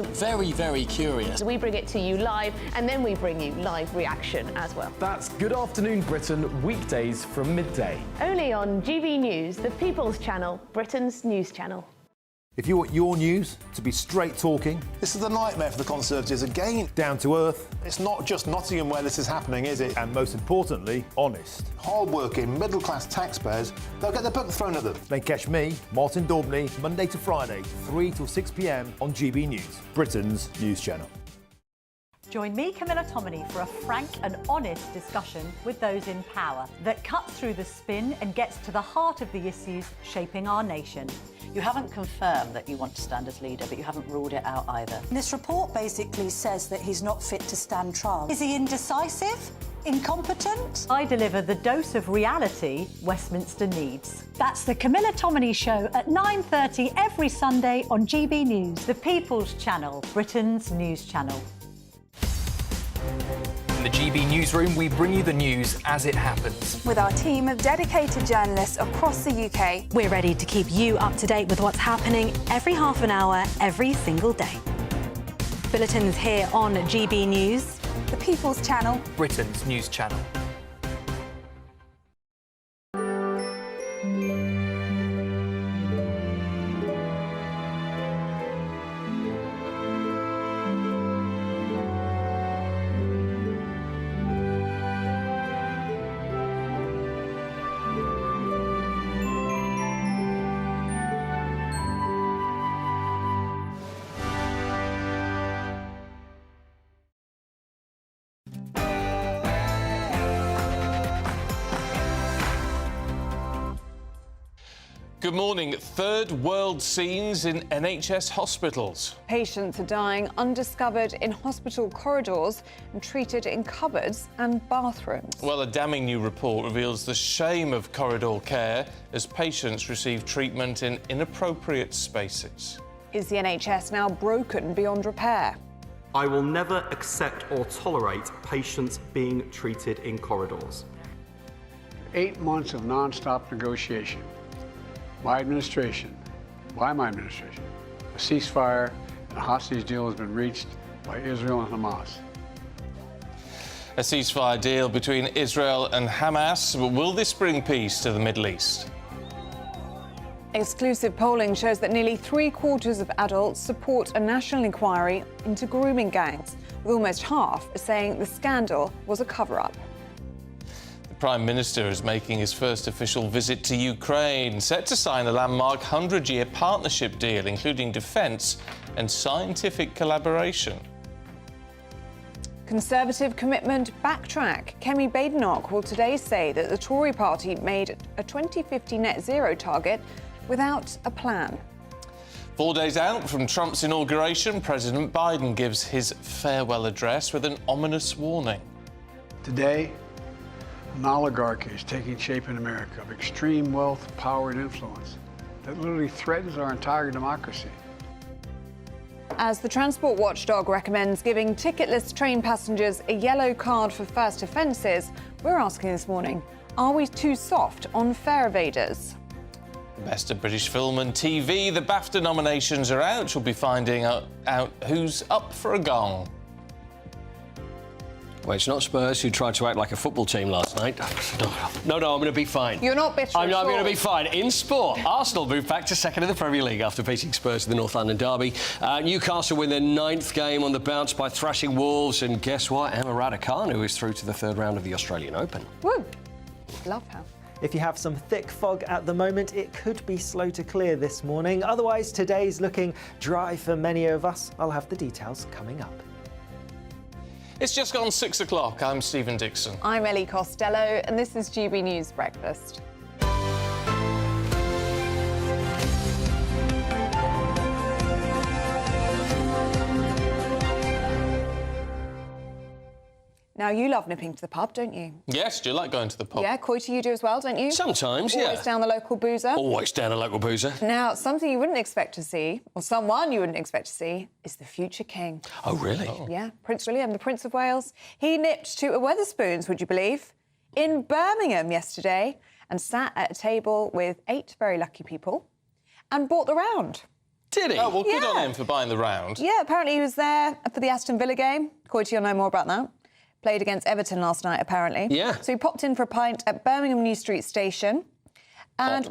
Very, very curious. We bring it to you live, and then we bring you live reaction as well. That's Good Afternoon Britain, weekdays from midday. Only on GB News, the People's Channel, Britain's news channel. If you want your news to be straight talking, this is a nightmare for the Conservatives again. down to earth, It's not just Nottingham where this is happening, is it? and most importantly, honest, Hard-working, middle-class taxpayers, they'll get their book thrown at them. then catch me, Martin Daubney, Monday to Friday, 3 till 6 p.m. on GB News, Britain's news channel. Join me, Camilla Tominey, for a frank and honest discussion with those in power that cuts through the spin and gets to the heart of the issues shaping our nation. You haven't confirmed that you want to stand as leader, but you haven't ruled it out either. This report basically says that he's not fit to stand trial. Is he indecisive? Incompetent? I deliver the dose of reality Westminster needs. That's the Camilla Tominey Show at 9:30 every Sunday on GB News, the People's Channel, Britain's news channel. In the GB Newsroom, we bring you the news as it happens. With our team of dedicated journalists across the UK, we're ready to keep you up to date with what's happening every half an hour, every single day. Bulletins here on GB News, the People's Channel, Britain's news channel. Good morning. Third world scenes in NHS hospitals. Patients are dying undiscovered in hospital corridors and treated in cupboards and bathrooms. Well, a damning new report reveals the shame of corridor care as patients receive treatment in inappropriate spaces. Is the NHS now broken beyond repair? I will never accept or tolerate patients being treated in corridors. 8 months of non-stop negotiation. By my administration, a ceasefire and a hostage deal has been reached by Israel and Hamas. A ceasefire deal between Israel and Hamas. But will this bring peace to the Middle East? Exclusive polling shows that nearly 3/4 of adults support a national inquiry into grooming gangs, with almost half saying the scandal was a cover-up. The Prime Minister is making his first official visit to Ukraine, set to sign a landmark 100-year partnership deal, including defence and scientific collaboration. Conservative commitment backtrack. Kemi Badenoch will today say that the Tory party made a 2050 net zero target without a plan. 4 days out from Trump's inauguration, President Biden gives his farewell address with an ominous warning. Today, an oligarchy is taking shape in America of extreme wealth, power, and influence that literally threatens our entire democracy. As the transport watchdog recommends giving ticketless train passengers a yellow card for first offences, we're asking this morning, are we too soft on fare evaders? Best of British Film and TV, the BAFTA nominations are out. You'll be finding out who's up for a gong. Well, it's not Spurs who tried to act like a football team last night. No, I'm going to be fine. You're not bitter I'm at all. going to be fine. In sport, Arsenal moved back to second in the Premier League after beating Spurs in the North London derby. Newcastle win their 9th game on the bounce by thrashing Wolves. And guess what? Emma Raducanu is through to the 3rd round of the Australian Open. Woo! Love her. If you have some thick fog at the moment, it could be slow to clear this morning. Otherwise, today's looking dry for many of us. I'll have the details coming up. It's just gone 6 o'clock. I'm Stephen Dixon. I'm Ellie Costello, and this is GB News Breakfast. Now, you love nipping to the pub, don't you? Yes, do you like going to the pub? Yeah, Coity, you do as well, don't you? Sometimes, yeah. Always down the local boozer. Always down a local boozer. Now, something you wouldn't expect to see, or someone you wouldn't expect to see, is the future king. Oh, really? Oh. Yeah, Prince William, the Prince of Wales. He nipped to a Wetherspoons, would you believe, in Birmingham yesterday and sat at a table with 8 very lucky people and bought the round. Did he? Oh, well, good on Yeah. him for buying the round. Yeah, apparently he was there for the Aston Villa game. Coity, you'll know more about that. Played against Everton last night, apparently. Yeah. So he popped in for a pint at Birmingham New Street Station. And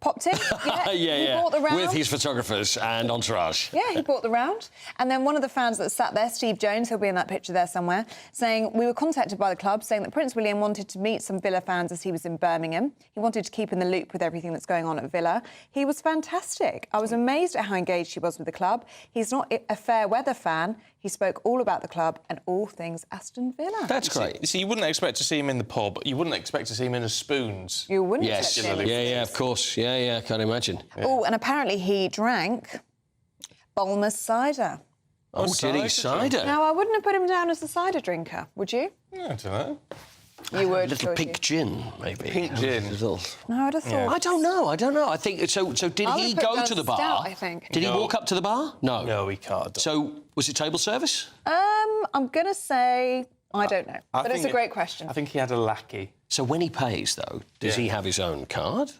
Popped in? Yeah. yeah, He bought the round. with his photographers and entourage. Yeah, he bought the round. And then one of the fans that sat there, Steve Jones, he'll be in that picture there somewhere, saying, we were contacted by the club saying that Prince William wanted to meet some Villa fans as he was in Birmingham. He wanted to keep in the loop with everything that's going on at Villa. He was fantastic. I was amazed at how engaged he was with the club. He's not a fair weather fan. He spoke all about the club and all things Aston Villa. That's great. You see, you wouldn't expect to see him in the pub. You wouldn't expect to see him in a Spoons. You wouldn't Yes. expect him. Yeah, of course. Yeah, can't imagine. Oh, and apparently he drank Bulmer's cider. Oh, did he? Cider? Now, I wouldn't have put him down as a cider drinker, would you? I don't know. You would, A little would pink gin, maybe. Pink gin. No, I'd have thought... I don't know. I think so. So did I he would put go down to the bar? stout, I think. Did he walk up to the bar? No. No, he can't. So was it table service? I'm going to say... I don't know. But it's a great question. I think he had a lackey. So when he pays, though, does he have his own card?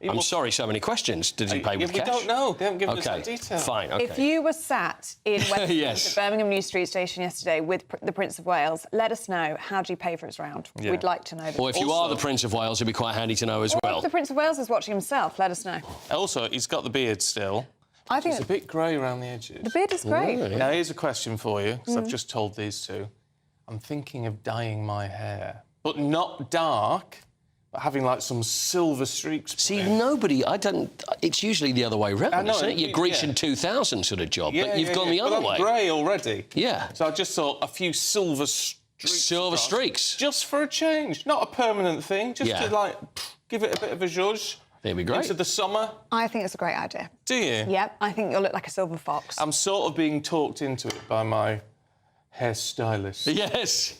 I'm sorry, so many questions. Did he pay with cash? We don't know. They haven't given us that detail. Fine, OK. If you were sat in Westminster Yes. at Birmingham New Street Station yesterday with the Prince of Wales, let us know, how do you pay for his round? Yeah. We'd like to know this. Or if you are the Prince of Wales, it'd be quite handy to know as Or well. if the Prince of Wales is watching himself, let us know. Also, he's got the beard still. I think it's a bit grey around the edges. The beard is great. Now, here's a question for you, because I've just told these two. I'm thinking of dyeing my hair, but not dark, but having, like, some silver streaks. See, nobody... It's usually the other way round, isn't it? Your Grecian 2000 sort of job, but you've gone the other way. I'm grey already. Yeah. So I just thought a few silver streaks. Silver streaks. Just for a change. Not a permanent thing, just to, like, give it a bit of a zhuzh. It'd be great. Into the summer. I think it's a great idea. Do you? Yep, I think you'll look like a silver fox. I'm sort of being talked into it by my hairstylist. Yes.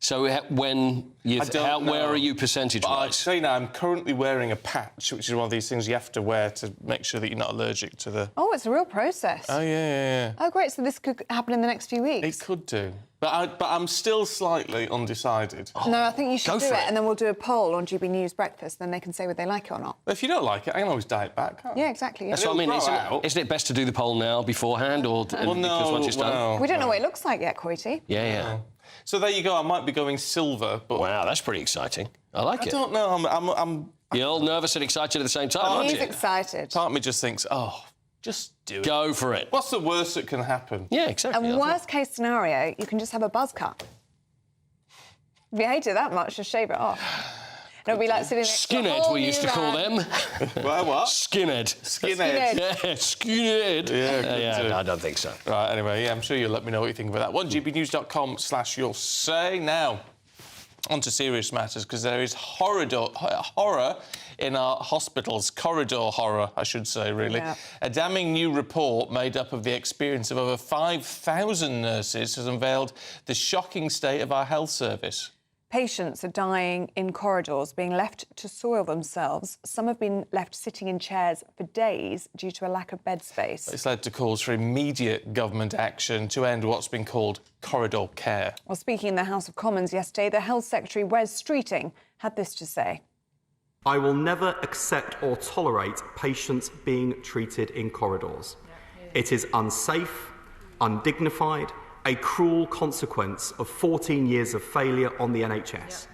So when you... where are you percentage-wise? I'd say now I'm currently wearing a patch, which is one of these things you have to wear to make sure that you're not allergic to the... Oh, it's a real process. Oh, yeah. Oh, great, so this could happen in the next few weeks? It could do. But I'm still slightly undecided. No, I think you should Go do for it, it. and then we'll do a poll on GB News Breakfast, then they can say whether they like it or not. If you don't like it, I can always dye it back, can't I? Yeah, exactly. Yeah. That's what I mean. Isn't it best to do the poll now beforehand, or Well, no, because once it's done? We don't know what it looks like yet, Coity. Yeah. So there you go. I might be going silver, but wow, that's pretty exciting. I like it. I don't know. I'm You're all nervous and excited at the same time, aren't He's you? excited. Part of me just thinks, oh, just do it. Go for it. What's the worst that can happen? Yeah, exactly. And worst case scenario, you can just have a buzz cut. If you hate it that much, just shave it off. And it'll be like sitting next to a Skinhead, whole we used to new call man. them. Well, what? Skinhead. Skinhead. Yeah, skinhead. Yeah, no, I don't think so. Right, anyway, I'm sure you'll let me know what you think about that one. gbnews.com/you'll say. Now, on to serious matters, because there is horror in our hospitals. Corridor horror, I should say, really. Yeah. A damning new report made up of the experience of over 5,000 nurses has unveiled the shocking state of our health service. Patients are dying in corridors, being left to soil themselves. Some have been left sitting in chairs for days due to a lack of bed space. It's led to calls for immediate government action to end what's been called corridor care. Well, speaking in the House of Commons yesterday, the Health Secretary, Wes Streeting, had this to say. I will never accept or tolerate patients being treated in corridors. It is unsafe, undignified, a cruel consequence of 14 years of failure on the NHS.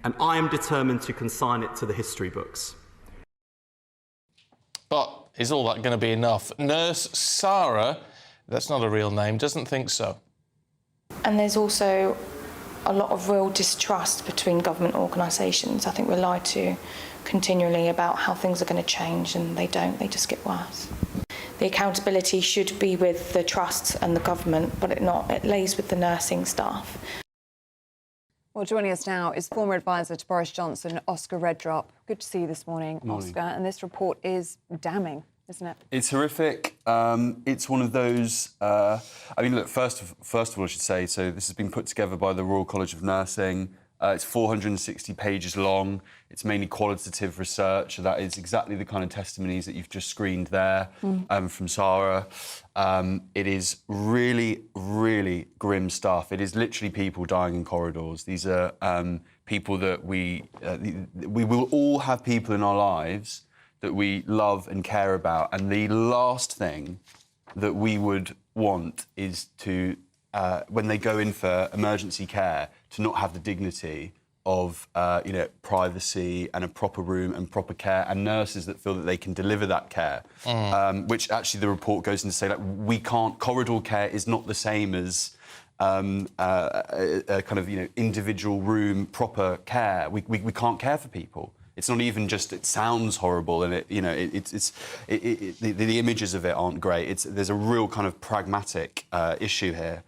And I am determined to consign it to the history books. But is all that going to be enough? Nurse Sarah, that's not a real name, doesn't think so. And there's also a lot of real distrust between government organisations. I think we're lied to continually about how things are going to change, and they don't, they just get worse. The accountability should be with the trusts and the government, but it lays with the nursing staff. Well, joining us now is former advisor to Boris Johnson, Oscar Reddrop. Good to see you this morning, Oscar. And this report is damning, isn't it? It's horrific. It's one of those... I mean, look, first of all, I should say, so this has been put together by the Royal College of Nursing. It's 460 pages long. It's mainly qualitative research. So that is exactly the kind of testimonies that you've just screened there from Sarah. It is really, really grim stuff. It is literally people dying in corridors. These are people that we will all have people in our lives that we love and care about. And the last thing that we would want is to, when they go in for emergency care, to not have the dignity of, privacy and a proper room and proper care and nurses that feel that they can deliver that care, which actually the report goes in to say, corridor care is not the same as a kind of, individual room, proper care. We can't care for people. It's not even just, it sounds horrible and the images of it aren't great. There's a real kind of pragmatic issue here.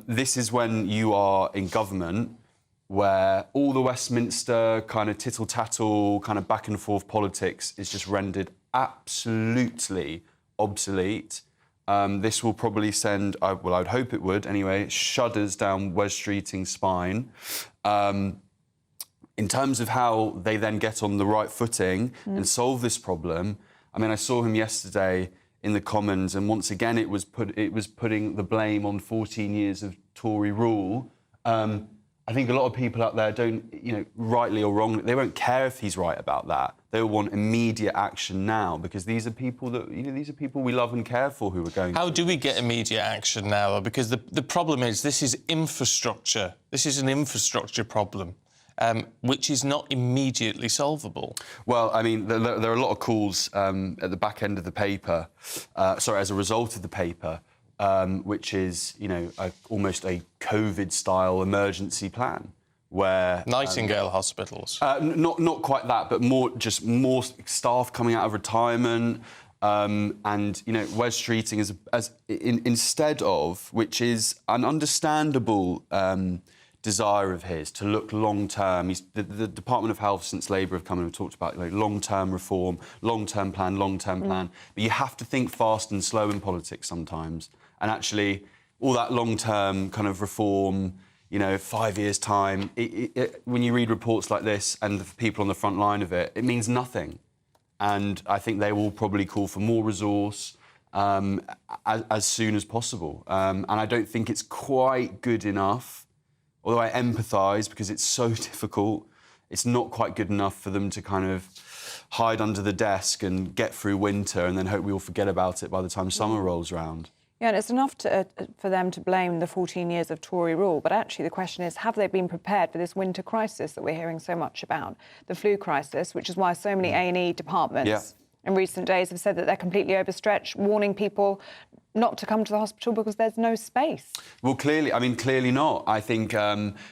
This is when you are in government where all the Westminster kind of tittle-tattle, kind of back and forth politics is just rendered absolutely obsolete. This will probably send, I'd hope it would anyway, shudders down Wes Streeting's spine. In terms of how they then get on the right footing and solve this problem, I mean, I saw him yesterday in the Commons, and once again it was putting the blame on 14 years of Tory rule. I think a lot of people out there don't, rightly or wrongly, they won't care if he's right about that. They will want immediate action now because these are people that, these are people we love and care for who are going. How do we get immediate action now, though? Because the problem is this is infrastructure. This is an infrastructure problem. Which is not immediately solvable. Well, I mean, there are a lot of calls at the back end of the paper, as a result of the paper, which is, almost a COVID-style emergency plan, where Nightingale hospitals. Not quite that, but more staff coming out of retirement, and Wes Streeting instead of, which is an understandable desire of his to look long-term. The Department of Health, since Labour have come in and talked about long-term reform, long-term plan. But you have to think fast and slow in politics sometimes. And actually, all that long-term kind of reform, 5 years' time, when you read reports like this and the people on the front line of it, it means nothing. And I think they will probably call for more resource as soon as possible. And I don't think it's quite good enough. Although I empathise because it's so difficult, it's not quite good enough for them to kind of hide under the desk and get through winter and then hope we all forget about it by the time summer rolls around. Yeah, and it's enough for them to blame the 14 years of Tory rule, but actually the question is, have they been prepared for this winter crisis that we're hearing so much about, the flu crisis, which is why so many A&E departments in recent days have said that they're completely overstretched, warning people not to come to the hospital because there's no space. Well, clearly not. I think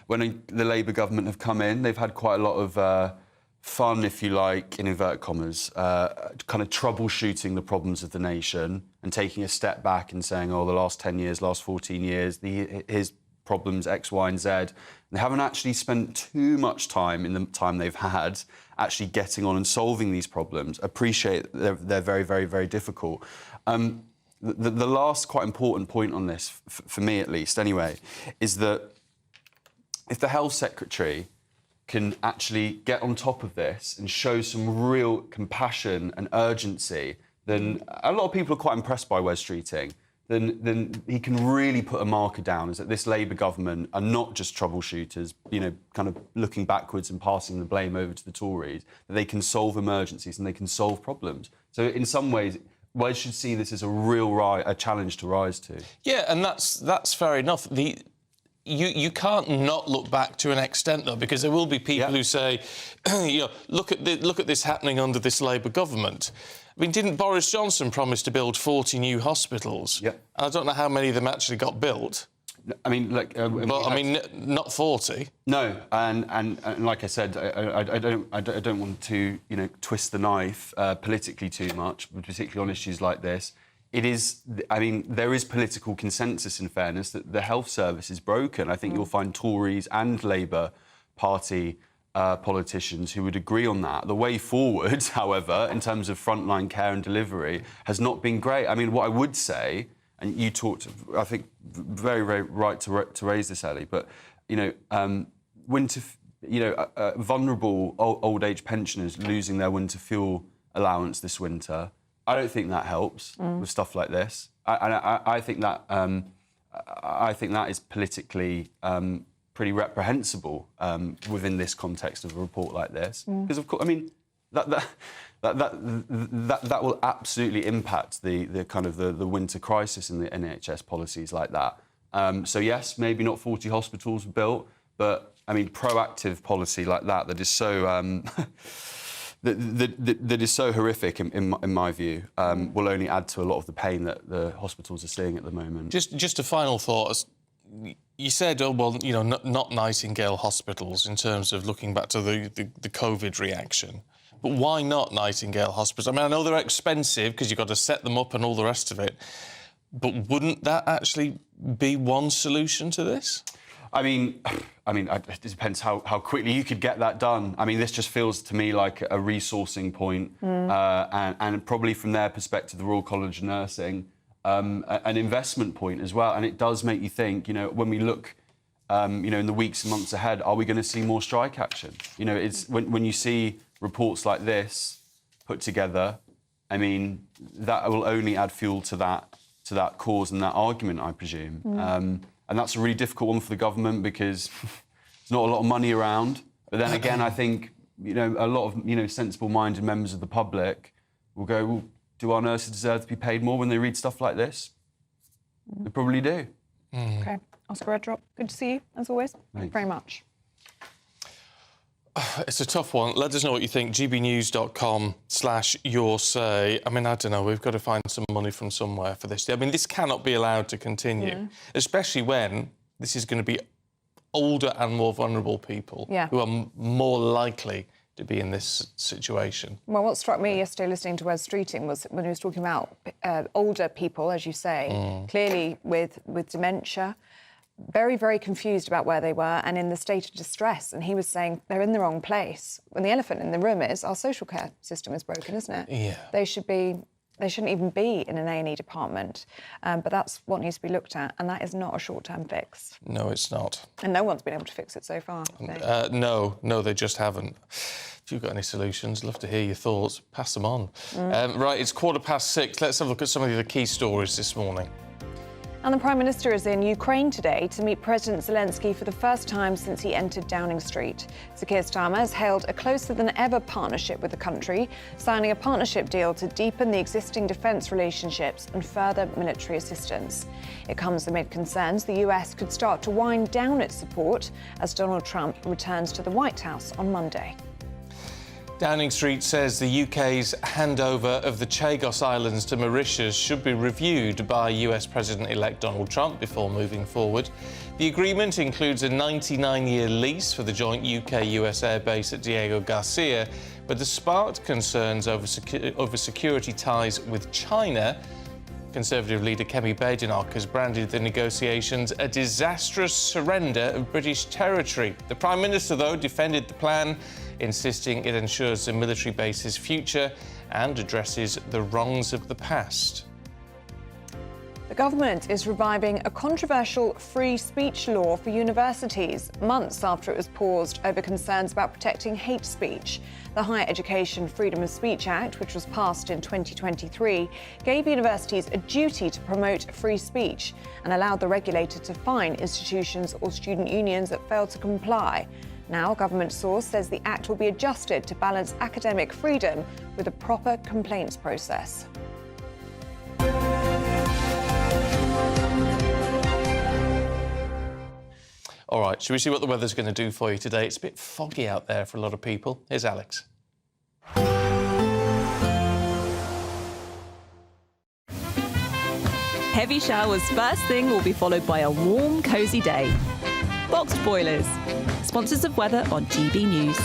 when the Labour government have come in, they've had quite a lot of fun, if you like, in inverted commas, kind of troubleshooting the problems of the nation and taking a step back and saying, the last 10 years, last 14 years, his problems X, Y and Z. They haven't actually spent too much time in the time they've had actually getting on and solving these problems. Appreciate they're very, very, very difficult. The last quite important point on this, for me at least anyway, is that if the Health Secretary can actually get on top of this and show some real compassion and urgency, then a lot of people are quite impressed by Wes Streeting. Then he can really put a marker down as that this Labour government are not just troubleshooters, kind of looking backwards and passing the blame over to the Tories, that they can solve emergencies and they can solve problems. So in some ways, Wes should see this as a challenge to rise to. Yeah, and that's fair enough. You can't not look back to an extent, though, because there will be people who say, look at this happening under this Labour government. I mean, didn't Boris Johnson promise to build 40 new hospitals? Yeah. I don't know how many of them actually got built. I mean, not 40. No, and like I said, I don't want to twist the knife politically too much, particularly on issues like this. It is, there is political consensus, in fairness, that the health service is broken. I think you'll find Tories and Labour Party politicians who would agree on that. The way forward, however, in terms of frontline care and delivery, has not been great. I mean, what I would say, and you talked, I think, very, very right to raise this, Ellie, but, vulnerable old age pensioners losing their winter fuel allowance this winter, I don't think that helps with stuff like this. I think that is politically pretty reprehensible within this context of a report like this. Because, of course, that will absolutely impact the kind of the winter crisis in the NHS policies like that. So yes, maybe not 40 hospitals built, but I mean proactive policy like that is so that is so horrific in my view will only add to a lot of the pain that the hospitals are seeing at the moment. Just a final thought. You said, oh, well, you know, not Nightingale hospitals in terms of looking back to the COVID reaction. But why not Nightingale hospitals? I mean, I know they're expensive because you've got to set them up and all the rest of it. But wouldn't that actually be one solution to this? I mean, it depends how quickly you could get that done. I mean, this just feels to me like a resourcing point, and probably from their perspective, the Royal College of Nursing, an investment point as well. And it does make you think, you know, when we look, you know, in the weeks and months ahead, are we going to see more strike action? You know, it's when you see reports like this put together, I mean, that will only add fuel to that cause and that argument, I presume. And that's a really difficult one for the government because there's not a lot of money around. But then again, I think, you know, a lot of, you know, sensible-minded members of the public will go, well, do our nurses deserve to be paid more when they read stuff like this? They probably do. OK. Oscar Redrop, good to see you, as always. Thank you very much. It's a tough one. Let us know what you think. gbnews.com/yoursay. I mean, I don't know. We've got to find some money from somewhere for this. I mean, this cannot be allowed to continue, especially when this is going to be older and more vulnerable people who are more likely to be in this situation. Well, what struck me yesterday listening to Wes Streeting was when he was talking about older people, as you say, clearly with dementia, very, very confused about where they were and in the state of distress. And he was saying they're in the wrong place. When the elephant in the room is our social care system is broken, isn't it? Yeah. They shouldn't even be in an A&E department. But that's what needs to be looked at. And that is not a short-term fix. No, it's not. And no one's been able to fix it so far. No, they just haven't. If you've got any solutions, love to hear your thoughts. Pass them on. Right, it's 6:15. Let's have a look at some of the key stories this morning. And the Prime Minister is in Ukraine today to meet President Zelensky for the first time since he entered Downing Street. Sir Keir Starmer has held a closer-than-ever partnership with the country, signing a partnership deal to deepen the existing defence relationships and further military assistance. It comes amid concerns the US could start to wind down its support as Donald Trump returns to the White House on Monday. Downing Street says the UK's handover of the Chagos Islands to Mauritius should be reviewed by US President-elect Donald Trump before moving forward. The agreement includes a 99-year lease for the joint UK-US airbase at Diego Garcia, but has sparked concerns over security ties with China. Conservative leader Kemi Badenoch has branded the negotiations a disastrous surrender of British territory. The Prime Minister, though, defended the plan, insisting it ensures the military base's future and addresses the wrongs of the past. The government is reviving a controversial free speech law for universities, months after it was paused over concerns about protecting hate speech. The Higher Education Freedom of Speech Act, which was passed in 2023, gave universities a duty to promote free speech and allowed the regulator to fine institutions or student unions that failed to comply. Now, a government source says the Act will be adjusted to balance academic freedom with a proper complaints process. All right, shall we see what the weather's going to do for you today? It's a bit foggy out there for a lot of people. Here's Alex. Heavy showers first thing will be followed by a warm, cosy day. Boxed boilers, sponsors of weather on GB News.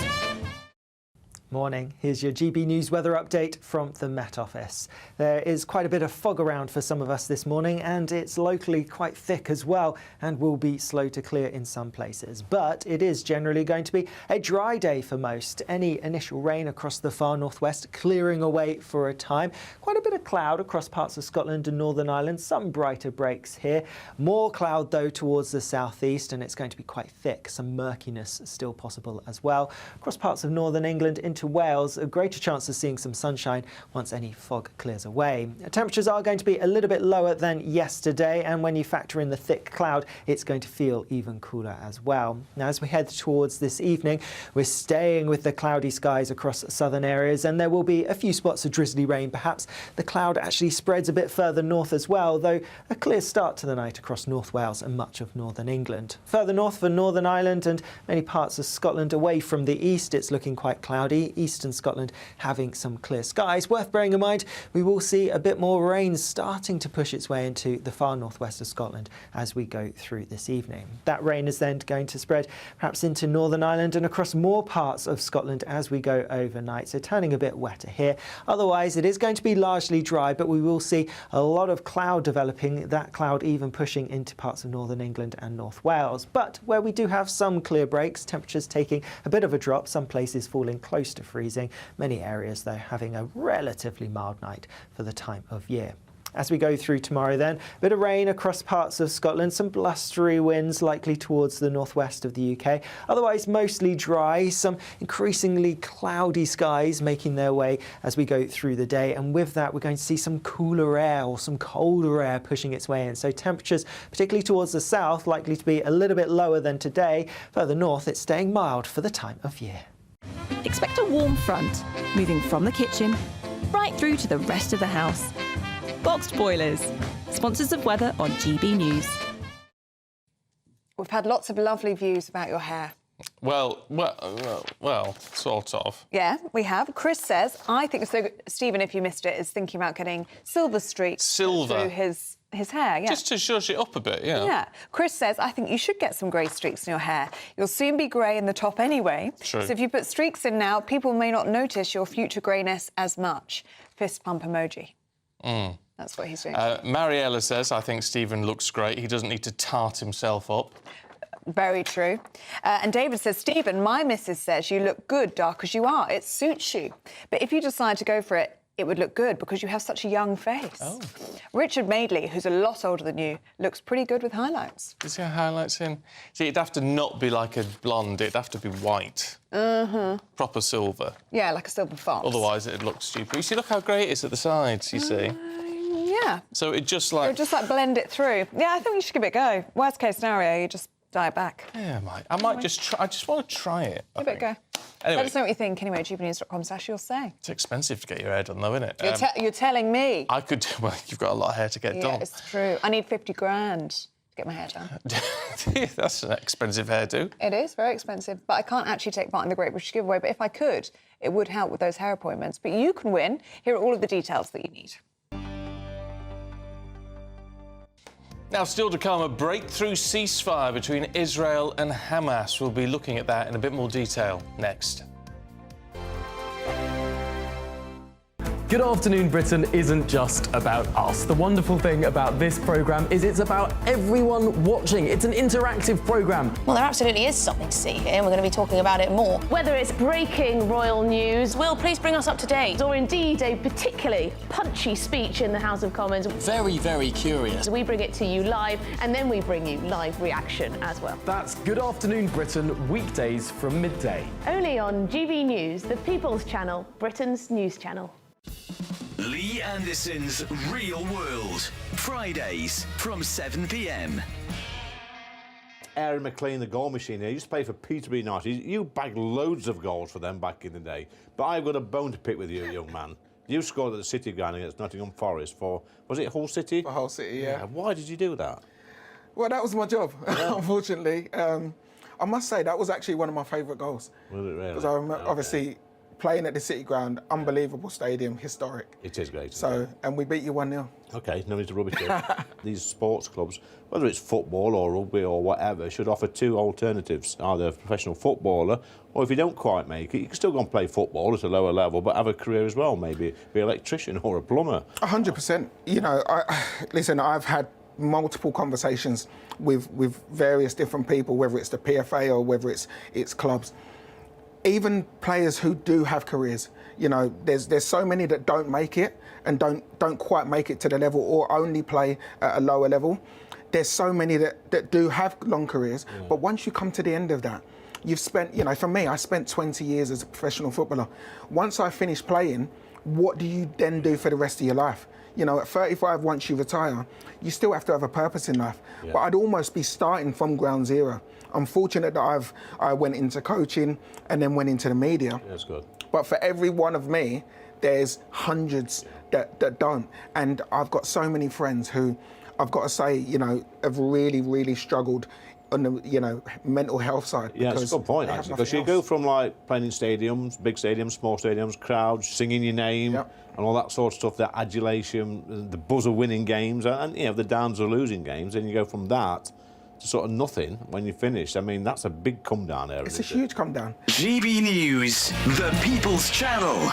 Morning. Here's your GB News weather update from the Met Office. There is quite a bit of fog around for some of us this morning, and it's locally quite thick as well and will be slow to clear in some places. But it is generally going to be a dry day for most. Any initial rain across the far northwest clearing away for a time. Quite a bit of cloud across parts of Scotland and Northern Ireland. Some brighter breaks here. More cloud, though, towards the southeast, and it's going to be quite thick. Some murkiness still possible as well. Across parts of northern England into into Wales, a greater chance of seeing some sunshine once any fog clears away. Temperatures are going to be a little bit lower than yesterday, and when you factor in the thick cloud, it's going to feel even cooler as well. Now, as we head towards this evening, we're staying with the cloudy skies across southern areas, and there will be a few spots of drizzly rain. Perhaps the cloud actually spreads a bit further north as well, though a clear start to the night across North Wales and much of northern England. Further north for Northern Ireland and many parts of Scotland away from the east, it's looking quite cloudy. Eastern Scotland having some clear skies. Worth bearing in mind, we will see a bit more rain starting to push its way into the far northwest of Scotland as we go through this evening. That rain is then going to spread perhaps into Northern Ireland and across more parts of Scotland as we go overnight, so turning a bit wetter here. Otherwise, it is going to be largely dry, but we will see a lot of cloud developing, that cloud even pushing into parts of northern England and North Wales. But where we do have some clear breaks, temperatures taking a bit of a drop, some places falling close to freezing, many areas though having a relatively mild night for the time of year. As we go through tomorrow then, a bit of rain across parts of Scotland, some blustery winds likely towards the northwest of the UK. Otherwise mostly dry, some increasingly cloudy skies making their way as we go through the day. And with that, we're going to see some cooler air or some colder air pushing its way in. So temperatures, particularly towards the south, likely to be a little bit lower than today. Further north, it's staying mild for the time of year. Expect a warm front, moving from the kitchen right through to the rest of the house. Boxed Boilers, sponsors of weather on GB News. We've had lots of lovely views about your hair. Well, sort of. Yeah, we have. Chris says, I think so. Stephen, if you missed it, is thinking about getting silver streaks through his hair. Yeah. Just to shush it up a bit, yeah. Yeah. Chris says, I think you should get some grey streaks in your hair. You'll soon be grey in the top anyway. True. So if you put streaks in now, people may not notice your future greyness as much. Fist pump emoji. That's what he's doing. Mariella says, I think Stephen looks great. He doesn't need to tart himself up. Very true. And David says, Stephen, my missus says you look good dark as you are. It suits you. But if you decide to go for it, it would look good because you have such a young face. Oh. Richard Madeley, who's a lot older than you, looks pretty good with highlights. Does he have highlights in? See, it'd have to not be like a blonde. It'd have to be white. Proper silver. Yeah, like a silver fox. Otherwise, it'd look stupid. You see, look how grey it is at the sides, you see. Yeah. So it just like... It would just like blend it through. Yeah, I think you should give it a go. Worst case scenario, you just dye it back. Yeah, I might just try. I just want to try it. Give it a go. Anyway. Let us know what you think. Anyway, gbnews.com/you'll say. It's expensive to get your hair done, though, isn't it? You're telling me. I could... Well, you've got a lot of hair to get done. Yeah, it's true. I need 50 grand to get my hair done. That's an expensive hairdo. It is very expensive, but I can't actually take part in the Great British Giveaway. But if I could, it would help with those hair appointments. But you can win. Here are all of the details that you need. Now, still to come, a breakthrough ceasefire between Israel and Hamas. We'll be looking at that in a bit more detail next. Good Afternoon Britain isn't just about us. The wonderful thing about this programme is it's about everyone watching. It's an interactive programme. Well, there absolutely is something to see here, and we're going to be talking about it more. Whether it's breaking royal news, Will, please bring us up to date. or indeed a particularly punchy speech in the House of Commons, Very, very curious. we bring it to you live, and then we bring you live reaction as well. That's Good Afternoon Britain, weekdays from midday. Only on GB News, the People's Channel, Britain's news channel. Lee Anderson's Real World, Fridays from 7 p.m. Aaron McLean, the goal machine here, used to play for Peterborough United. You bagged loads of goals for them back in the day. But I've got a bone to pick with you, young man. You scored at the City ground against Nottingham Forest for, was it Hull City? For Hull City, yeah. Why did you do that? Well, that was my job, unfortunately. I must say, that was actually one of my favourite goals. Was it really? Because obviously, playing at the City ground, unbelievable stadium, historic. It is great. So, and we beat you 1-0. OK, no need to rub it in. These sports clubs, whether it's football or rugby or whatever, should offer two alternatives, either a professional footballer, or if you don't quite make it, you can still go and play football at a lower level, but have a career as well, maybe be an electrician or a plumber. 100%. You know, listen, I've had multiple conversations with various different people, whether it's the PFA or whether it's clubs. Even players who do have careers, you know, there's so many that don't make it and don't quite make it to the level or only play at a lower level. There's so many that do have long careers, but once you come to the end of that, you've spent, you know, for me, I spent 20 years as a professional footballer. Once I finished playing, what do you then do for the rest of your life? You know, at 35, once you retire, you still have to have a purpose in life. Yeah. But I'd almost be starting from ground zero. I'm fortunate that I went into coaching and then went into the media. That's good. But for every one of me, there's hundreds that don't. And I've got so many friends who, I've got to say, you know, have really, really struggled on the, you know, mental health side. Yeah, it's a good point, actually, because you go from like playing in stadiums, big stadiums, small stadiums, crowds, singing your name, and all that sort of stuff, that adulation, the buzz of winning games, and you know, the downs of losing games, and you go from that to sort of nothing when you finish. I mean, that's a big come down there. It's a huge come down. GB News, the People's Channel.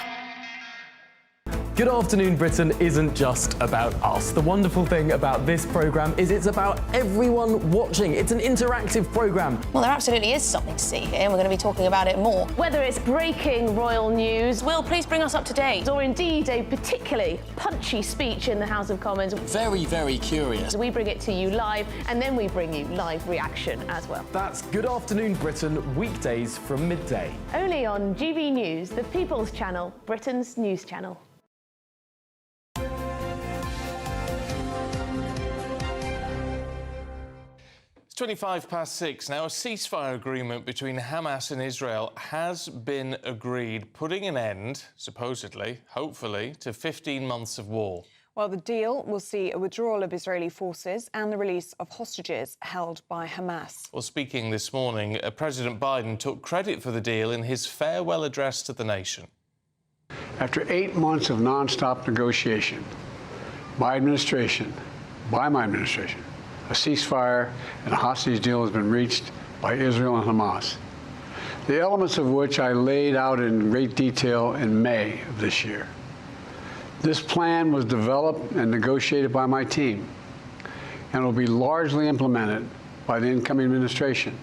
Good Afternoon Britain isn't just about us. The wonderful thing about this programme is it's about everyone watching. It's an interactive programme. Well, there absolutely is something to see here, and we're going to be talking about it more. Whether it's breaking royal news, Will, please bring us up to date. or indeed a particularly punchy speech in the House of Commons, Very, very curious. we bring it to you live, and then we bring you live reaction as well. That's Good Afternoon Britain, weekdays from midday. Only on GB News, the People's Channel, Britain's news channel. It's 6:25 now. A ceasefire agreement between Hamas and Israel has been agreed, putting an end, supposedly, hopefully, to 15 months of war. Well, the deal will see a withdrawal of Israeli forces and the release of hostages held by Hamas. Well, speaking this morning, President Biden took credit for the deal in his farewell address to the nation. After 8 months of non-stop negotiation, my administration, a ceasefire and a hostage deal has been reached by Israel and Hamas, the elements of which I laid out in great detail in May of this year. This plan was developed and negotiated by my team and will be largely implemented by the incoming administration.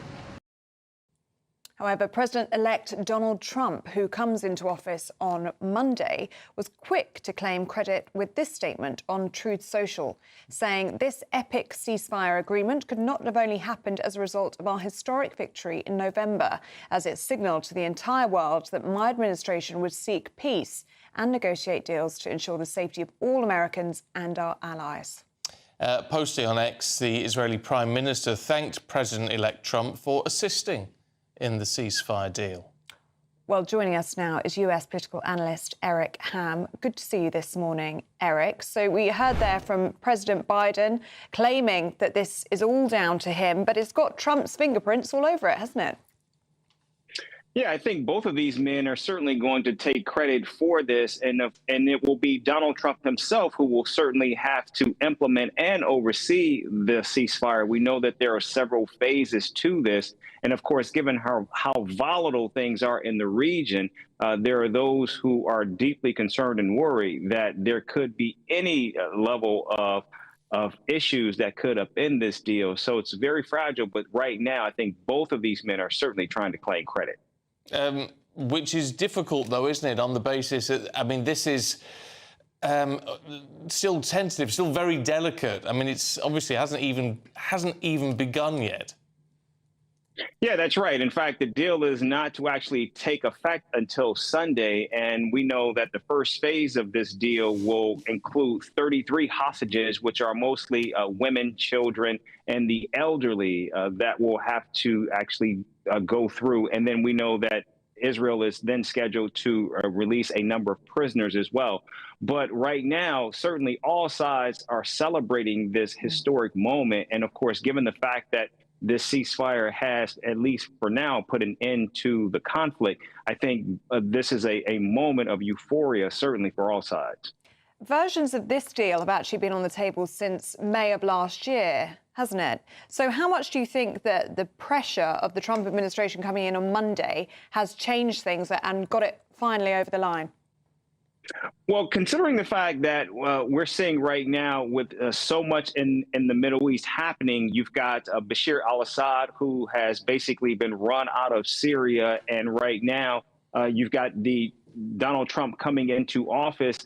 However, President-elect Donald Trump, who comes into office on Monday, was quick to claim credit with this statement on Truth Social, saying this epic ceasefire agreement could not have only happened as a result of our historic victory in November, as it signalled to the entire world that my administration would seek peace and negotiate deals to ensure the safety of all Americans and our allies. Posting on X, the Israeli Prime Minister thanked President-elect Trump for assisting in the ceasefire deal. Well, joining us now is US political analyst Eric Ham. Good to see you this morning, Eric. So we heard there from President Biden claiming that this is all down to him, but it's got Trump's fingerprints all over it, hasn't it? Yeah, I think both of these men are certainly going to take credit for this, and it will be Donald Trump himself who will certainly have to implement and oversee the ceasefire. We know that there are several phases to this, and of course, given how volatile things are in the region, there are those who are deeply concerned and worried that there could be any level of issues that could upend this deal. So it's very fragile, but right now, I think both of these men are certainly trying to claim credit. Which is difficult, though, isn't it, on the basis that, I mean, this is still tentative, still very delicate. I mean, it's obviously hasn't even begun yet. Yeah, that's right. In fact, the deal is not to actually take effect until Sunday, and we know that the first phase of this deal will include 33 hostages, which are mostly women, children, and the elderly that will have to actually go through. And then we know that Israel is then scheduled to release a number of prisoners as well. But right now, certainly all sides are celebrating this historic moment. And of course, given the fact that this ceasefire has, at least for now, put an end to the conflict, I think this is a moment of euphoria, certainly for all sides. Versions of this deal have actually been on the table since May of last year, hasn't it? So how much do you think that the pressure of the Trump administration coming in on Monday has changed things and got it finally over the line? Well, considering the fact that we're seeing right now with so much in the Middle East happening, you've got Bashar al-Assad, who has basically been run out of Syria. And right now, you've got the Donald Trump coming into office.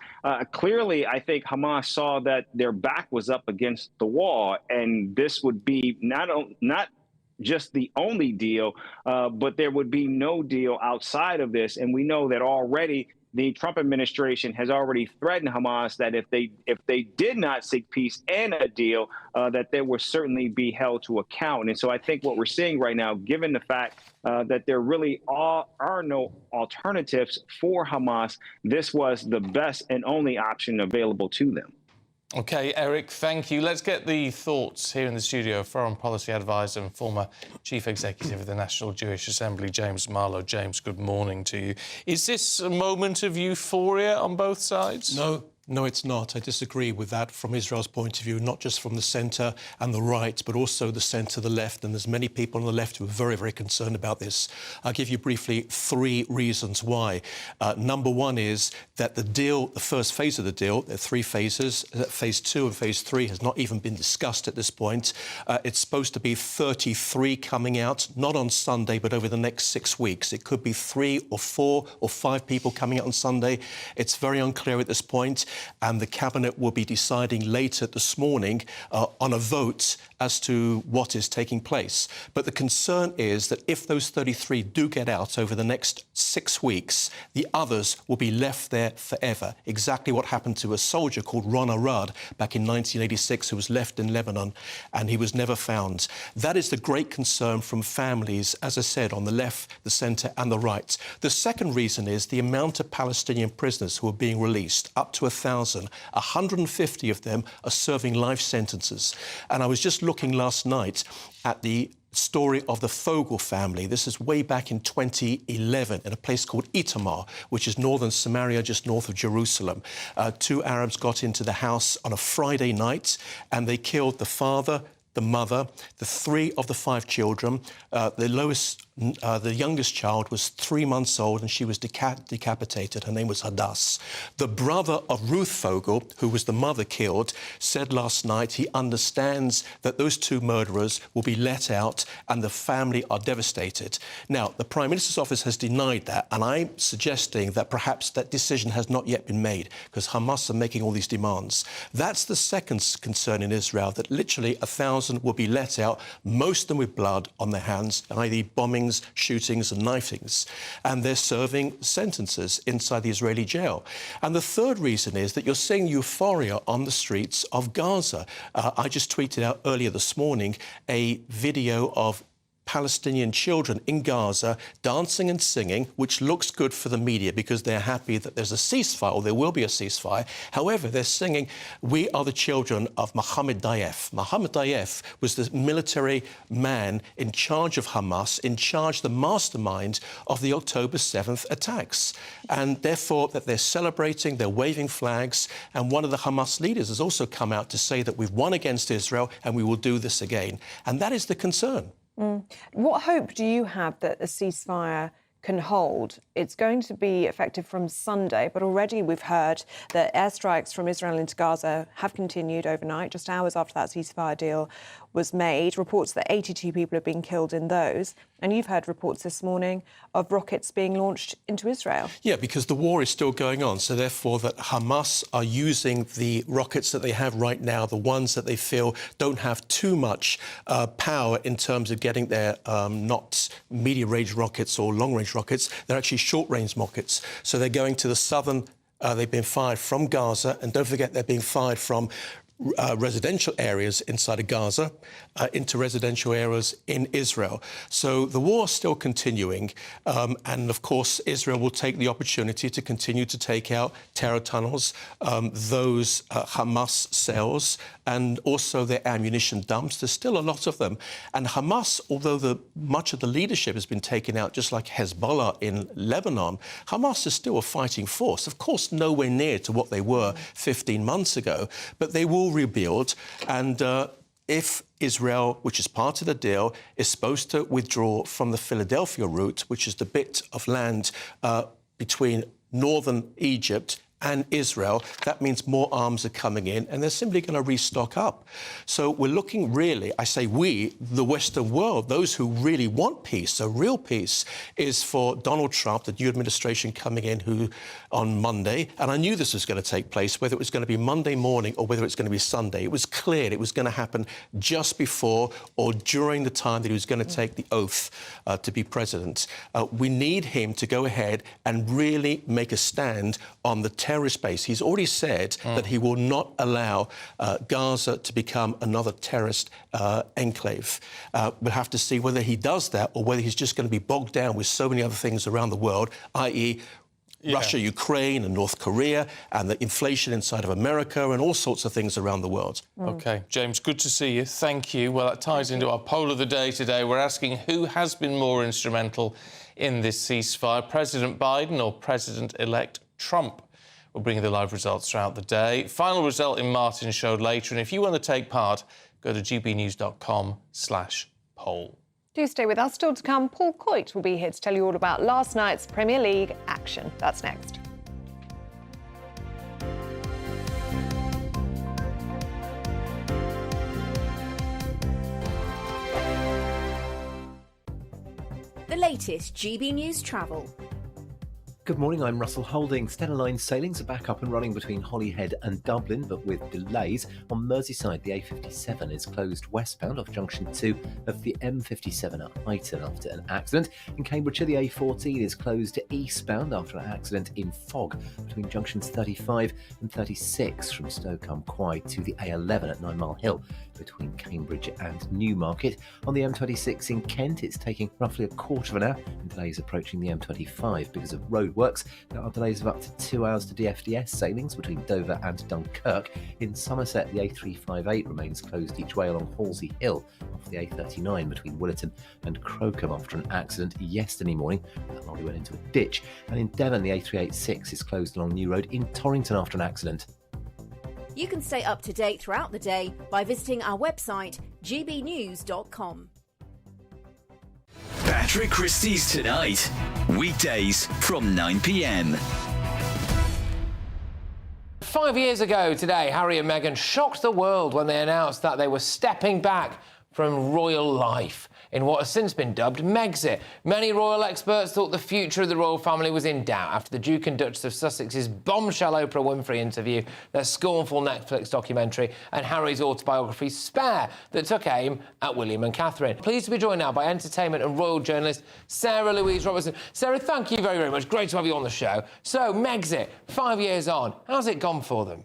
Clearly, I think Hamas saw that their back was up against the wall, and this would be not just the only deal, but there would be no deal outside of this. And we know that already the Trump administration has already threatened Hamas that if they did not seek peace and a deal, that they will certainly be held to account. And so I think what we're seeing right now, given the fact that there really are no alternatives for Hamas, this was the best and only option available to them. OK, Eric, thank you. Let's get the thoughts here in the studio of Foreign Policy Advisor and former Chief Executive of the National Jewish Assembly, James Marlowe. James, good morning to you. Is this a moment of euphoria on both sides? No, it's not. I disagree with that from Israel's point of view, not just from the centre and the right, but also the centre, the left. And there's many people on the left who are very, very concerned about this. I'll give you briefly 3 reasons why. Number one is that the deal, the first phase of the deal, there are 3 phases. Phase 2 and phase 3 has not even been discussed at this point. It's supposed to be 33 coming out, not on Sunday, but over the next 6 weeks. It could be 3 or 4 or 5 people coming out on Sunday. It's very unclear at this point. And the Cabinet will be deciding later this morning on a vote as to what is taking place. But the concern is that if those 33 do get out over the next 6 weeks, the others will be left there forever. Exactly what happened to a soldier called Ron Arad back in 1986 who was left in Lebanon and he was never found. That is the great concern from families, as I said, on the left, the centre and the right. The second reason is the amount of Palestinian prisoners who are being released, up to 1,000. 150 of them are serving life sentences. And I was just looking last night at the story of the Fogel family. This is way back in 2011 in a place called Itamar, which is northern Samaria, just north of Jerusalem. 2 Arabs got into the house on a Friday night and they killed the father, the mother, the 3 of the 5 children. The youngest child was 3 months old and she was decapitated. Her name was Hadass. The brother of Ruth Fogel, who was the mother killed, said last night he understands that those 2 murderers will be let out and the family are devastated. Now, the Prime Minister's office has denied that, and I'm suggesting that perhaps that decision has not yet been made because Hamas are making all these demands. That's the second concern in Israel, that literally 1,000 will be let out, most of them with blood on their hands, i.e. bombings, shootings and knifings, and they're serving sentences inside the Israeli jail. And the third reason is that you're seeing euphoria on the streets of Gaza. I just tweeted out earlier this morning a video of Palestinian children in Gaza dancing and singing, which looks good for the media because they're happy that there's a ceasefire, or there will be a ceasefire. However, they're singing, "We are the children of Mohammed Dayef." Mohammed Dayef was the military man in charge of Hamas, in charge, the mastermind of the October 7th attacks. And therefore, that they're celebrating, they're waving flags. And one of the Hamas leaders has also come out to say that we've won against Israel and we will do this again. And that is the concern. What hope do you have that a ceasefire can hold? It's going to be effective from Sunday, but already we've heard that airstrikes from Israel into Gaza have continued overnight, just hours after that ceasefire deal was made. Reports that 82 people have been killed in those. And you've heard reports this morning of rockets being launched into Israel. Yeah, because the war is still going on. So therefore that Hamas are using the rockets that they have right now, the ones that they feel don't have too much power in terms of getting their not medium-range rockets or long-range rockets. They're actually short-range rockets. So they're going to the southern, they've been fired from Gaza. And don't forget, they're being fired from residential areas inside of Gaza into residential areas in Israel. So the war is still continuing. And, of course, Israel will take the opportunity to continue to take out terror tunnels, those Hamas cells, and also their ammunition dumps. There's still a lot of them. And Hamas, although much of the leadership has been taken out, just like Hezbollah in Lebanon, Hamas is still a fighting force. Of course, nowhere near to what they were 15 months ago, but they will rebuild. And if Israel, which is part of the deal, is supposed to withdraw from the Philadelphia route, which is the bit of land between northern Egypt and Israel, that means more arms are coming in, and they're simply going to restock up. So we're looking really, I say we, the Western world, those who really want peace, so real peace, is for Donald Trump, the new administration coming in who on Monday, and I knew this was going to take place, whether it was going to be Monday morning or whether it's going to be Sunday. It was clear it was going to happen just before or during the time that he was going to take the oath to be president. We need him to go ahead and really make a stand on the terrorist base. He's already said that he will not allow Gaza to become another terrorist enclave. We'll have to see whether he does that or whether he's just going to be bogged down with so many other things around the world, i.e. Russia, Ukraine and North Korea and the inflation inside of America and all sorts of things around the world. OK, James, good to see you. Thank you. Well, that ties into our poll of the day today. We're asking who has been more instrumental in this ceasefire, President Biden or President-elect Trump? We'll bring you the live results throughout the day. Final result in Martin's show later. And if you want to take part, go to gbnews.com/poll. Do stay with us. Still to come, Paul Coit will be here to tell you all about last night's Premier League action. That's next. The latest GB News travel. Good morning, I'm Russell Holding. Stena Line sailings are back up and running between Holyhead and Dublin, but with delays. On Merseyside, the A57 is closed westbound off junction 2 of the M57 at Huyton after an accident. In Cambridgeshire, the A14 is closed eastbound after an accident in fog between junctions 35 and 36 from Stoke-on-Quoy to the A11 at 9 Mile Hill between Cambridge and Newmarket. On the M26 in Kent, it's taking roughly a quarter of an hour, and delays approaching the M25 because of road works. There are delays of up to 2 hours to DFDS sailings between Dover and Dunkirk. In Somerset, the A358 remains closed each way along Halsey Hill off the A39 between Willerton and Crocombe after an accident yesterday morning. That lorry went into a ditch. And in Devon, the A386 is closed along New Road in Torrington after an accident. You can stay up to date throughout the day by visiting our website, gbnews.com. Patrick Christie's Tonight. Weekdays from 9 p.m. 5 years ago today, Harry and Meghan shocked the world when they announced that they were stepping back from royal life in what has since been dubbed Megxit. Many royal experts thought the future of the royal family was in doubt after the Duke and Duchess of Sussex's bombshell Oprah Winfrey interview, their scornful Netflix documentary and Harry's autobiography Spare that took aim at William and Catherine. Pleased to be joined now by entertainment and royal journalist Sarah Louise Robertson. Sarah, thank you very, very much. Great to have you on the show. So, Megxit, 5 years on, how's it gone for them?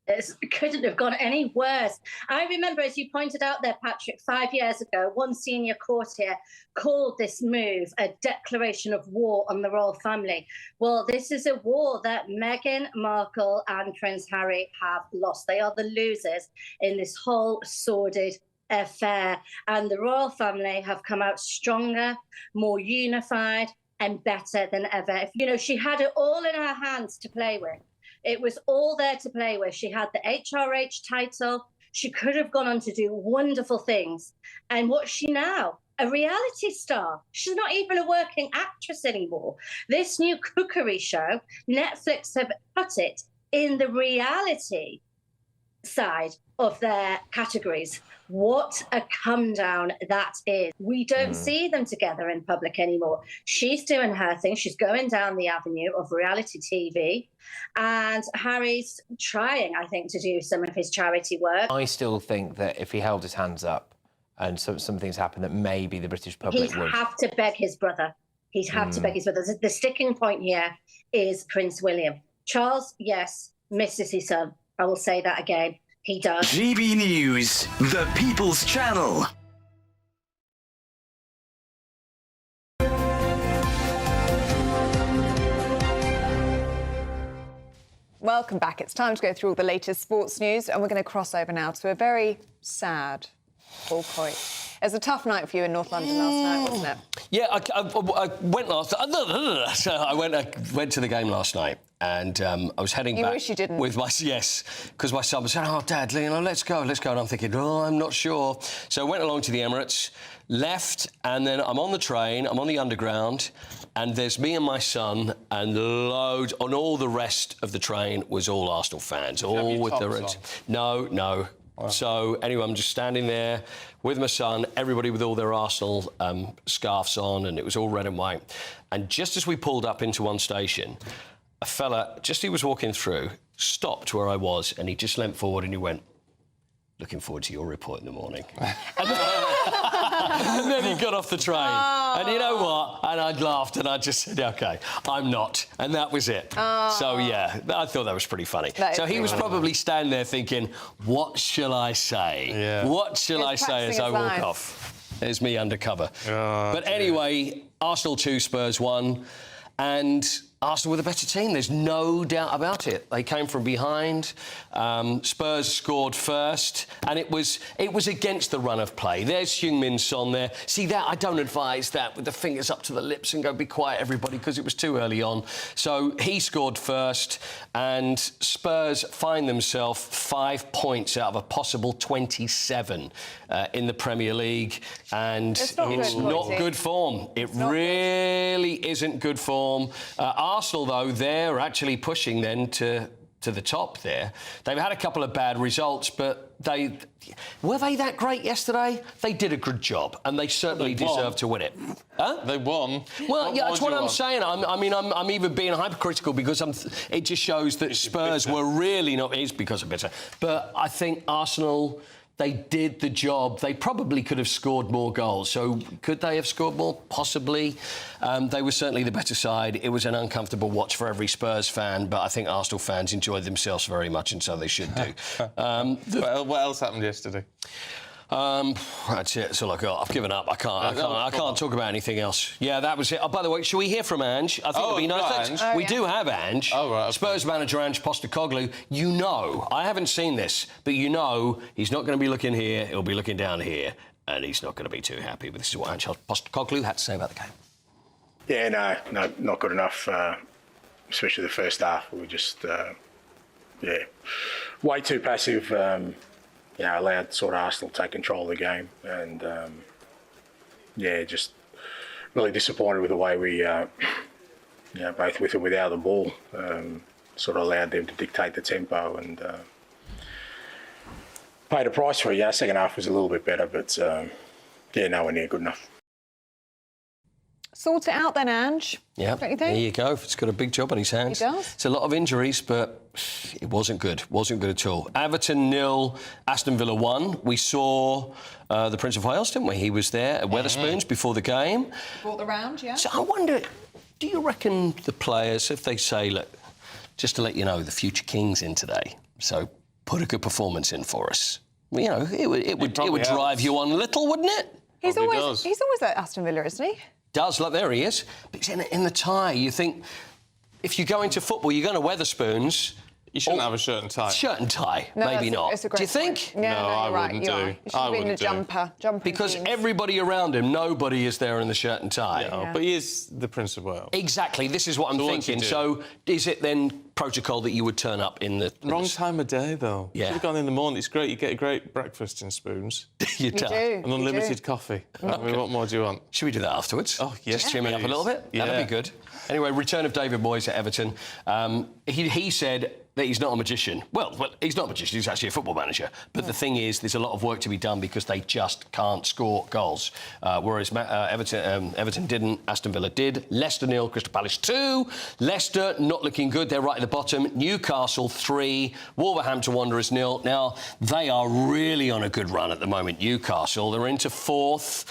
It couldn't have gone any worse. I remember, as you pointed out there, Patrick, 5 years ago, one senior courtier called this move a declaration of war on the royal family. Well, this is a war that Meghan Markle and Prince Harry have lost. They are the losers in this whole sordid affair. And the royal family have come out stronger, more unified and better than ever. You know, she had it all in her hands to play with. It was all there to play with. She had the HRH title. She could have gone on to do wonderful things. And what's she now? A reality star. She's not even a working actress anymore. This new cookery show, Netflix have put it in the reality side of their categories. What a come down that is. We don't see them together in public anymore. She's doing her thing. She's going down the avenue of reality TV. And Harry's trying, I think, to do some of his charity work. I still think that if he held his hands up and some things happened, that maybe the British public would. He'd have to beg his brother. He'd have to beg his brother. The sticking point here is Prince William. Charles, yes, misses his son. I will say that again. He does. GB News, the People's Channel. Welcome back. It's time to go through all the latest sports news, and we're going to cross over now to a very sad Paul Coit. It was a tough night for you in North London last night, wasn't it? Yeah, I went last. I went to the game last night, And I was heading back. You wish you didn't. With my because my son was saying, "Oh, Dad, let's go." And I'm thinking, "Oh, I'm not sure." So I went along to the Emirates, left, and then I'm on the train. I'm on the Underground, and there's me and my son, and loads on all the rest of the train was all Arsenal fans, all with the red. No. Wow. So anyway, I'm just standing there with my son, everybody with all their Arsenal scarves on, and it was all red and white. And just as we pulled up into one station, a fella, just he was walking through, stopped where I was, and he just leant forward and he went, "Looking forward to your report in the morning." And then he got off the train. And you know what? And I laughed and I just said, OK, I'm not. And that was it. So, yeah, I thought that was pretty funny. So he was probably standing there thinking, what shall I say? Yeah. What shall I say as I walk off? There's me undercover. But anyway, Arsenal 2, Spurs 1. And Arsenal were the better team. There's no doubt about it. They came from behind. Spurs scored first, and it was against the run of play. There's Heung-min Son there. See that? I don't advise that with the fingers up to the lips and go, "Be quiet, everybody," because it was too early on. So he scored first, and Spurs find themselves 5 points out of a possible 27 in the Premier League, and it's not good form. It really isn't good form. Arsenal, though, they're actually pushing then to the top there. They've had a couple of bad results, but were they that great yesterday? They did a good job, and they certainly deserve to win it. Huh? They won. Well, yeah, that's what I'm saying. I'm even being hypercritical because it just shows that Spurs were really not. It is because of bitter. But I think Arsenal, they did the job. They probably could have scored more goals. So could they have scored more? Possibly. They were certainly the better side. It was an uncomfortable watch for every Spurs fan, but I think Arsenal fans enjoyed themselves very much, and so they should do. What else happened yesterday? That's it. That's all I got. I've given up. I can't talk about anything else. Yeah, that was it. Oh, by the way, should we hear from Ange? I think it'd be nice. We do have Ange. Oh, right. Okay. Spurs manager Ange Postecoglou. You know, I haven't seen this, but you know he's not going to be looking here. He'll be looking down here, and he's not going to be too happy. But this is what Ange Postecoglou had to say about the game. Yeah, no, not good enough. Especially the first half. We were just, way too passive. Allowed sort of Arsenal to take control of the game, and just really disappointed with the way we, both with and without the ball, sort of allowed them to dictate the tempo, and paid a price for it. Second half was a little bit better, but nowhere near good enough. Sort it out then, Ange. Yeah, don't you think? There you go. He's got a big job on his hands. He does. It's a lot of injuries, but it wasn't good. Wasn't good at all. Everton 0, Aston Villa 1. We saw the Prince of Wales, didn't we? He was there at Wetherspoons before the game. Brought the round, yeah. So I wonder, do you reckon the players, if they say, look, just to let you know, the future king's in today, so put a good performance in for us. You know, it would drive you on a little, wouldn't it? He's always at Aston Villa, isn't he? Does, look, there he is. But in the tie, you think, if you go into football, you're going to Wetherspoons. You shouldn't have a shirt and tie. Shirt and tie, No, maybe not. It's a great do you think? point. Yeah, no, I right, wouldn't you do. You should be in a jumper because jeans. everybody around him, nobody is there in the shirt and tie. Yeah. But he is the Prince of Wales. Exactly. This is what I'm thinking. So is it then protocol that you would turn up in the... Wrong time of day, though. Yeah. Should have gone in the morning. It's great. You get a great breakfast in Spoons. You do. And unlimited coffee. I mean, what more do you want? Should we do that afterwards? Oh, yes, just cheer me up a little bit? Yeah. That'd be good. Anyway, return of David Moyes at Everton. He said that he's not a magician. Well, he's not a magician, he's actually a football manager. But the thing is, there's a lot of work to be done because they just can't score goals. Whereas Everton didn't, Aston Villa did. Leicester 0, Crystal Palace 2. Leicester not looking good, they're right at the bottom. Newcastle 3, Wolverhampton Wanderers 0. Now, they are really on a good run at the moment, Newcastle. They're into 4th.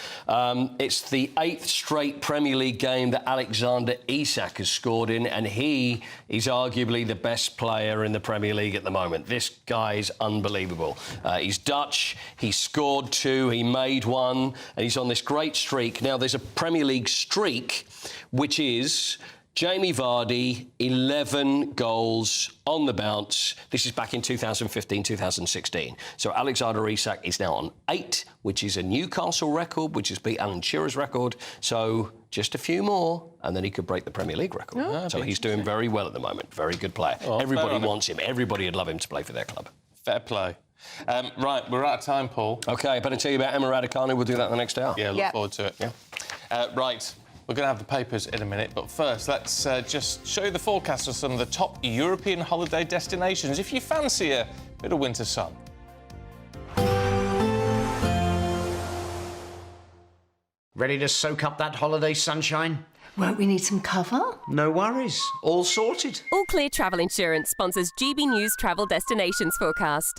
It's the 8th straight Premier League game that Alexander Isak has scored in, and he is arguably the best player in the Premier League at the moment. This guy's unbelievable. He's Dutch, he scored 2, he made 1, and he's on this great streak. Now, there's a Premier League streak, which is Jamie Vardy, 11 goals on the bounce. This is back in 2015-2016. So Alexander Isak is now on 8, which is a Newcastle record, which has beat Alan Shearer's record. So just a few more, and then he could break the Premier League record. So he's doing very well at the moment. Very good player. Well, everybody wants him. Everybody would love him to play for their club. Fair play. Right, we're out of time, Paul. OK, I better tell you about Emma Raducanu. We'll do that in the next hour. Yeah, look forward to it. Yeah. Right. We're going to have the papers in a minute, but first, let's just show you the forecast of some of the top European holiday destinations if you fancy a bit of winter sun. Ready to soak up that holiday sunshine? Won't we need some cover? No worries, all sorted. All Clear Travel Insurance sponsors GB News Travel Destinations Forecast.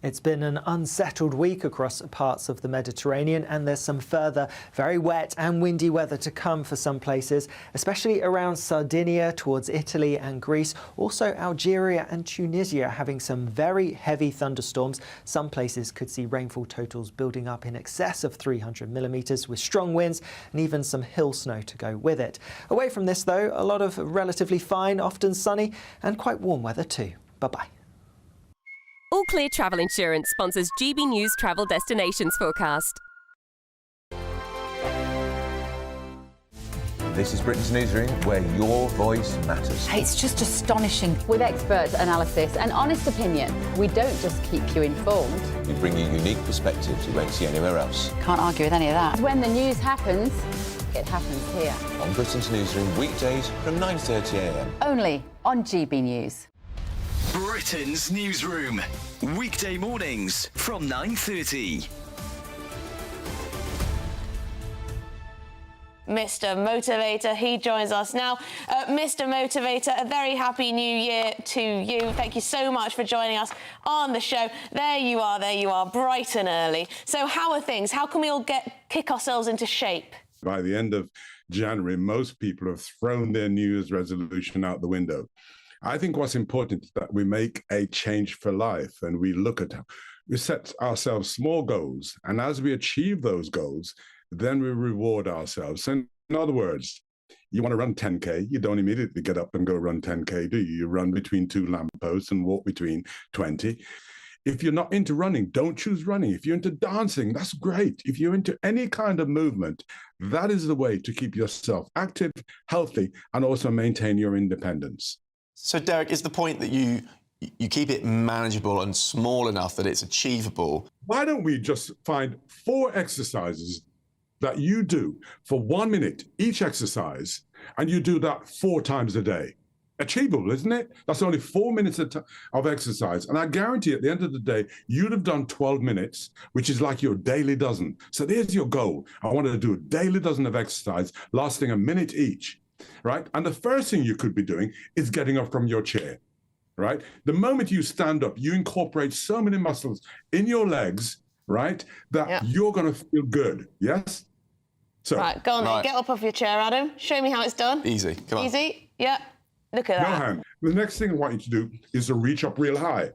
It's been an unsettled week across parts of the Mediterranean, and there's some further very wet and windy weather to come for some places, especially around Sardinia, towards Italy and Greece. Also, Algeria and Tunisia having some very heavy thunderstorms. Some places could see rainfall totals building up in excess of 300 millimetres with strong winds and even some hill snow to go with it. Away from this, though, a lot of relatively fine, often sunny and quite warm weather too. Bye-bye. All Clear Travel Insurance sponsors GB News Travel Destinations Forecast. This is Britain's Newsroom, where your voice matters. It's just astonishing. With expert analysis and honest opinion, we don't just keep you informed. We bring you unique perspectives you won't see anywhere else. Can't argue with any of that. When the news happens, it happens here. On Britain's Newsroom, weekdays from 9:30 a.m. Only on GB News. Britain's Newsroom, weekday mornings from 9:30. Mr. Motivator, he joins us now. Mr. Motivator, a very happy new year to you. Thank you so much for joining us on the show. There you are, bright and early. So how are things? How can we all kick ourselves into shape? By the end of January, most people have thrown their New Year's resolution out the window. I think what's important is that we make a change for life, and we set ourselves small goals, and as we achieve those goals, then we reward ourselves. So in other words, you want to run 10K, you don't immediately get up and go run 10K, do you? You run between 2 lampposts and walk between 20. If you're not into running, don't choose running. If you're into dancing, that's great. If you're into any kind of movement, that is the way to keep yourself active, healthy, and also maintain your independence. So, Derek, is the point that you keep it manageable and small enough that it's achievable? Why don't we just find 4 exercises that you do for 1 minute each exercise, and you do that 4 times a day? Achievable, isn't it? That's only 4 minutes of exercise. And I guarantee at the end of the day, you'd have done 12 minutes, which is like your daily dozen. So there's your goal. I wanted to do a daily dozen of exercise lasting a minute each. Right? And the first thing you could be doing is getting up from your chair, right? The moment you stand up, you incorporate so many muscles in your legs, right, that you're going to feel good, yes? So, right, go on then. Get up off your chair, Adam. Show me how it's done. Easy, come on. Easy, yeah. Look at that. Johan, the next thing I want you to do is to reach up real high.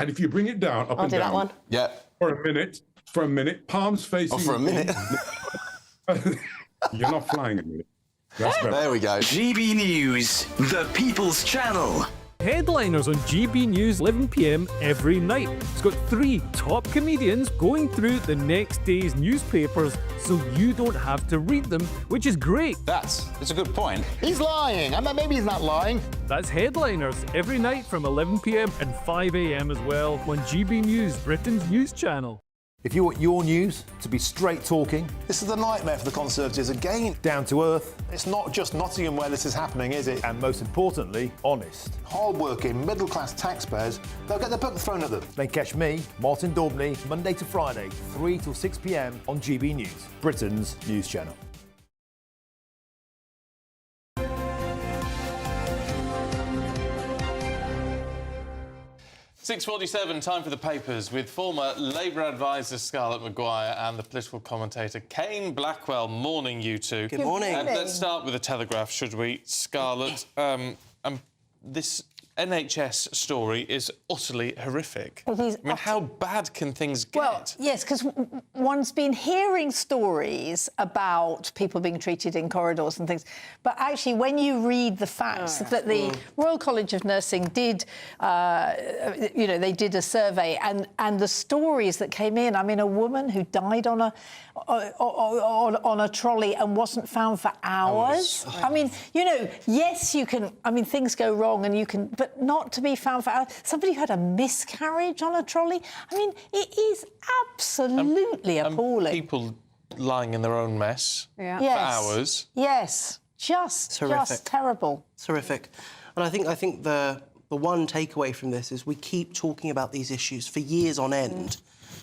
And if you bring it down, up I'll and do down. that one. Yeah. For a minute, palms facing... Oh, for a minute? You're not flying a minute. That's better. There we go. GB News, the People's Channel. Headliners on GB News 11 p.m. every night. It's got 3 top comedians going through the next day's newspapers so you don't have to read them, which is great. That's a good point. He's lying. Maybe he's not lying. That's Headliners every night from 11 p.m. and 5 a.m. as well on GB News, Britain's news channel. If you want your news to be straight talking... This is the nightmare for the Conservatives again. Down to earth. It's not just Nottingham where this is happening, is it? And most importantly, honest. Hard-working, middle-class taxpayers, they'll get their book thrown at them. Then catch me, Martin Daubney, Monday to Friday, 3 till 6 p.m. on GB News, Britain's news channel. 6:47, time for the papers with former Labour advisor Scarlett Maguire and the political commentator Kane Blackwell. Morning, you two. Good morning. Let's start with the Telegraph, should we, Scarlett? This NHS story is utterly horrific. It is. I mean, how bad can things get? Well, yes, because one's been hearing stories about people being treated in corridors and things, but actually, when you read the facts that the Royal College of Nursing did, they did a survey, and the stories that came in. I mean, a woman who died on a trolley and wasn't found for hours. I mean, yes, you can. I mean, things go wrong, and you can, but not to be found for hours. Somebody who had a miscarriage on a trolley. I mean, it is absolutely appalling. People lying in their own mess for Yes. hours. Yes, just terrible. It's horrific. And I think the one takeaway from this is we keep talking about these issues for years on end,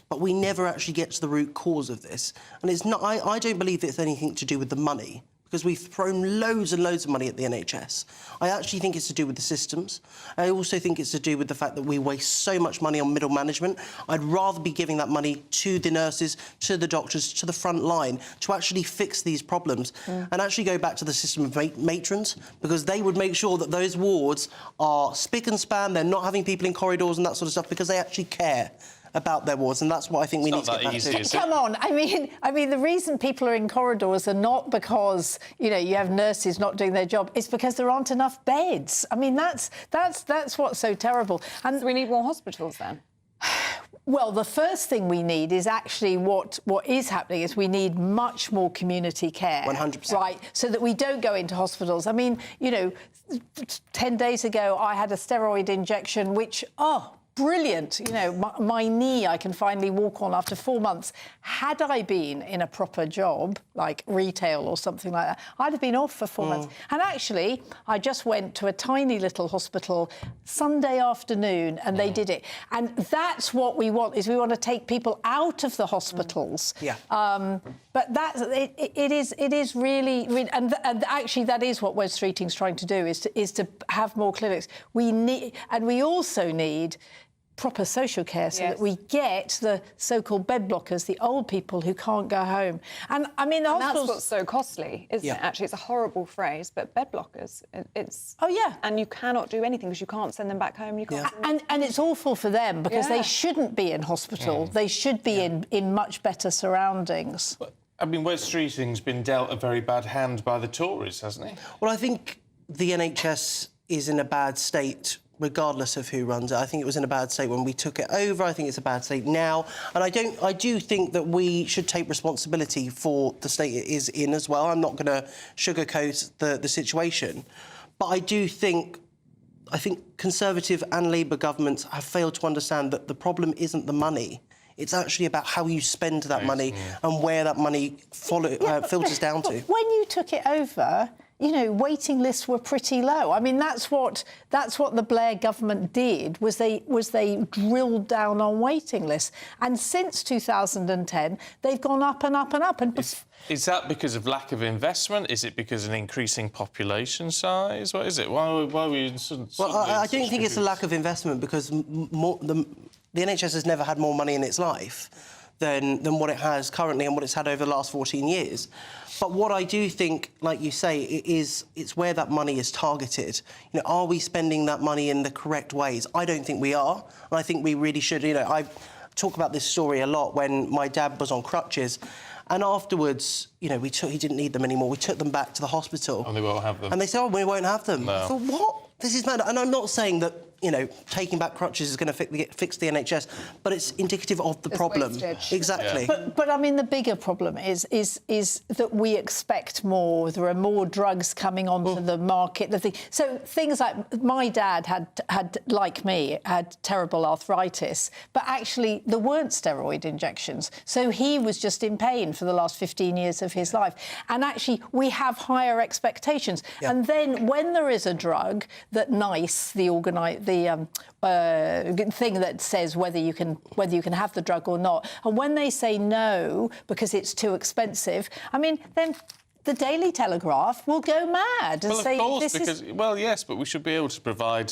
but we never actually get to the root cause of this. And it's not. I don't believe it's anything to do with the money, because we've thrown loads and loads of money at the NHS. I actually think it's to do with the systems. I also think it's to do with the fact that we waste so much money on middle management. I'd rather be giving that money to the nurses, to the doctors, to the front line, to actually fix these problems and actually go back to the system of matrons, because they would make sure that those wards are spick and span, they're not having people in corridors and that sort of stuff, because they actually care about their wards, and that's what I think we need to get back to. Come on, I mean, the reason people are in corridors are not because you have nurses not doing their job. It's because there aren't enough beds. I mean, that's what's so terrible. And so we need more hospitals then. Well, the first thing we need is actually what is happening is we need much more community care. 100%. Right, so that we don't go into hospitals. I mean, 10 days ago I had a steroid injection, which, brilliant. My knee I can finally walk on after 4 months. Had I been in a proper job, like retail or something like that, I'd have been off for 4 months. And actually, I just went to a tiny little hospital Sunday afternoon and they did it. And that's what we want, is we want to take people out of the hospitals. Yeah. But it is really, and actually that is what Wes Streeting's trying to do, is to have more clinics. We also need proper social care so that we get the so-called bed blockers, the old people who can't go home. And I mean, the hospitals... that's what's so costly, isn't it? Actually, it's a horrible phrase, but bed blockers, it's... Oh, yeah. And you cannot do anything because you can't send them back home. You can't and it's awful for them because they shouldn't be in hospital. They should be in much better surroundings. I mean, Wes Streeting's been dealt a very bad hand by the Tories, hasn't he? Well, I think the NHS is in a bad state regardless of who runs it. I think it was in a bad state when we took it over. I think it's a bad state now. And I do think that we should take responsibility for the state it is in as well. I'm not going to sugarcoat the situation. But I think Conservative and Labour governments have failed to understand that the problem isn't the money. It's actually about how you spend that money and where that money filters down to. When you took it over, waiting lists were pretty low. I mean, that's what the Blair government did, was they drilled down on waiting lists. And since 2010, they've gone up and up and up. And is that because of lack of investment? Is it because of an increasing population size? What is it? Why are we in suddenly... Well, I don't think it's a lack of investment, because the NHS has never had more money in its life than what it has currently and what it's had over the last 14 years. But what I do think, like you say, it's where that money is targeted. Are we spending that money in the correct ways? I don't think we are, and I think we really should. I talk about this story a lot when my dad was on crutches, and afterwards, he didn't need them anymore. We took them back to the hospital. And they won't have them. And they said, we won't have them. No. I thought, what? This is mad. And I'm not saying that, taking back crutches is going to fix the NHS, but it's indicative of the problem. Wastage. Exactly. Yeah. But I mean, the bigger problem is that we expect more. There are more drugs coming onto the market. So things like my dad had, like me, had terrible arthritis, but actually there weren't steroid injections. So he was just in pain for the last 15 years of his life. And actually, we have higher expectations. Yeah. And then when there is a drug that NICE, the thing that says whether you can have the drug or not, and when they say no because it's too expensive, I mean, then the Daily Telegraph will go mad and say yes, but we should be able to provide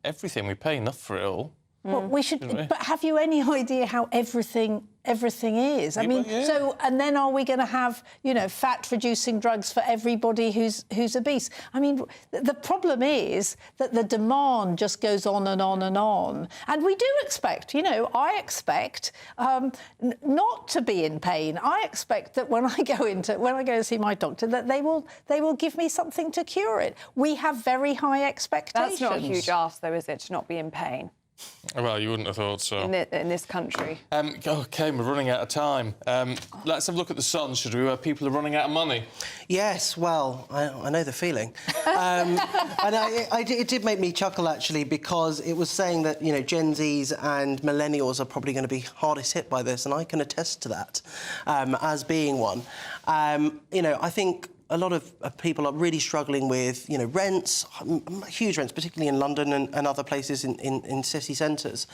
everything. We pay enough for it all. Well, we should. But have you any idea how everything is? I mean, so and then are we going to have fat-reducing drugs for everybody who's obese? I mean, the problem is that the demand just goes on and on and on, and we do expect. I expect not to be in pain. I expect that when I go to see my doctor, that they will give me something to cure it. We have very high expectations. That's not a huge ask, though, is it, to not be in pain? Well, you wouldn't have thought so. In this country. OK, we're running out of time. Let's have a look at the Sun, should we, where people are running out of money? Yes, well, I know the feeling. And it did make me chuckle, actually, because it was saying that, Gen Zs and millennials are probably going to be hardest hit by this, and I can attest to that as being one. I think a lot of people are really struggling with, rents, huge rents, particularly in London and other places in city centres.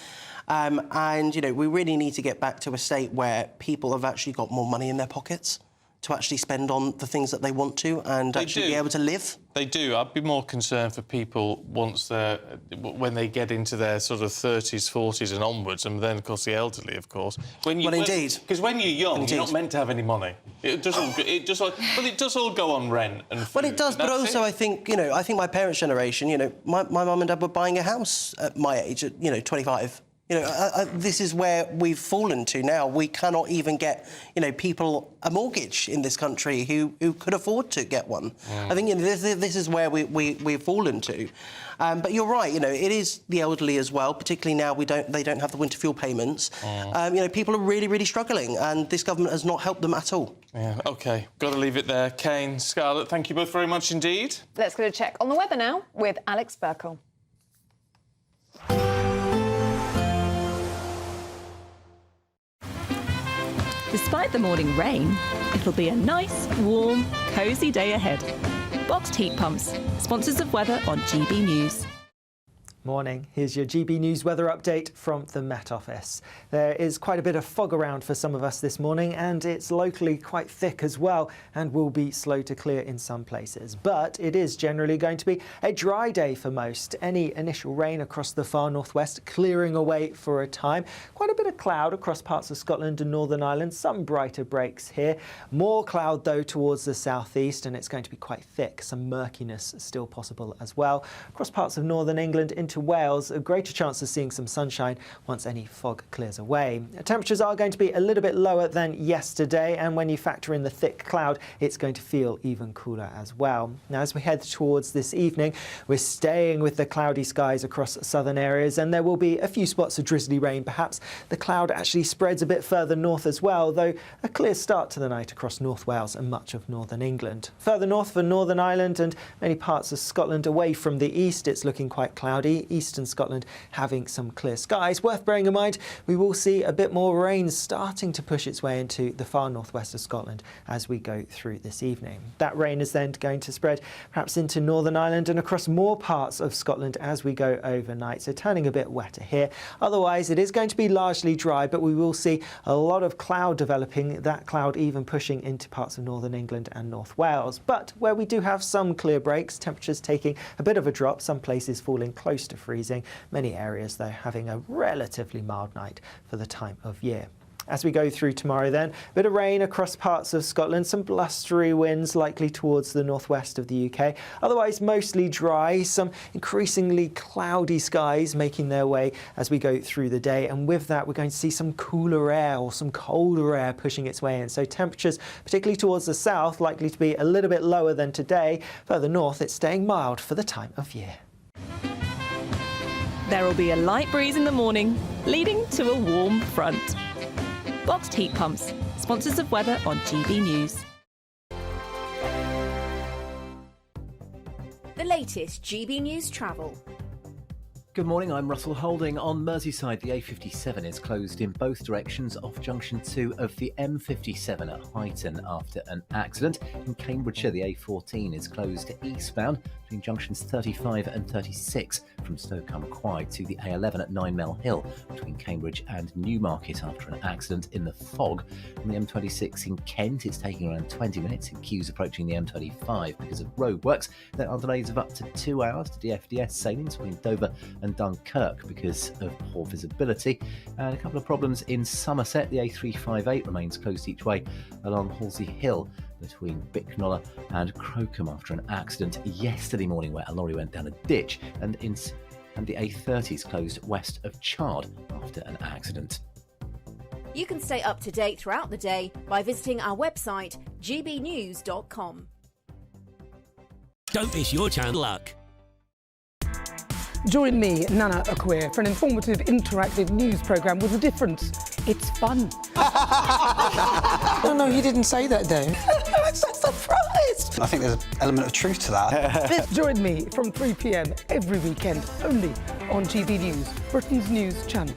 We really need to get back to a state where people have actually got more money in their pockets to actually spend on the things that they want to and actually be able to live. They do. I'd be more concerned for people when they get into their sort of 30s, 40s and onwards, and then, of course, the elderly, of course. Indeed. Because when you're young, you're not meant to have any money. It does all go on rent and food. Well, it does, but also I think my parents' generation, my mum and dad were buying a house at my age at, 25. This is where we've fallen to now. We cannot even get, people a mortgage in this country who could afford to get one. I think this is where we've fallen to. But you're right. It is the elderly as well. Particularly now, they don't have the winter fuel payments. People are really, really struggling, and this government has not helped them at all. Yeah. OK, got to leave it there. Kane, Scarlett, thank you both very much indeed. Let's go to check on the weather now with Alex Burkle. Despite the morning rain, it'll be a nice, warm, cosy day ahead. Boxed heat pumps, sponsors of weather on GB News. Morning. Here's your GB News weather update from the Met Office. There is quite a bit of fog around for some of us this morning, and it's locally quite thick as well and will be slow to clear in some places. But it is generally going to be a dry day for most. Any initial rain across the far northwest clearing away for a time. Quite a bit of cloud across parts of Scotland and Northern Ireland. Some brighter breaks here. More cloud, though, towards the southeast, and it's going to be quite thick. Some murkiness still possible as well. Across parts of northern England into Wales, a greater chance of seeing some sunshine once any fog clears away. Temperatures are going to be a little bit lower than yesterday, and when you factor in the thick cloud, it's going to feel even cooler as well. Now, as we head towards this evening, we're staying with the cloudy skies across southern areas, and there will be a few spots of drizzly rain. Perhaps the cloud actually spreads a bit further north as well, though a clear start to the night across North Wales and much of northern England. Further north for Northern Ireland and many parts of Scotland away from the east, it's looking quite cloudy. Eastern Scotland having some clear skies. Worth bearing in mind, we will see a bit more rain starting to push its way into the far northwest of Scotland as we go through this evening. That rain is then going to spread perhaps into Northern Ireland and across more parts of Scotland as we go overnight, so turning a bit wetter here. Otherwise, it is going to be largely dry, but we will see a lot of cloud developing, that cloud even pushing into parts of northern England and North Wales. But where we do have some clear breaks, temperatures taking a bit of a drop, some places falling close to freezing. Many areas, though, having a relatively mild night for the time of year. As we go through tomorrow then, a bit of rain across parts of Scotland, some blustery winds likely towards the northwest of the UK. Otherwise mostly dry, some increasingly cloudy skies making their way as we go through the day, and with that we're going to see some cooler air or some colder air pushing its way in. So temperatures, particularly towards the south, likely to be a little bit lower than today. Further north it's staying mild for the time of year. There will be a light breeze in the morning, leading to a warm front. Boxed heat pumps, sponsors of weather on GB News. The latest GB News travel. Good morning, I'm Russell Holding. On Merseyside, the A57 is closed in both directions off junction 2 of the M57 at Huyton after an accident. In Cambridgeshire, the A14 is closed eastbound between between junctions 35 and 36 from Stoke-on-Quoy to the A11 at 9 Mill Hill between Cambridge and Newmarket after an accident in the fog. On the M26 in Kent, it's taking around 20 minutes in queues approaching the M25 because of roadworks. There are delays of up to 2 hours to DFDS sailings between Dover and Dunkirk because of poor visibility. And a couple of problems in Somerset. The A358 remains closed each way along Halsey Hill between Bicknoller and Crocombe after an accident yesterday morning where a lorry went down a ditch, and the A30 is closed west of Chard after an accident. You can stay up to date throughout the day by visiting our website gbnews.com. Don't miss your chance of luck. Join me, Nana Akwe, for an informative, interactive news programme with a difference. It's fun. No, he didn't say that, though. I'm so surprised. I think there's an element of truth to that. Join me from 3 p.m. every weekend, only on GB News, Britain's news channel.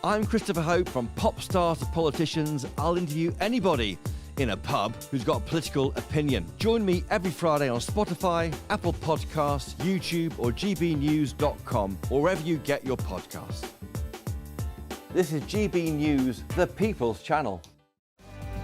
I'm Christopher Hope. From pop stars to politicians, I'll interview anybody in a pub who's got a political opinion. Join me every Friday on Spotify, Apple Podcasts, YouTube or gbnews.com, or wherever you get your podcasts. This is GB News, the People's Channel.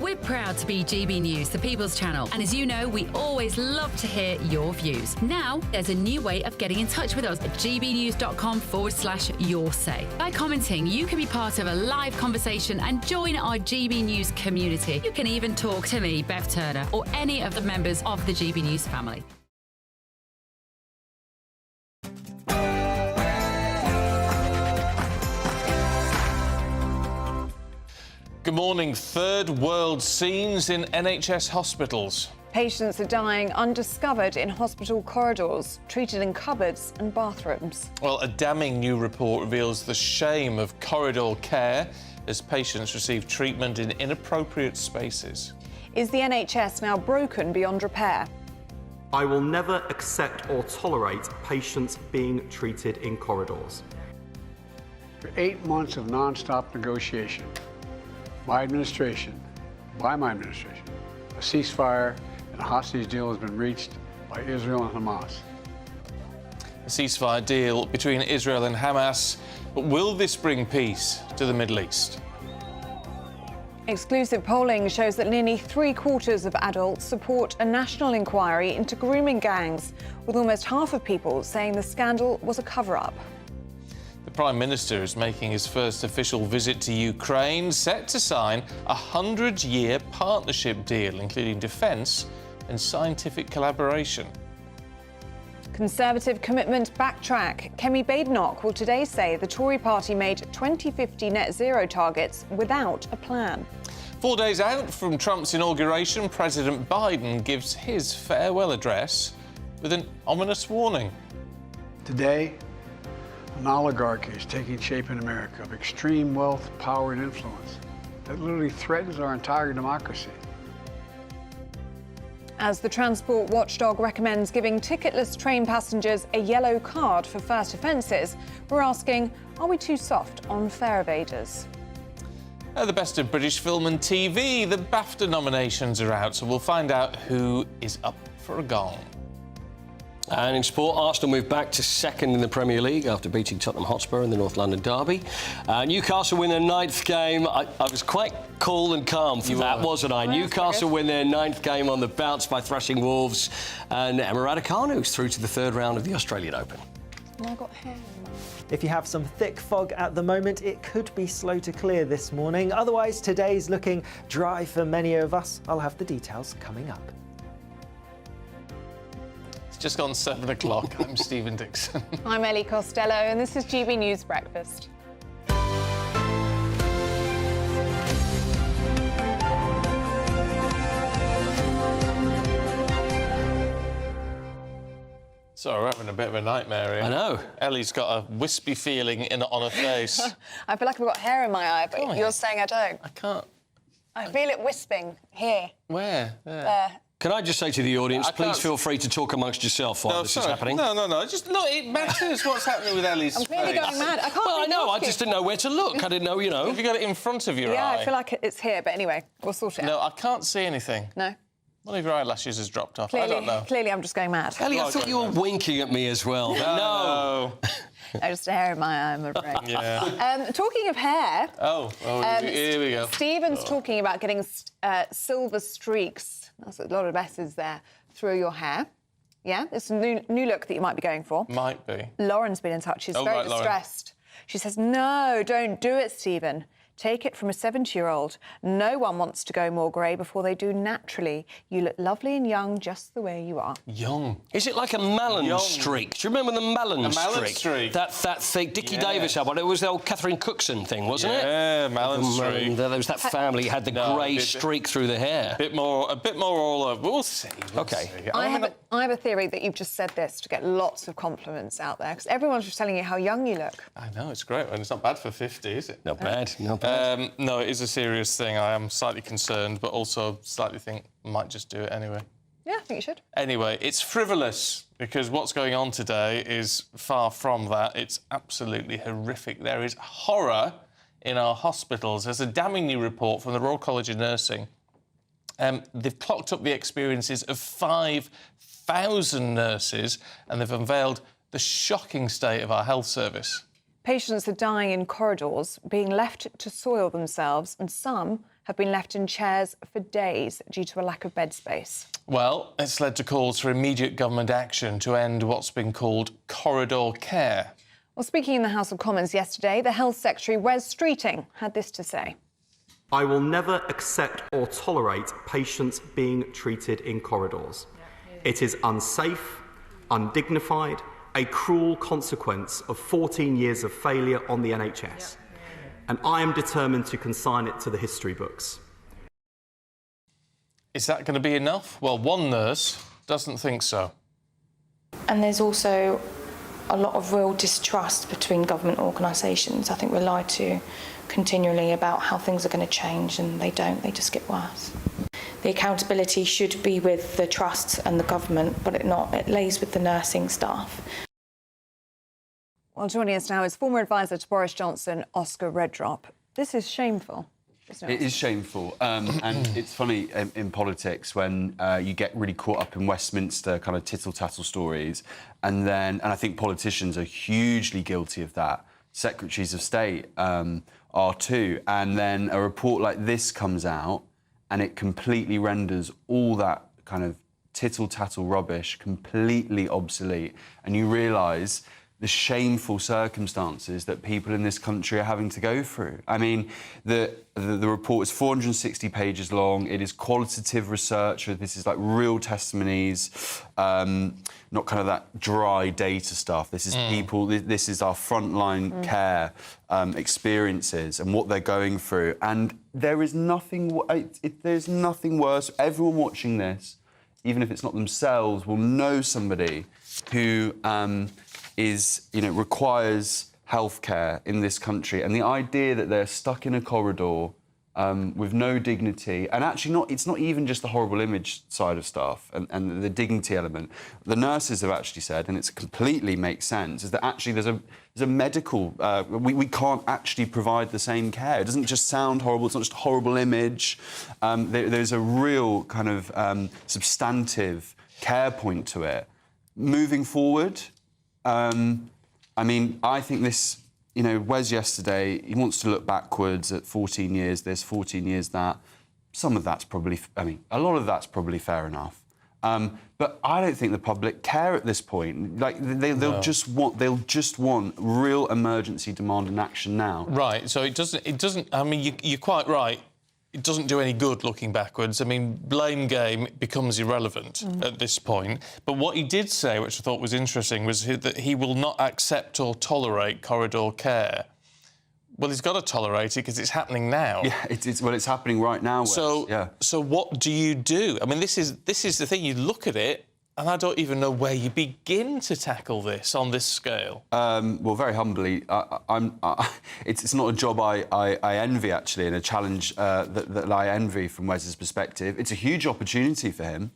We're proud to be GB News, the People's Channel. And as you know, we always love to hear your views. Now, there's a new way of getting in touch with us at gbnews.com/your say. By commenting, you can be part of a live conversation and join our GB News community. You can even talk to me, Bev Turner, or any of the members of the GB News family. Good morning. Third world scenes in NHS hospitals. Patients are dying undiscovered in hospital corridors, treated in cupboards and bathrooms. Well, a damning new report reveals the shame of corridor care as patients receive treatment in inappropriate spaces. Is the NHS now broken beyond repair? I will never accept or tolerate patients being treated in corridors. For 8 months of non-stop negotiation, my administration, a ceasefire and a hostage deal has been reached by Israel and Hamas. A ceasefire deal between Israel and Hamas. But will this bring peace to the Middle East? Exclusive polling shows that nearly 3/4 of adults support a national inquiry into grooming gangs, with almost half of people saying the scandal was a cover-up. The Prime Minister is making his first official visit to Ukraine, set to sign a 100-year partnership deal, including defence and scientific collaboration. Conservative commitment backtrack. Kemi Badenoch will today say the Tory party made 2050 net zero targets without a plan. 4 days out from Trump's inauguration, President Biden gives his farewell address with an ominous warning. Today, an oligarchy is taking shape in America of extreme wealth, power, and influence that literally threatens our entire democracy. As the transport watchdog recommends giving ticketless train passengers a yellow card for first offences, we're asking, are we too soft on fare evaders? The best of British film and TV. The BAFTA nominations are out, so we'll find out who is up for a gong. And in sport, Arsenal moved back to second in the Premier League after beating Tottenham Hotspur in the North London derby. Newcastle win their 9th game. I was quite cool and calm for that, wasn't I? Newcastle win their 9th game on the bounce by thrashing Wolves. And Emma Raducanu's through to the 3rd round of the Australian Open. And I got hair. If you have some thick fog at the moment, it could be slow to clear this morning. Otherwise, today's looking dry for many of us. I'll have the details coming up. Just gone 7 o'clock. I'm Stephen Dixon. I'm Ellie Costello, and this is GB News Breakfast. Sorry, we're having a bit of a nightmare here. I know. Ellie's got a wispy feeling on her face. I feel like I've got hair in my eye, but you're saying I don't. I can't. I feel it wisping here. Where? There. Can I just say to the audience, please feel free to talk amongst yourself while this is happening? No. Just look, it matters what's happening with Ellie's face. I'm clearly going mad. I can't Well, I know, I just didn't know where to look. I didn't know, you know. Have you got it in front of your eye? Yeah, I feel like it's here, but anyway, we'll sort it out. No, I can't see anything. No? One of your eyelashes has dropped off. I don't know. Clearly, I'm just going mad. Ellie, I thought you were winking at me as well. No. No, just a hair in my eye, I'm afraid. Yeah. Talking of hair... here we go. Stephen's talking about getting silver streaks, that's a lot of S's there, through your hair. Yeah? It's a new look that you might be going for. Might be. Lauren's been in touch. She's very distressed. She says, no, don't do it, Stephen. Take it from a 70-year-old. No one wants to go more grey before they do naturally. You look lovely and young just the way you are. Young. Is it like a Malin streak? Do you remember the Malin streak? That thick Dickie Davis had one. It was the old Catherine Cookson thing, wasn't it? Yeah, Malin streak. There was that family had the grey streak through the hair. A bit more all over. We'll see. OK. I have a theory that you've just said this to get lots of compliments out there, because everyone's just telling you how young you look. I know, it's great. And it's not bad for 50, is it? Not bad, not bad. No, it is a serious thing. I am slightly concerned, but also slightly think I might just do it anyway. Yeah, I think you should. Anyway, it's frivolous, because what's going on today is far from that. It's absolutely horrific. There is horror in our hospitals. There's a damning new report from the Royal College of Nursing. They've clocked up the experiences of 5,000 nurses, and they've unveiled the shocking state of our health service. Patients are dying in corridors, being left to soil themselves, and some have been left in chairs for days due to a lack of bed space. Well, it's led to calls for immediate government action to end what's been called corridor care. Well, speaking in the House of Commons yesterday, the Health Secretary, Wes Streeting, had this to say. I will never accept or tolerate patients being treated in corridors. It is unsafe, undignified, a cruel consequence of 14 years of failure on the NHS. And I am determined to consign it to the history books. Is that going to be enough? Well, one nurse doesn't think so. And there's also a lot of real distrust between government organisations. I think we're lied to continually about how things are going to change, and they don't, they just get worse. The accountability should be with the trusts and the government, but it lays with the nursing staff. Well, joining us now is former advisor to Boris Johnson, Oscar Redrop. This is shameful. It is shameful, and it's funny in politics when you get really caught up in Westminster kind of tittle-tattle stories, and I think politicians are hugely guilty of that. Secretaries of State are too, and then a report like this comes out, and it completely renders all that kind of tittle-tattle rubbish completely obsolete, and you realise the shameful circumstances that people in this country are having to go through. I mean, the report is 460 pages long. It is qualitative research. This is like real testimonies, not kind of that dry data stuff. This is people. This is our frontline care experiences and what they're going through. And there is nothing. There's nothing worse. Everyone watching this, even if it's not themselves, will know somebody who requires healthcare in this country, and the idea that they're stuck in a corridor with no dignity, and actually it's not even just the horrible image side of stuff and the dignity element. The nurses have actually said, and it completely makes sense, is that actually there's a medical we can't actually provide the same care. It doesn't just sound horrible. It's not just a horrible image. There's a real kind of substantive care point to it. Moving forward. I mean, I think this, Wes yesterday, he wants to look backwards at 14 years this, 14 years that. Some of that's probably, a lot of that's probably fair enough. But I don't think the public care at this point. Like, they'll just want real emergency demand and action now. Right, so it doesn't, I mean, you're quite right. It doesn't do any good looking backwards. I mean, blame game becomes irrelevant at this point. But what he did say, which I thought was interesting, was that he will not accept or tolerate corridor care. Well, he's got to tolerate it because it's happening now. Yeah, it's happening right now. Wes. So what do you do? I mean, this is the thing. You look at it, and I don't even know where you begin to tackle this on this scale. Well, very humbly, it's not a job I envy, actually, and a challenge that I envy from Wes's perspective. It's a huge opportunity for him.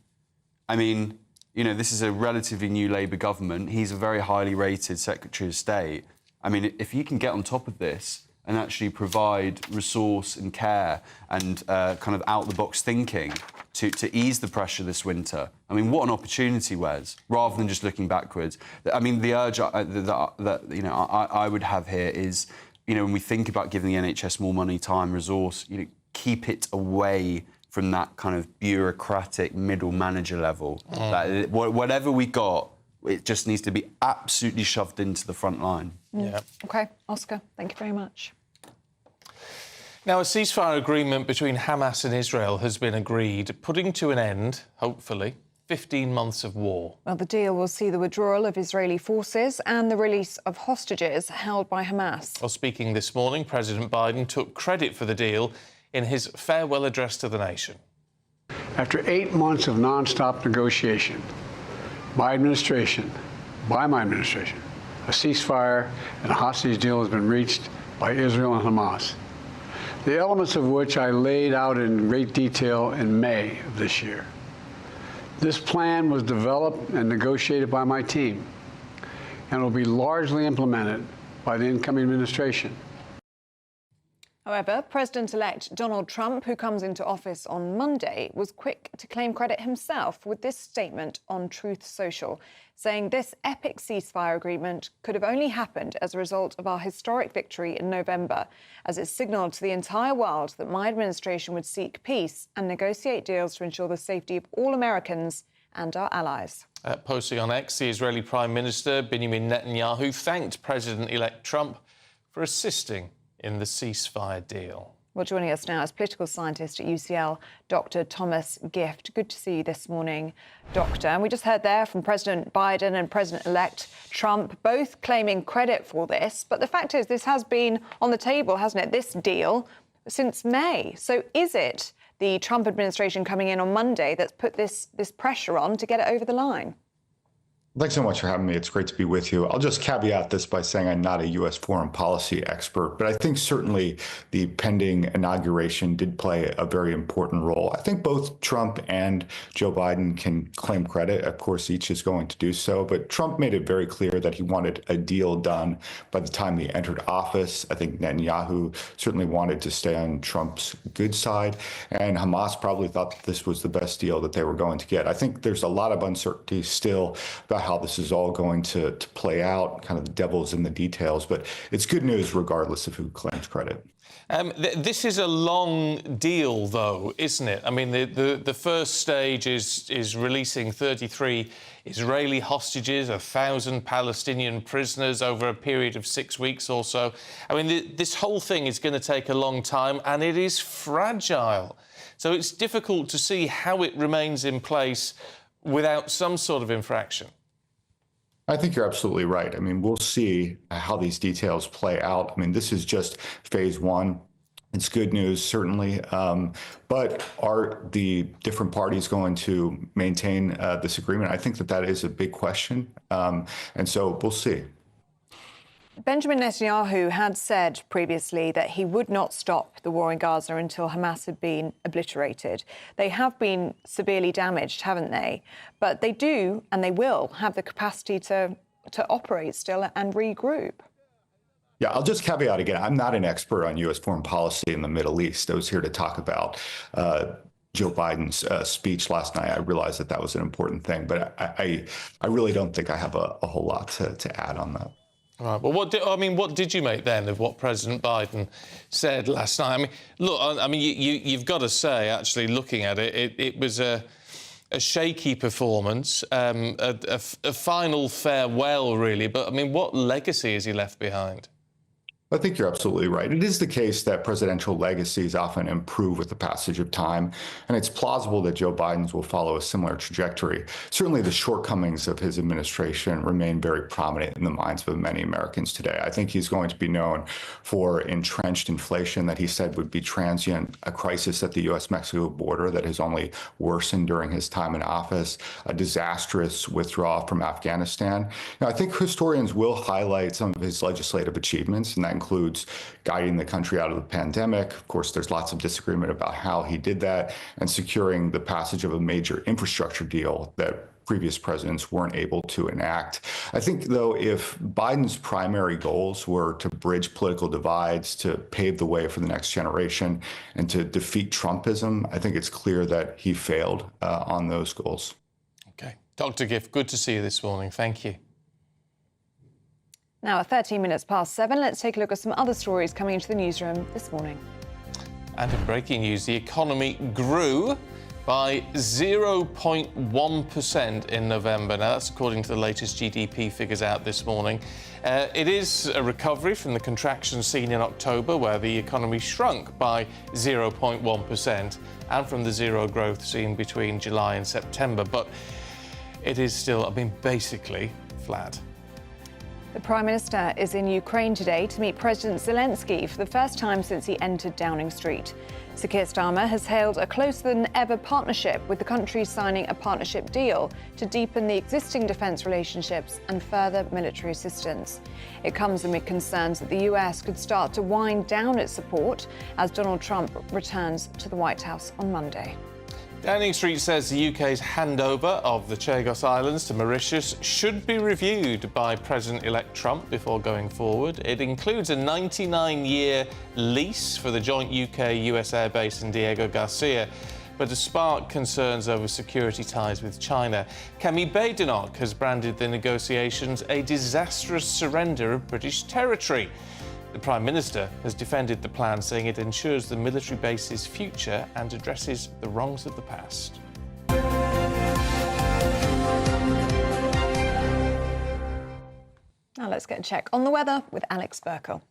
I mean, this is a relatively new Labour government. He's a very highly rated Secretary of State. I mean, if he can get on top of this and actually provide resource and care and kind of out-the-box thinking to ease the pressure this winter. I mean, what an opportunity, Wes, rather than just looking backwards. I mean, the urge that you know, I would have here is, you know, when we think about giving the NHS more money, time, resource, you know, keep it away from that kind of bureaucratic middle manager level. That whatever we got, it just needs to be absolutely shoved into the front line. Yeah. OK, Oscar, thank you very much. Now, a ceasefire agreement between Hamas and Israel has been agreed, putting to an end, hopefully, 15 months of war. Well, the deal will see the withdrawal of Israeli forces and the release of hostages held by Hamas. Well, speaking this morning, President Biden took credit for the deal in his farewell address to the nation. After 8 months of non-stop negotiation, my administration, a ceasefire and a hostage deal has been reached by Israel and Hamas, the elements of which I laid out in great detail in May of this year. This plan was developed and negotiated by my team and will be largely implemented by the incoming administration. However, President-elect Donald Trump, who comes into office on Monday, was quick to claim credit himself with this statement on Truth Social, saying this epic ceasefire agreement could have only happened as a result of our historic victory in November, as it signalled to the entire world that my administration would seek peace and negotiate deals to ensure the safety of all Americans and our allies. Posting on X, the Israeli Prime Minister Benjamin Netanyahu thanked President-elect Trump for assisting in the ceasefire deal. Well, joining us now is political scientist at UCL, Dr. Thomas Gift. Good to see you this morning, Doctor. And we just heard there from President Biden and President-elect Trump, both claiming credit for this. But the fact is, this has been on the table, hasn't it, this deal, since May. So is it the Trump administration coming in on Monday that's put this pressure on to get it over the line? Thanks so much for having me. It's great to be with you. I'll just caveat this by saying I'm not a U.S. foreign policy expert, but I think certainly the pending inauguration did play a very important role. I think both Trump and Joe Biden can claim credit. Of course, each is going to do so, but Trump made it very clear that he wanted a deal done by the time he entered office. I think Netanyahu certainly wanted to stay on Trump's good side, and Hamas probably thought that this was the best deal that they were going to get. I think there's a lot of uncertainty still about how this is all going to play out, kind of the devil's in the details, but it's good news regardless of who claims credit. This is a long deal, though, isn't it? I mean, the first stage is releasing 33 Israeli hostages, 1,000 Palestinian prisoners over a period of 6 weeks or so. I mean, this whole thing is going to take a long time, and it is fragile. So it's difficult to see how it remains in place without some sort of infraction. I think you're absolutely right. I mean, we'll see how these details play out. I mean, this is just phase one. It's good news, certainly. But are the different parties going to maintain this agreement? I think that is a big question. And so we'll see. Benjamin Netanyahu had said previously that he would not stop the war in Gaza until Hamas had been obliterated. They have been severely damaged, haven't they? But they do, and they will, have the capacity to operate still and regroup. Yeah, I'll just caveat again, I'm not an expert on U.S. foreign policy in the Middle East. I was here to talk about Joe Biden's speech last night. I realized that was an important thing, but I really don't think I have a whole lot to add on that. Right. Well, what did you make then of what President Biden said last night? I mean, look, you've got to say, actually, looking at it, it was a shaky performance, a final farewell, really. But I mean, what legacy has he left behind? I think you're absolutely right. It is the case that presidential legacies often improve with the passage of time, and it's plausible that Joe Biden's will follow a similar trajectory. Certainly, the shortcomings of his administration remain very prominent in the minds of many Americans today. I think he's going to be known for entrenched inflation that he said would be transient, a crisis at the U.S.-Mexico border that has only worsened during his time in office, a disastrous withdrawal from Afghanistan. Now, I think historians will highlight some of his legislative achievements, and that includes guiding the country out of the pandemic. Of course, there's lots of disagreement about how he did that, and securing the passage of a major infrastructure deal that previous presidents weren't able to enact. I think, though, if Biden's primary goals were to bridge political divides, to pave the way for the next generation, and to defeat Trumpism, I think it's clear that he failed on those goals. OK. Dr. Gift, good to see you this morning. Thank you. Now, at 13 minutes past 7, let's take a look at some other stories coming into the newsroom this morning. And in breaking news, the economy grew by 0.1% in November. Now, that's according to the latest GDP figures out this morning. It is a recovery from the contraction seen in October, where the economy shrunk by 0.1%, and from the zero growth seen between July and September. But it is still, basically flat. The Prime Minister is in Ukraine today to meet President Zelensky for the first time since he entered Downing Street. Sir Keir Starmer has hailed a closer-than-ever partnership, with the country signing a partnership deal to deepen the existing defence relationships and further military assistance. It comes amid concerns that the US could start to wind down its support as Donald Trump returns to the White House on Monday. Downing Street says the UK's handover of the Chagos Islands to Mauritius should be reviewed by President-elect Trump before going forward. It includes a 99-year lease for the joint UK-US airbase in Diego Garcia, but has sparked concerns over security ties with China. Kemi Badenoch has branded the negotiations a disastrous surrender of British territory. The Prime Minister has defended the plan, saying it ensures the military base's future and addresses the wrongs of the past. Now let's get a check on the weather with Alex Burkle.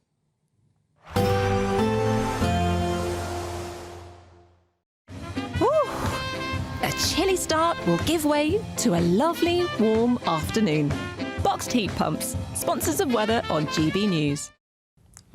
A chilly start will give way to a lovely, warm afternoon. Boxed heat pumps, sponsors of weather on GB News.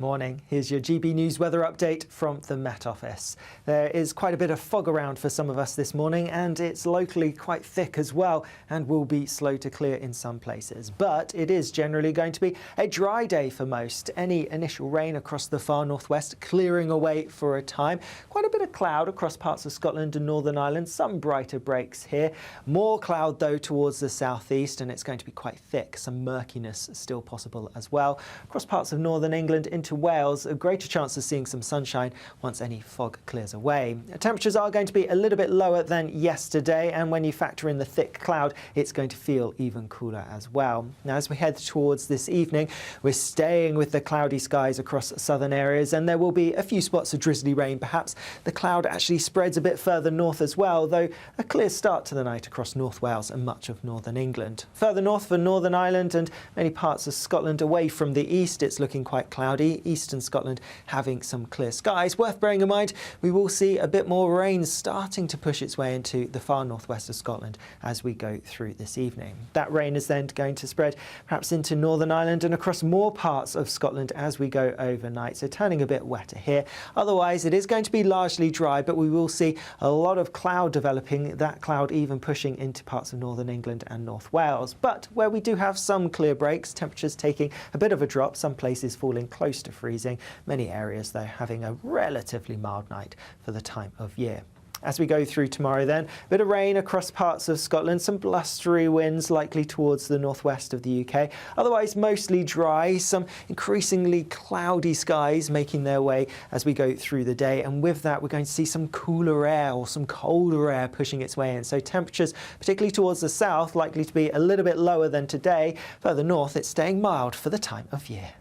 Morning. Here's your GB News weather update from the Met Office. There is quite a bit of fog around for some of us this morning, and it's locally quite thick as well and will be slow to clear in some places. But it is generally going to be a dry day for most. Any initial rain across the far northwest clearing away for a time. Quite a bit of cloud across parts of Scotland and Northern Ireland. Some brighter breaks here. More cloud, though, towards the southeast, and it's going to be quite thick. Some murkiness still possible as well. Across parts of northern England into Wales, a greater chance of seeing some sunshine once any fog clears away. Temperatures are going to be a little bit lower than yesterday, and when you factor in the thick cloud, it's going to feel even cooler as well. Now, as we head towards this evening, we're staying with the cloudy skies across southern areas, and there will be a few spots of drizzly rain. Perhaps the cloud actually spreads a bit further north as well, though a clear start to the night across North Wales and much of northern England. Further north for Northern Ireland and many parts of Scotland away from the east, it's looking quite cloudy. Eastern Scotland having some clear skies. Worth bearing in mind, we will see a bit more rain starting to push its way into the far northwest of Scotland as we go through this evening. That rain is then going to spread perhaps into Northern Ireland and across more parts of Scotland as we go overnight, so turning a bit wetter here. Otherwise, it is going to be largely dry, but we will see a lot of cloud developing, that cloud even pushing into parts of northern England and North Wales. But where we do have some clear breaks, temperatures taking a bit of a drop, some places falling close to freezing. Many areas, though, having a relatively mild night for the time of year. As we go through tomorrow then, a bit of rain across parts of Scotland, some blustery winds likely towards the northwest of the UK. Otherwise mostly dry, some increasingly cloudy skies making their way as we go through the day, and with that we're going to see some cooler air or some colder air pushing its way in. So temperatures, particularly towards the south, likely to be a little bit lower than today. Further north it's staying mild for the time of year.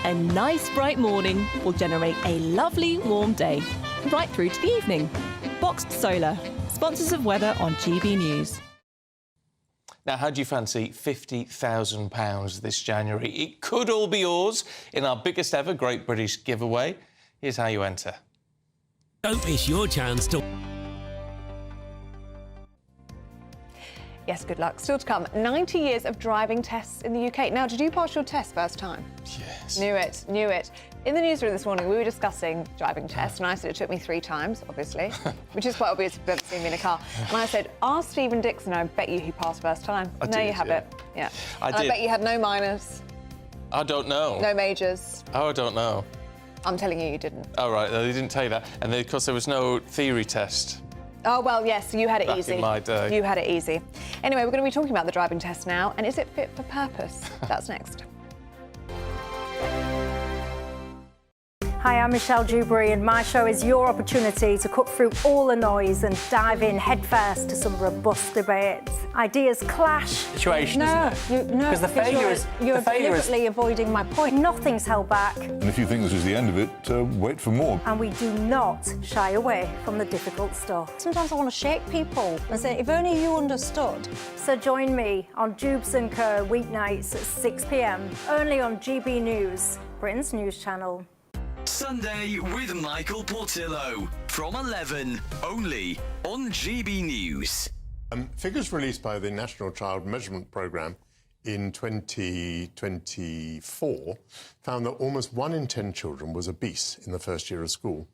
A nice bright morning will generate a lovely warm day, right through to the evening. Boxed Solar, sponsors of weather on GB News. Now, how do you fancy £50,000 this January? It could all be yours in our biggest ever Great British giveaway. Here's how you enter. Don't miss your chance to... Yes, good luck. Still to come, 90 years of driving tests in the UK. Now, did you pass your test first time? Yes. Knew it, knew it. In the newsroom this morning, we were discussing driving tests, and I said it took me 3 times, obviously, which is quite obvious if you've ever seen me in a car. And I said, ask Stephen Dixon, I bet you he passed first time. There you have it. Yeah. I bet you had no minors. I don't know. No majors. Oh, I don't know. I'm telling you, you didn't. Oh, right, they didn't tell you that. And of course, there was no theory test. Oh, well, yes, you had it Back easy. in my day. You had it easy. Anyway, we're going to be talking about the driving test now, and is it fit for purpose? That's next. Hi, I'm Michelle Dewberry, and my show is your opportunity to cut through all the noise and dive in headfirst to some robust debates. Ideas clash. Situation, isn't it? Because the failure is you're deliberately avoiding my point. Nothing's held back, And if you think this is the end of it, wait for more. and we do not shy away from the difficult stuff. Sometimes I want to shake people and say, if only you understood. So join me on Jubes & Co. weeknights at 6 p.m. only on GB News, Britain's news channel. Sunday with Michael Portillo from 11, only on GB News. Figures released by the National Child Measurement Programme in 2024 found that almost 1 in 10 children was obese in the first year of school.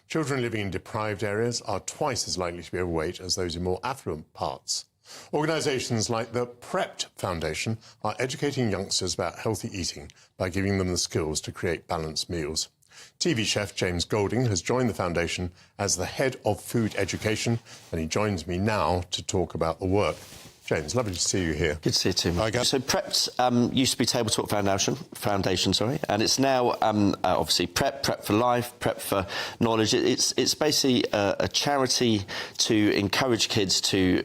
Children living in deprived areas are twice as likely to be overweight as those in more affluent parts. Organisations like the Prepped Foundation are educating youngsters about healthy eating by giving them the skills to create balanced meals. TV chef James Golding has joined the foundation as the head of food education, and he joins me now to talk about the work. James, lovely to see you here. Good to see you too. So Prepped used to be Table Talk Foundation, and it's now obviously Prep for Life, Prep for Knowledge. It's basically a charity to encourage kids to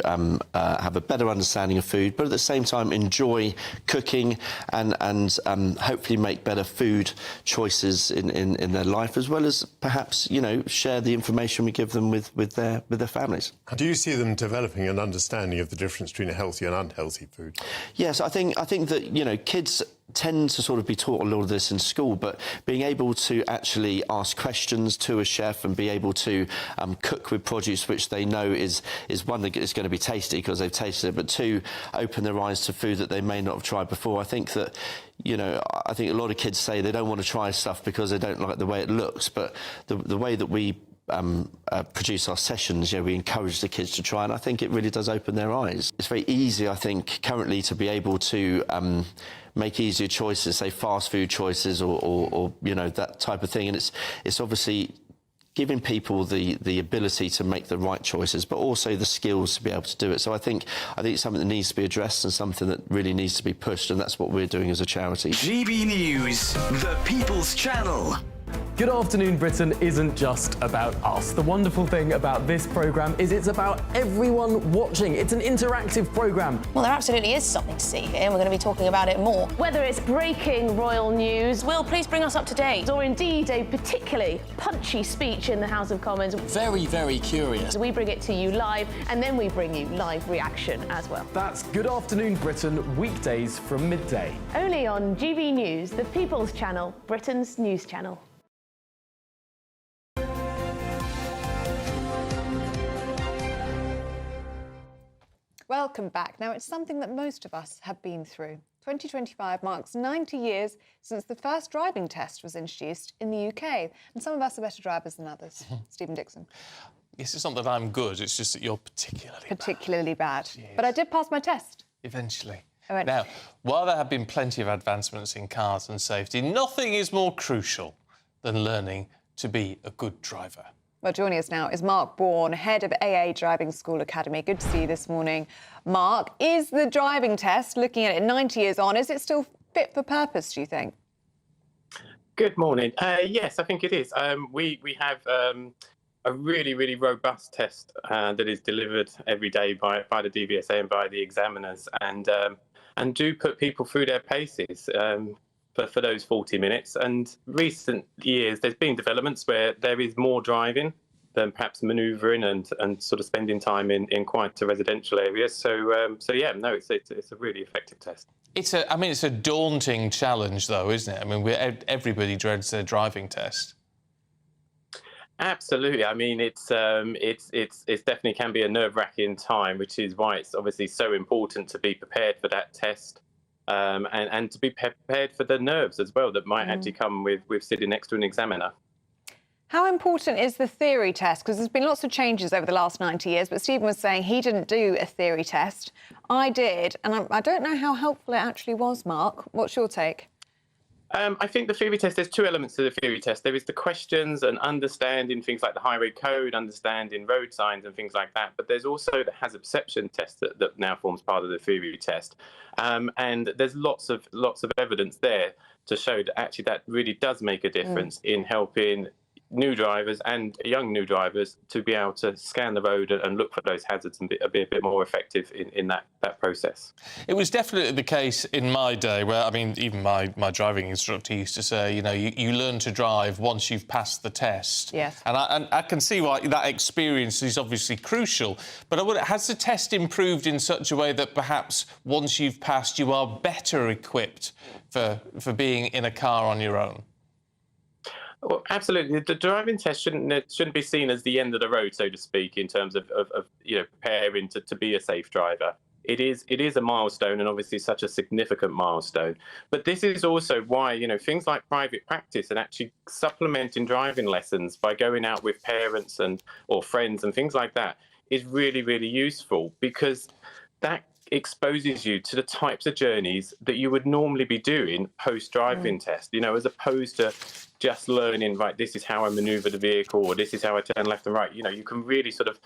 have a better understanding of food, but at the same time enjoy cooking and hopefully make better food choices in their life, as well as perhaps share the information we give them with their families. Do you see them developing an understanding of the difference between a healthy and unhealthy food? Yes, I think that kids tend to sort of be taught a lot of this in school, but being able to actually ask questions to a chef and be able to cook with produce which they know is one, that is going to be tasty because they've tasted it, but two, open their eyes to food that they may not have tried before. I think that I think a lot of kids say they don't want to try stuff because they don't like the way it looks, but the way that we produce our sessions, we encourage the kids to try, and I think it really does open their eyes. It's very easy, I think, currently to be able to make easier choices, say fast food choices or that type of thing, and it's obviously giving people the ability to make the right choices, but also the skills to be able to do it. So I think it's something that needs to be addressed and something that really needs to be pushed, and that's what we're doing as a charity. GB News, the People's Channel. Good Afternoon Britain isn't just about us. The wonderful thing about this programme is it's about everyone watching. It's an interactive programme. Well, there absolutely is something to see here, and we're going to be talking about it more. Whether it's breaking royal news, Will, please bring us up to date. or indeed a particularly punchy speech in the House of Commons, Very, very curious. we bring it to you live, and then we bring you live reaction as well. That's Good Afternoon Britain, weekdays from midday. Only on GB News, the People's Channel, Britain's news channel. Welcome back. Now, it's something that most of us have been through. 2025 marks 90 years since the first driving test was introduced in the UK. And some of us are better drivers than others. Stephen Dixon. Yes, it's not that I'm good, it's just that you're particularly bad. But I did pass my test. Eventually. I went, Now, while there have been plenty of advancements in cars and safety, nothing is more crucial than learning to be a good driver. Well, joining us now is Mark Bourne, head of AA Driving School Academy. Good to see you this morning. Mark, is the driving test, looking at it 90 years on, is it still fit for purpose, do you think? Good morning. Yes, I think it is. We have a really, really robust test that is delivered every day by the DVSA and by the examiners, and do put people through their paces for those 40 minutes. And recent years, there's been developments where there is more driving than perhaps manoeuvring and sort of spending time in quite a residential area. So yeah, no, it's a really effective test. It's a daunting challenge, though, isn't it? I mean, everybody dreads their driving test. Absolutely. I mean, it's definitely can be a nerve-wracking time, which is why it's obviously so important to be prepared for that test, and to be prepared for the nerves as well that might actually come with sitting next to an examiner. How important is the theory test? Because there's been lots of changes over the last 90 years, but Stephen was saying he didn't do a theory test. I did, and I don't know how helpful it actually was, Mark. What's your take? I think the theory test, there's two elements to the theory test. There is the questions and understanding things like the highway code, understanding road signs and things like that. But there's also the hazard perception test that now forms part of the theory test. And there's lots of evidence there to show that actually that really does make a difference in helping new drivers and young new drivers to be able to scan the road and look for those hazards and be a bit more effective in that process. It was definitely the case in my day where, I mean, even my driving instructor used to say, you know, you learn to drive once you've passed the test. Yes. And I can see why that experience is obviously crucial. But has the test improved in such a way that perhaps once you've passed, you are better equipped for being in a car on your own? Well, absolutely. The driving test shouldn't be seen as the end of the road, so to speak, in terms of preparing to be a safe driver. It is a milestone, and obviously such a significant milestone. But this is also why things like private practice and actually supplementing driving lessons by going out with parents or friends and things like that is really, really useful, because that exposes you to the types of journeys that you would normally be doing post-driving test, as opposed to just learning, right, this is how I maneuver the vehicle, or this is how I turn left and right. You can really sort of,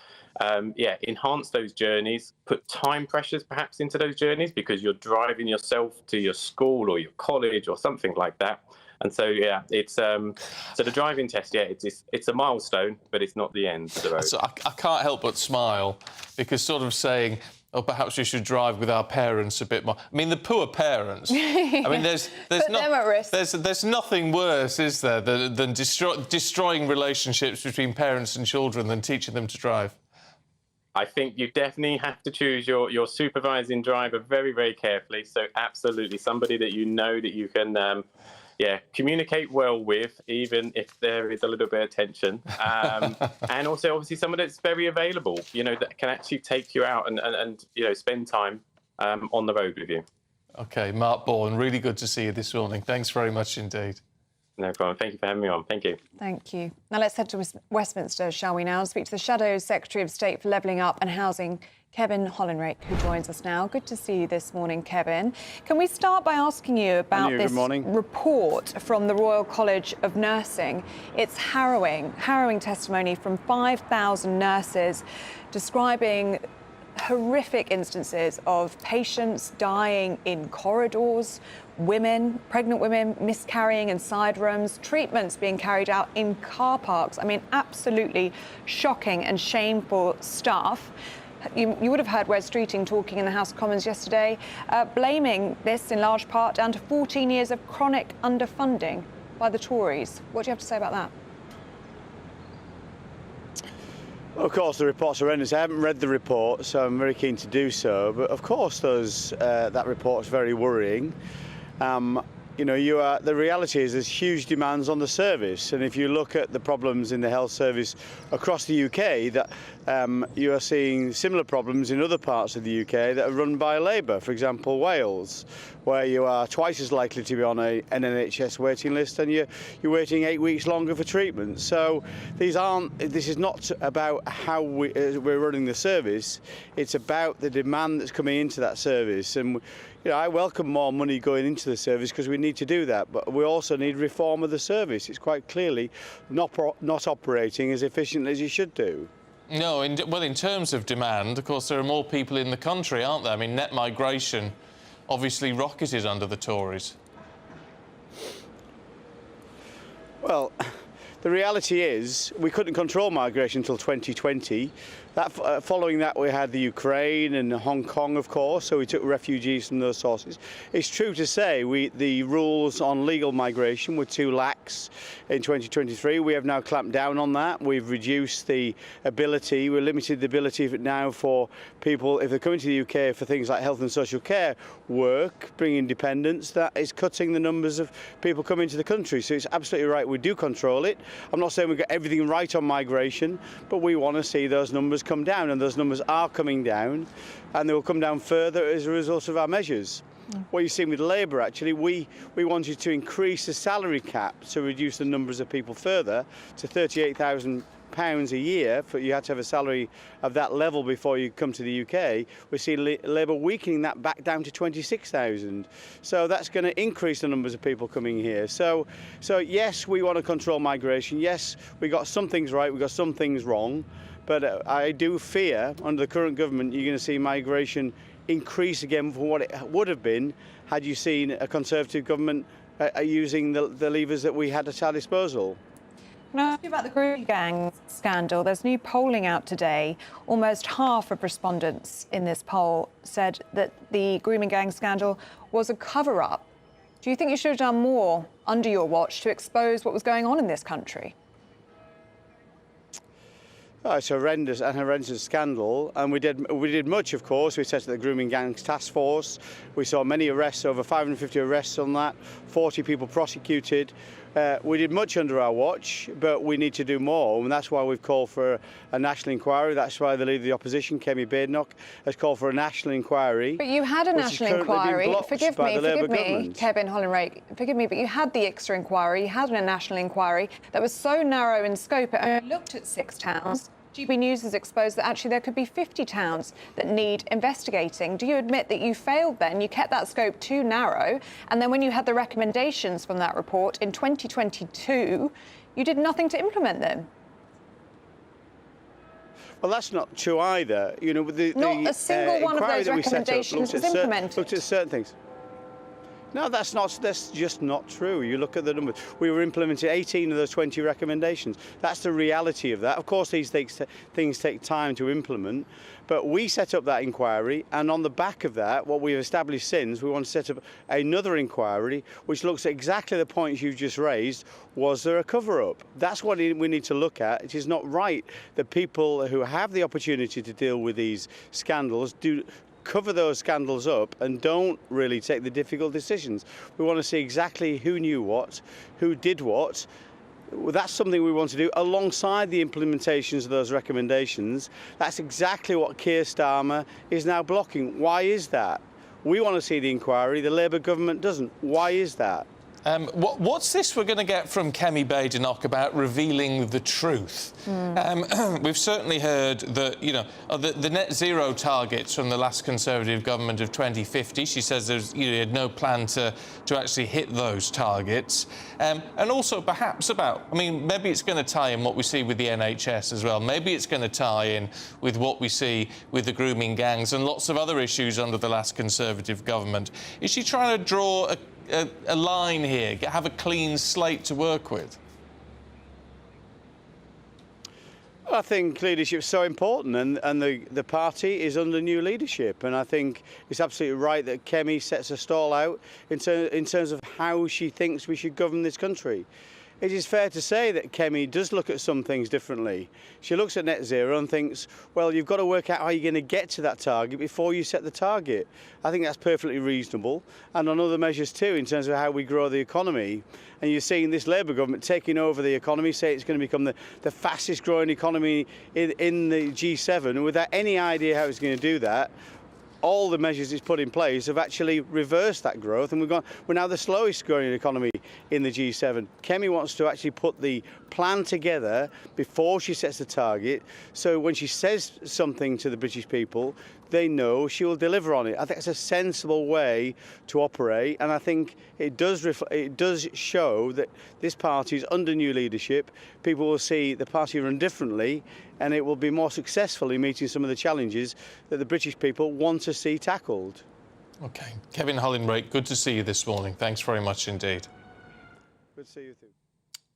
enhance those journeys, put time pressures perhaps into those journeys because you're driving yourself to your school or your college or something like that. And so, it's so the driving test, it's a milestone, but it's not the end of the road. So I can't help but smile, because sort of saying, oh, perhaps we should drive with our parents a bit more. I mean, the poor parents. I mean, there's Put them at risk. There's nothing worse, is there, than destroying relationships between parents and children than teaching them to drive. I think you definitely have to choose your supervising driver very, very carefully. So absolutely somebody that that you can communicate well with, even if there is a little bit of tension. And also, obviously, someone that's very available, that can actually take you out and spend time on the road with you. OK, Mark Bourne, really good to see you this morning. Thanks very much indeed. No problem. Thank you for having me on. Thank you. Thank you. Now let's head to Westminster, shall we now? Speak to the Shadow Secretary of State for Levelling Up and Housing, Kevin Hollinrake, who joins us now. Good to see you this morning, Kevin. Can we start by asking you about this report from the Royal College of Nursing? It's harrowing testimony from 5,000 nurses describing horrific instances of patients dying in corridors, pregnant women miscarrying in side rooms, treatments being carried out in car parks. I mean, absolutely shocking and shameful stuff. You would have heard Wes Streeting talking in the House of Commons yesterday, blaming this in large part down to 14 years of chronic underfunding by the Tories. What do you have to say about that? Of course, the report's horrendous. I haven't read the report, so I'm very keen to do so. But of course, that report's very worrying. The reality is there's huge demands on the service, and if you look at the problems in the health service across the UK, that you are seeing similar problems in other parts of the UK that are run by Labour. For example, Wales, where you are twice as likely to be on an NHS waiting list, and you're waiting 8 weeks longer for treatment. So this is not about how we're running the service. It's about the demand that's coming into that service. And I welcome more money going into the service because we need to do that, but we also need reform of the service. It's quite clearly not operating as efficiently as it should do. No, in terms of demand, of course, there are more people in the country, aren't there? I mean, net migration obviously rocketed under the Tories. Well, the reality is we couldn't control migration until 2020. Following that, we had the Ukraine and Hong Kong, of course, so we took refugees from those sources. It's true to say the rules on legal migration were too lax in 2023. We have now clamped down on that. We've reduced we've limited the ability now for people, if they're coming to the UK for things like health and social care work, bringing dependents, that is cutting the numbers of people coming to the country. So it's absolutely right, we do control it. I'm not saying we've got everything right on migration, but we want to see those numbers come down, and those numbers are coming down, and they will come down further as a result of our measures. What you've seen with Labour, actually, we wanted to increase the salary cap to reduce the numbers of people further to £38,000 £800 a year, you had to have a salary of that level before you come to the UK. We see Labour weakening that back down to 26,000. So that's going to increase the numbers of people coming here. So yes, we want to control migration. Yes, we got some things right, we got some things wrong. But I do fear, under the current government, you're going to see migration increase again from what it would have been had you seen a Conservative government using the levers that we had at our disposal. Can I ask you about the grooming gang scandal? There's new polling out today. Almost half of respondents in this poll said that the grooming gang scandal was a cover-up. Do you think you should have done more under your watch to expose what was going on in this country? Oh, it's a horrendous scandal, and we did much, of course. We set up the Grooming Gangs Task Force. We saw many arrests, over 550 arrests on that, 40 people prosecuted. We did much under our watch, but we need to do more, and that's why we've called for a national inquiry. That's why the leader of the opposition, Kemi Badenoch, has called for a national inquiry. But you had a national inquiry. Forgive me, Kevin Hollinrake. Forgive me, but you had the extra inquiry. You had a national inquiry that was so narrow in scope. It only looked at 6 towns. GB News has exposed that actually there could be 50 towns that need investigating. Do you admit that you failed then? You kept that scope too narrow, and then when you had the recommendations from that report in 2022, you did nothing to implement them. Well, that's not true either. You know, not a single one of those recommendations was implemented. Looked at certain things. No, that's just not true. You look at the numbers. We were implementing 18 of those 20 recommendations. That's the reality of that. Of course, these things take time to implement, but we set up that inquiry, and on the back of that, what we've established since, we want to set up another inquiry which looks at exactly the points you've just raised. Was there a cover-up? That's what we need to look at. It is not right that people who have the opportunity to deal with these scandals cover those scandals up and don't really take the difficult decisions. We want to see exactly who knew what, who did what. That's something we want to do alongside the implementations of those recommendations. That's exactly what Keir Starmer is now blocking. Why is that? We want to see the inquiry, the Labour government doesn't. Why is that? What's this we're going to get from Kemi Badenoch about revealing the truth? We've certainly heard that, you know, the net zero targets from the last Conservative government of 2050. She says there's had no plan to actually hit those targets. And also perhaps about, I mean, maybe it's going to tie in what we see with the NHS as well. Maybe it's going to tie in with what we see with the grooming gangs and lots of other issues under the last Conservative government. Is she trying to draw a line here, have a clean slate to work with? I think leadership is so important, and the party is under new leadership, and I think it's absolutely right that Kemi sets a stall out in terms of how she thinks we should govern this country. It is fair to say that Kemi does look at some things differently. She looks at net zero and thinks, well, you've got to work out how you're going to get to that target before you set the target. I think that's perfectly reasonable. And on other measures too, in terms of how we grow the economy. And you're seeing this Labour government taking over the economy, say it's going to become the fastest growing economy in the G7, and without any idea how it's going to do that. All the measures it's put in place have actually reversed that growth, and we're now the slowest growing economy in the G7. Kemi wants to actually put the plan together before she sets the target, so when she says something to the British people, they know she will deliver on it. I think it's a sensible way to operate, and I think it does show that this party is under new leadership. People will see the party run differently, and it will be more successful in meeting some of the challenges that the British people want to see tackled. OK. Kevin Hollinrake, good to see you this morning. Thanks very much indeed. Good to see you too.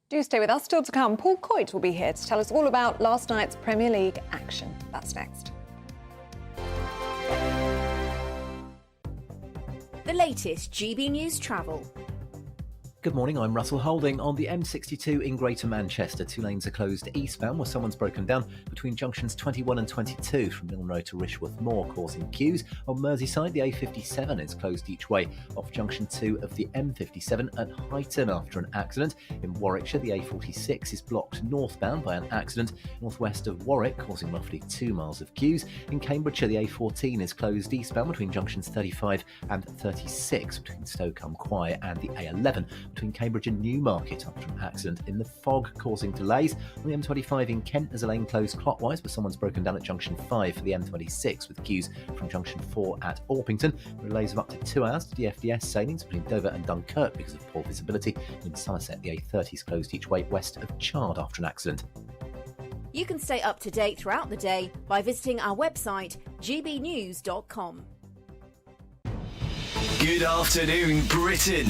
Do stay with us. Still to come, Paul Coyte will be here to tell us all about last night's Premier League action. That's next. The latest GB News travel. Good morning, I'm Russell Holding. On the M62 in Greater Manchester, 2 lanes are closed eastbound where someone's broken down between junctions 21 and 22 from Milne Road to Rishworth Moor, causing queues. On Merseyside, the A57 is closed each way off junction 2 of the M57 at Huyton after an accident. In Warwickshire, the A46 is blocked northbound by an accident northwest of Warwick, causing roughly 2 miles of queues. In Cambridgeshire, the A14 is closed eastbound between junctions 35 and 36 between Stoke-on-Quye and the A11 between Cambridge and Newmarket after an accident in the fog causing delays. On the M25 in Kent, there's a lane closed clockwise, but someone's broken down at junction 5 for the M26 with queues from junction 4 at Orpington. Delays of up to 2 hours to DFDS sailings between Dover and Dunkirk because of poor visibility. In Somerset, the A30 is closed each way west of Chard after an accident. You can stay up to date throughout the day by visiting our website, gbnews.com. Good afternoon, Britain.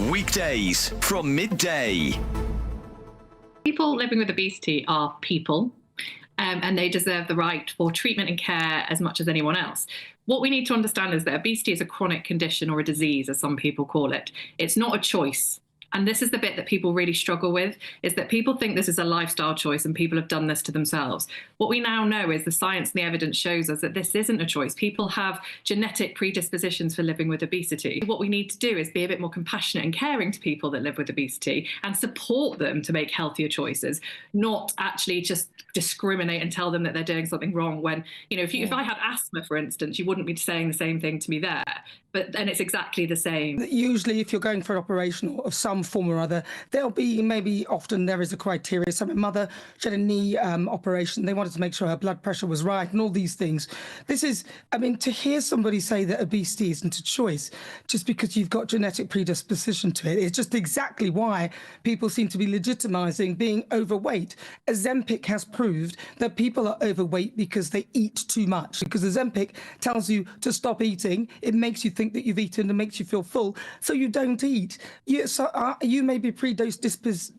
Weekdays from midday. People living with obesity are people, and they deserve the right for treatment and care as much as anyone else. What we need to understand is that obesity is a chronic condition or a disease, as some people call it. It's not a choice. And this is the bit that people really struggle with, is that people think this is a lifestyle choice and people have done this to themselves. What we now know is the science and the evidence shows us that this isn't a choice. People have genetic predispositions for living with obesity. What we need to do is be a bit more compassionate and caring to people that live with obesity and support them to make healthier choices, not actually just discriminate and tell them that they're doing something wrong when, you know, if I had asthma, for instance, you wouldn't be saying the same thing to me there. But then it's exactly the same. Usually, if you're going for an operation of some form or other, there'll be often there is a criteria. So my mother, she had a knee operation. They wanted to make sure her blood pressure was right and all these things. This is, I mean, to hear somebody say that obesity isn't a choice just because you've got genetic predisposition to it, it's just exactly why people seem to be legitimizing being overweight. Ozempic has proved that people are overweight because they eat too much. Because Ozempic tells you to stop eating, it makes you think that you've eaten and makes you feel full, so you don't eat. You may be predisposed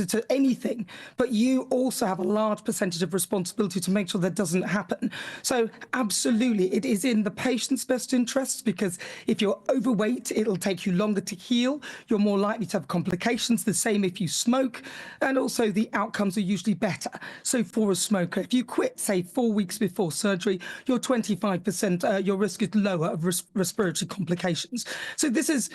to anything, but you also have a large percentage of responsibility to make sure that doesn't happen. So absolutely, it is in the patient's best interests, because if you're overweight, it'll take you longer to heal. You're more likely to have complications, the same if you smoke, and also the outcomes are usually better. So for a smoker, if you quit, say 4 weeks before surgery, your 25%, your risk is lower of respiratory complications. So this is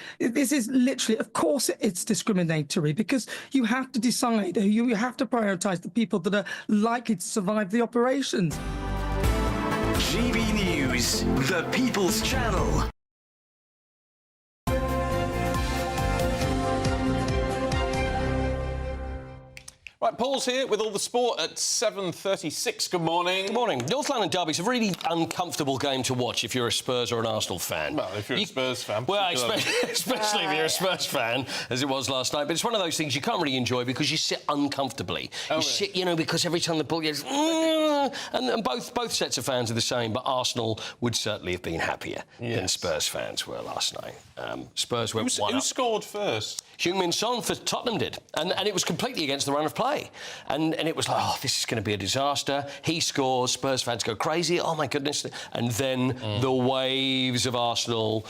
literally, of course, it's discriminatory, because you have to decide, you have to prioritise the people that are likely to survive the operations. GB News, the People's Channel. Right, Paul's here with all the sport at 7:36. Good morning. Good morning. North London Derby's a really uncomfortable game to watch if you're a Spurs or an Arsenal fan. Well, if you're a Spurs fan. Well, especially if you're a Spurs fan, as it was last night. But it's one of those things you can't really enjoy because you sit uncomfortably. You sit, you know, because every time the ball gets... And both sets of fans are the same, but Arsenal would certainly have been happier than Spurs fans were last night. Spurs went 1-up. Who scored first? Heung-min Son for Tottenham did. And it was completely against the run of play. And it was like, oh, this is going to be a disaster. He scores, Spurs fans go crazy, oh my goodness. And then the waves of Arsenal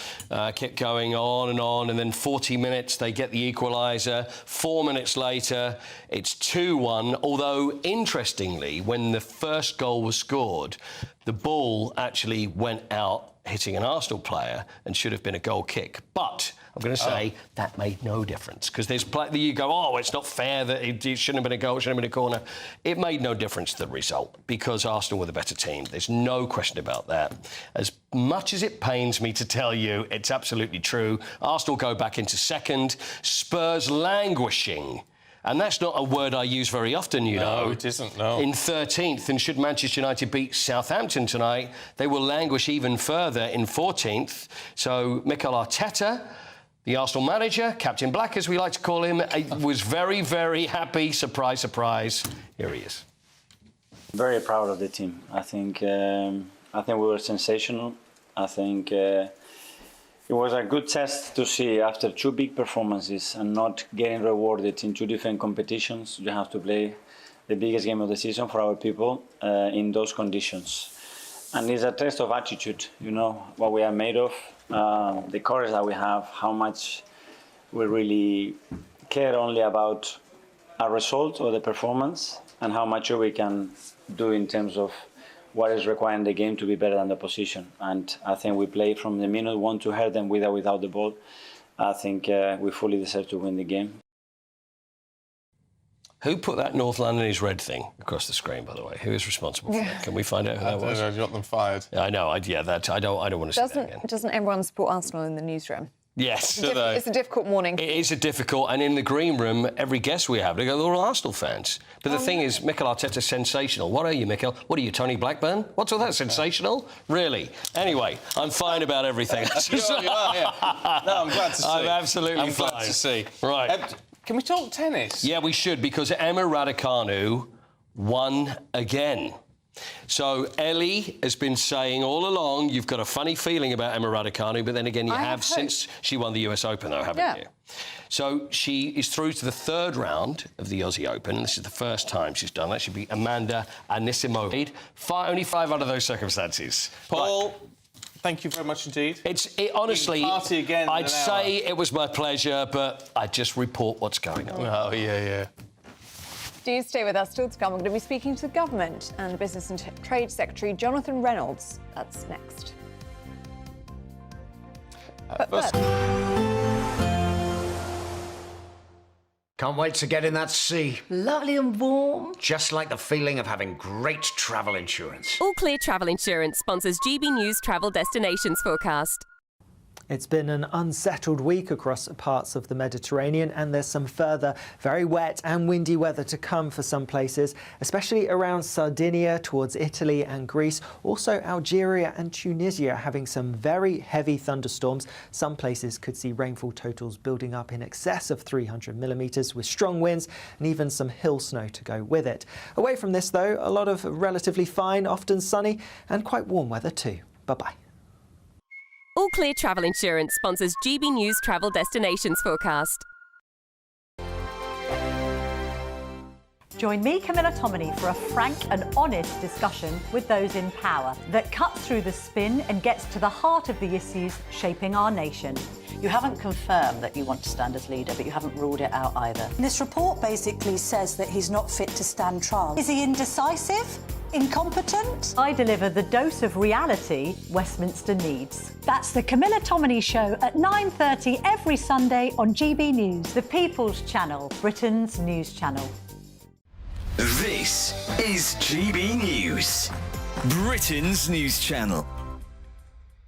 kept going on, and then 40 minutes they get the equaliser. 4 minutes later, it's 2-1. Although, interestingly, when the first goal was scored, the ball actually went out hitting an Arsenal player and should have been a goal kick. But I'm going to say that made no difference, because there's you go, oh, it's not fair that it shouldn't have been a goal, it shouldn't have been a corner. It made no difference to the result because Arsenal were the better team. There's no question about that. As much as it pains me to tell you, it's absolutely true. Arsenal go back into second, Spurs languishing. And that's not a word I use very often, you know. No, it isn't, no. In 13th, and should Manchester United beat Southampton tonight, they will languish even further in 14th. So Mikel Arteta, the Arsenal manager, Captain Black, as we like to call him, was very, very happy. Surprise, surprise. Here he is. Very proud of the team. I think we were sensational. I think it was a good test to see after two big performances and not getting rewarded in two different competitions. You have to play the biggest game of the season for our people in those conditions. And it's a test of attitude, you know, what we are made of, the courage that we have, how much we really care only about a result or the performance, and how much we can do in terms of what is required in the game to be better than the opposition. And I think we played from the minute one to hurt them with or without the ball. I think we fully deserve to win the game. Who put that North Londonese red thing across the screen, by the way? Who is responsible for it? Can we find out who that was? You got them fired. Yeah, I know. I don't want to say that again. Doesn't everyone support Arsenal in the newsroom? Yes. It's a difficult morning. It is a difficult, and in the green room, every guest we have, they go, they're all Arsenal fans. But the thing is, Mikel Arteta's sensational. What are you, Mikel? What are you, Tony Blackburn? What's all that, sensational? Really? Anyway, I'm fine about everything. You are, yeah. No, I'm glad to see. I'm absolutely fine. I'm glad to see. Right. Can we talk tennis? Yeah, we should, because Emma Raducanu won again. So Ellie has been saying all along, you've got a funny feeling about Emma Raducanu, but then again, you have since she won the US Open, though, haven't you? So she is through to the third round of the Aussie Open. This is the first time she's done that. She'll be Amanda Anisimova. Only 5 under those circumstances. Paul, thank you very much indeed. Honestly, party again I'd say it was my pleasure, but I just report what's going on. Oh, yeah. Do stay with us. Still to come, we're going to be speaking to the government and Business and Trade Secretary Jonathan Reynolds. That's next. But first... Can't wait to get in that sea. Lovely and warm. Just like the feeling of having great travel insurance. All Clear Travel Insurance sponsors GB News Travel Destinations Forecast. It's been an unsettled week across parts of the Mediterranean, and there's some further very wet and windy weather to come for some places, especially around Sardinia, towards Italy and Greece. Also, Algeria and Tunisia having some very heavy thunderstorms. Some places could see rainfall totals building up in excess of 300 millimetres with strong winds and even some hill snow to go with it. Away from this, though, a lot of relatively fine, often sunny and quite warm weather too. Bye-bye. All Clear Travel Insurance sponsors GB News Travel Destinations Forecast. Join me, Camilla Tominey, for a frank and honest discussion with those in power that cuts through the spin and gets to the heart of the issues shaping our nation. You haven't confirmed that you want to stand as leader, but you haven't ruled it out either. This report basically says that he's not fit to stand trial. Is he indecisive? Incompetent? I deliver the dose of reality Westminster needs. That's the Camilla Tominey Show at 9:30 every Sunday on GB News. The People's Channel, Britain's news channel. This is GB News, Britain's news channel.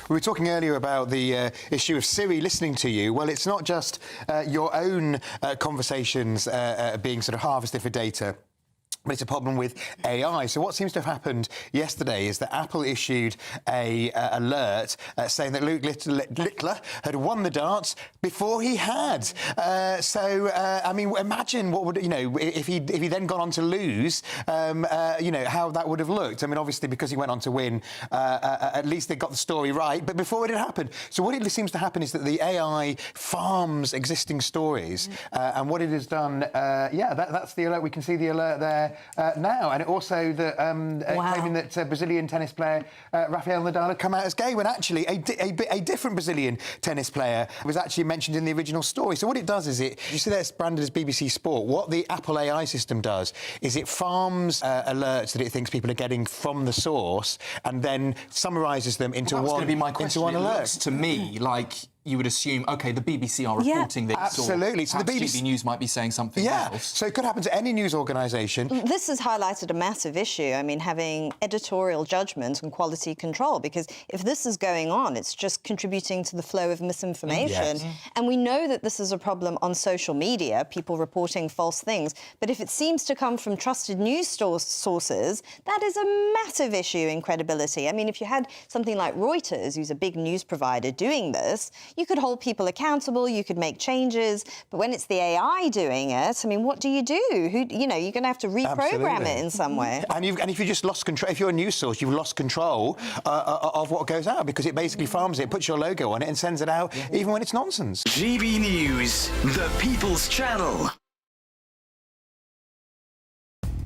We were talking earlier about the issue of Siri listening to you. Well, it's not just your own conversations being sort of harvested for data. But it's a problem with AI. So what seems to have happened yesterday is that Apple issued a alert saying that Luke Littler had won the darts before he had. I mean, imagine what would, if he then gone on to lose, how that would have looked. I mean, obviously, because he went on to win, at least they got the story right. But before it had happened. So what it seems to happen is that the AI farms existing stories. And what it has done, that's the alert. We can see the alert there. Now, and it also claiming that Brazilian tennis player Rafael Nadal had come out as gay when actually a different Brazilian tennis player was actually mentioned in the original story. So what it does is you see that's branded as BBC Sport. What the Apple AI system does is it farms alerts that it thinks people are getting from the source and then summarises them into going to be my question. into one alert. It looks to me like you would assume, OK, the BBC are reporting this. Absolutely. So the BBC News might be saying something else. So it could happen to any news organisation. This has highlighted a massive issue. I mean, having editorial judgment and quality control, because if this is going on, it's just contributing to the flow of misinformation. Yes. And we know that this is a problem on social media, people reporting false things. But if it seems to come from trusted news sources, that is a massive issue in credibility. I mean, if you had something like Reuters, who's a big news provider, doing this, you could hold people accountable, you could make changes, but when it's the AI doing it, I mean, what do? You're going to have to reprogram it in some way. And if you just lost control, if you're a news source, you've lost control of what goes out, because it basically farms it, puts your logo on it and sends it out, even when it's nonsense. GB News, the People's Channel.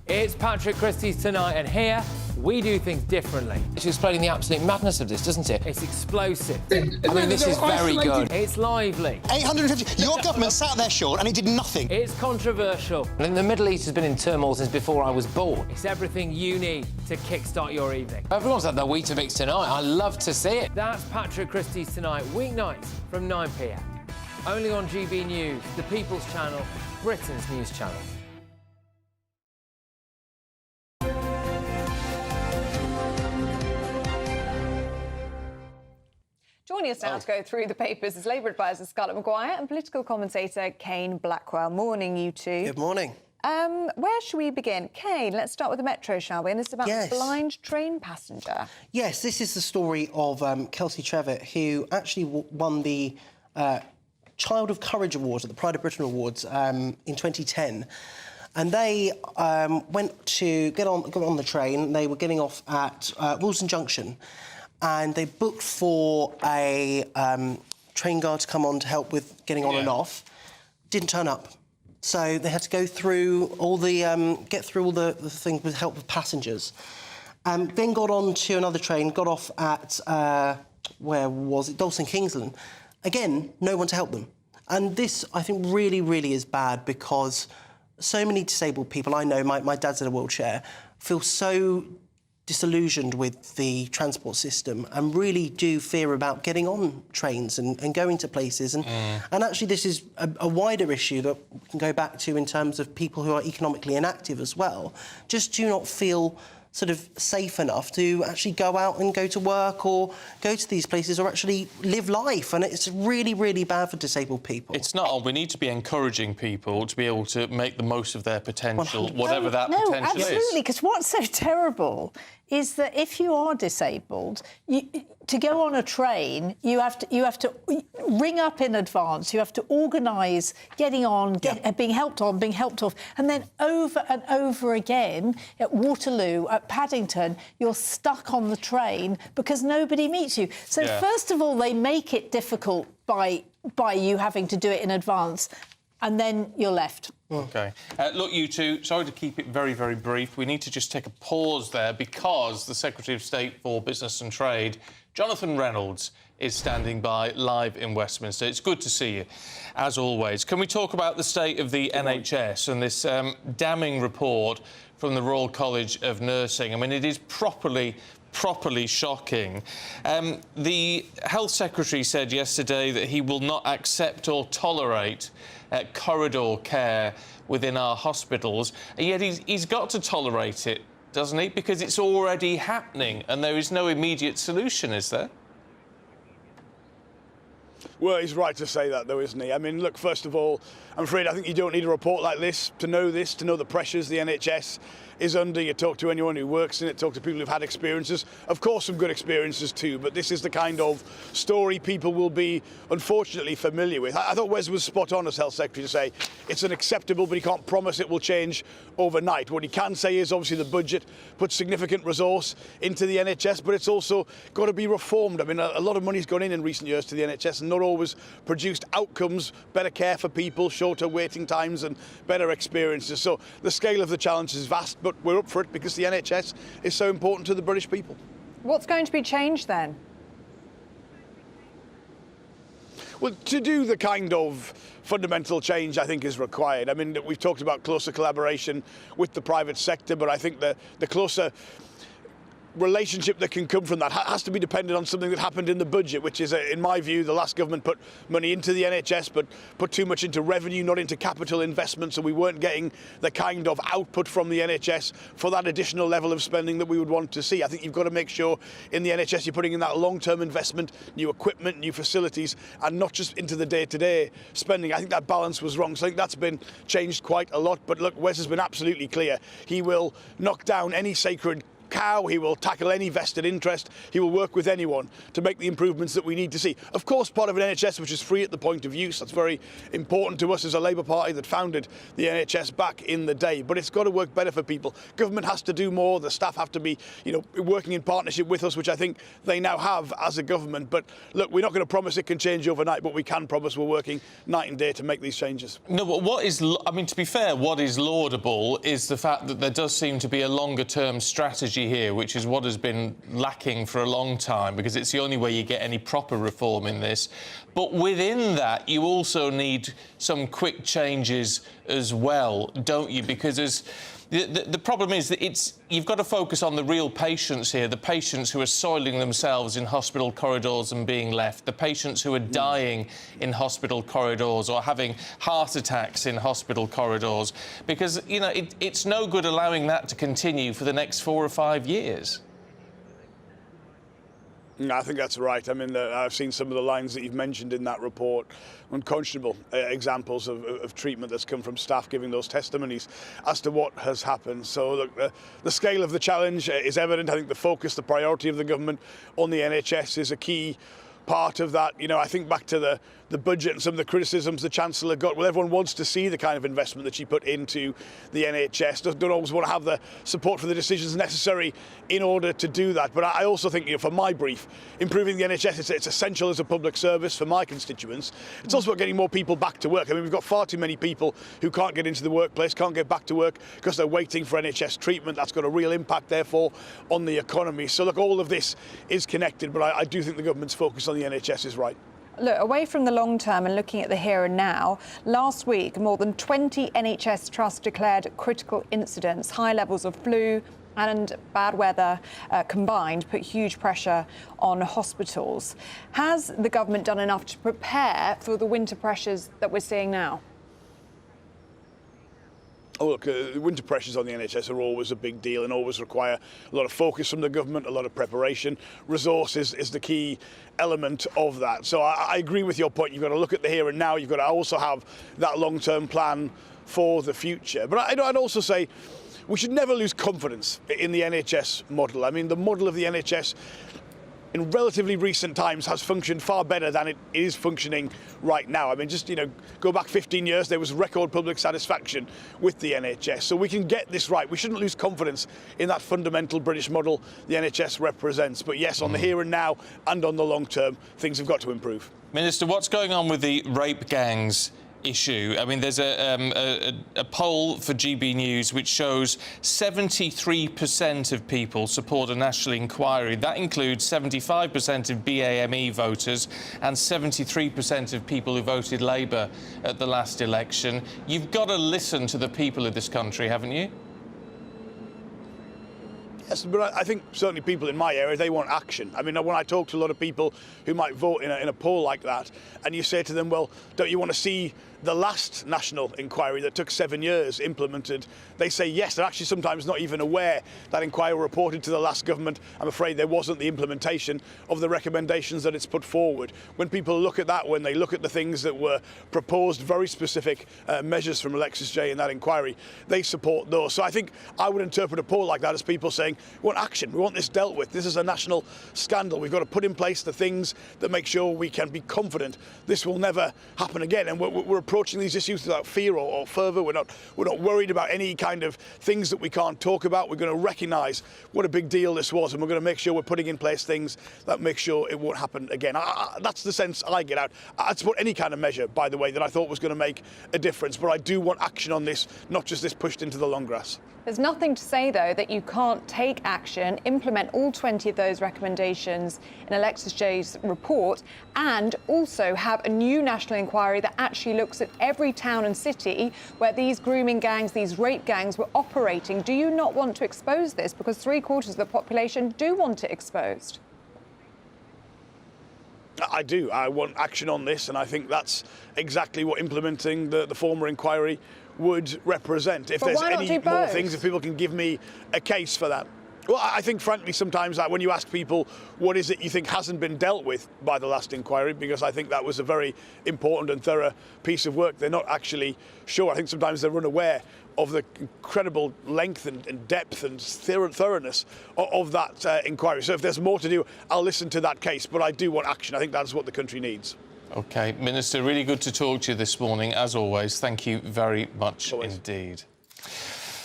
It's Patrick Christie's Tonight, and here we do things differently. It's explaining the absolute madness of this, doesn't it? It's explosive. I mean, this is very good. It's lively. 850. Your government sat there, Sean, and he did nothing. It's controversial. And the Middle East has been in turmoil since before I was born. It's everything you need to kickstart your evening. Everyone's had their Weetabix tonight. I love to see it. That's Patrick Christie's Tonight, weeknights from 9 p.m. Only on GB News, the People's Channel, Britain's news channel. Joining us now to go through the papers is Labour advisor Scarlett Maguire and political commentator Kane Blackwell. Morning, you two. Good morning. Where should we begin? Kane, let's start with the Metro, shall we? And this is about Yes. the blind train passenger. Yes, this is the story of Kelsey Trevitt, who actually won the Child of Courage Awards at the Pride of Britain Awards in 2010. And they went to get on the train. They were getting off at Wilson Junction, and they booked for a train guard to come on to help with getting on and off. Didn't turn up. So they had to go through all the get through all the things with help with passengers. Then got on to another train, got off at where was it? Dalston Kingsland. Again, no one to help them. And this, I think, really, really is bad because so many disabled people, I know, my dad's in a wheelchair, feel so disillusioned with the transport system and really do fear about getting on trains and going to places. And actually this is a wider issue that we can go back to in terms of people who are economically inactive as well, just do not feel sort of safe enough to actually go out and go to work or go to these places or actually live life. And it's really, really bad for disabled people. It's not. We need to be encouraging people to be able to make the most of their potential, whatever that potential is. No, absolutely, because what's so terrible is that if you are disabled, to go on a train, you have to ring up in advance. You have to organise getting on, being helped on, being helped off, and then over and over again at Waterloo, at Paddington, you're stuck on the train because nobody meets you. So first of all, they make it difficult by you having to do it in advance, and then you're left. OK. Look, you two, sorry to keep it very, very brief. We need to just take a pause there because the Secretary of State for Business and Trade, Jonathan Reynolds, is standing by live in Westminster. It's good to see you, as always. Can we talk about the state of the NHS and this damning report from the Royal College of Nursing? I mean, it is properly shocking. The Health Secretary said yesterday that he will not accept or tolerate corridor care within our hospitals, and yet he's got to tolerate it, doesn't he? Because it's already happening and there is no immediate solution, is there? Well, he's right to say that, though, isn't he? I mean, look, first of all, I'm afraid I think you don't need a report like this, to know the pressures the NHS is under. You talk to anyone who works in it, talk to people who've had experiences. Of course, some good experiences too, but this is the kind of story people will be, unfortunately, familiar with. I thought Wes was spot on as Health Secretary to say it's unacceptable, but he can't promise it will change overnight. What he can say is, obviously, the budget puts significant resource into the NHS, but it's also got to be reformed. I mean, a lot of money's gone in recent years to the NHS and not always produced outcomes, better care for people, shorter waiting times and better experiences. So the scale of the challenge is vast, but we're up for it because the NHS is so important to the British people. What's going to be changed then? Well, to do the kind of fundamental change I think is required. I mean, we've talked about closer collaboration with the private sector, but I think the closer relationship that can come from that has to be dependent on something that happened in the budget, which is, in my view, the last government put money into the NHS but put too much into revenue, not into capital investment, so we weren't getting the kind of output from the NHS for that additional level of spending that we would want to see. I think you've got to make sure in the NHS you're putting in that long-term investment, new equipment, new facilities, and not just into the day-to-day spending. I think that balance was wrong, so I think that's been changed quite a lot. But look, Wes has been absolutely clear. He will knock down any sacred cow, he will tackle any vested interest, he will work with anyone to make the improvements that we need to see. Of course, part of an NHS which is free at the point of use, that's very important to us as a Labour Party that founded the NHS back in the day, but it's got to work better for people. Government has to do more, the staff have to be, working in partnership with us, which I think they now have as a government. But look, we're not going to promise it can change overnight, but we can promise we're working night and day to make these changes. No, but to be fair, what is laudable is the fact that there does seem to be a longer-term strategy here, which is what has been lacking for a long time, because it's the only way you get any proper reform in this. But within that, you also need some quick changes as well, don't you? Because the problem is that you've got to focus on the real patients here, the patients who are soiling themselves in hospital corridors and being left, the patients who are dying in hospital corridors or having heart attacks in hospital corridors, because, it's no good allowing that to continue for the next 4 or 5 years. No, I think that's right. I mean, I've seen some of the lines that you've mentioned in that report, unconscionable examples of treatment that's come from staff giving those testimonies as to what has happened. So look, the scale of the challenge is evident. I think the focus, the priority of the government on the NHS is a key part of that. You know, I think back to the budget and some of the criticisms the Chancellor got. Well, everyone wants to see the kind of investment that she put into the NHS. Don't always want to have the support for the decisions necessary in order to do that. But I also think, you know, for my brief, improving the NHS, it's essential as a public service for my constituents. It's also about getting more people back to work. I mean, we've got far too many people who can't get into the workplace, can't get back to work because they're waiting for NHS treatment. That's got a real impact, therefore, on the economy. So, look, all of this is connected, but I do think the government's focus on the NHS is right. Look, away from the long term and looking at the here and now, last week more than 20 NHS trusts declared critical incidents. High levels of flu and bad weather combined put huge pressure on hospitals. Has the government done enough to prepare for the winter pressures that we're seeing now? Oh, look, winter pressures on the NHS are always a big deal and always require a lot of focus from the government, a lot of preparation. Resources is the key element of that. So I agree with your point. You've got to look at the here and now. You've got to also have that long-term plan for the future. But I'd also say we should never lose confidence in the NHS model. I mean, the model of the NHS in relatively recent times has functioned far better than it is functioning right now. I mean, just, you know, go back 15 years, there was record public satisfaction with the NHS. So we can get this right. We shouldn't lose confidence in that fundamental British model the NHS represents. But yes, on the here and now and on the long term, things have got to improve. Minister, what's going on with the rape gangs issue? I mean, there's a poll for GB News which shows 73% of people support a national inquiry. That includes 75% of BAME voters and 73% of people who voted Labour at the last election. You've got to listen to the people of this country, haven't you? Yes, but I think certainly people in my area, they want action. I mean, when I talk to a lot of people who might vote in a poll like that, and you say to them, well, don't you want to see the last national inquiry that took 7 years implemented? They say yes. They're actually sometimes not even aware that inquiry reported to the last government. I'm afraid there wasn't the implementation of the recommendations that it's put forward. When people look at that, when they look at the things that were proposed, very specific measures from Alexis Jay in that inquiry, they support those. So I think I would interpret a poll like that as people saying, we want action, we want this dealt with. This is a national scandal. We've got to put in place the things that make sure we can be confident this will never happen again. And we're approaching these issues without fear or fervour. We're not worried about any kind of things that we can't talk about. We're going to recognise what a big deal this was, and we're going to make sure we're putting in place things that make sure it won't happen again. That's the sense I get out. I'd support any kind of measure, by the way, that I thought was going to make a difference, but I do want action on this, not just this pushed into the long grass. There's nothing to say, though, that you can't take action, implement all 20 of those recommendations in Alexis Jay's report, and also have a new national inquiry that actually looks at every town and city where these grooming gangs, these rape gangs were operating. Do you not want to expose this? Because 3/4 of the population do want it exposed. I do. I want action on this, and I think that's exactly what implementing the former inquiry would represent. If there's any more things, if people can give me a case for that. Well, I think, frankly, sometimes when you ask people what is it you think hasn't been dealt with by the last inquiry, because I think that was a very important and thorough piece of work, they're not actually sure. I think sometimes they're unaware of the incredible length and depth and thoroughness of that inquiry. So if there's more to do, I'll listen to that case, but I do want action. I think that's what the country needs. OK, Minister, really good to talk to you this morning, as always. Thank you very much indeed.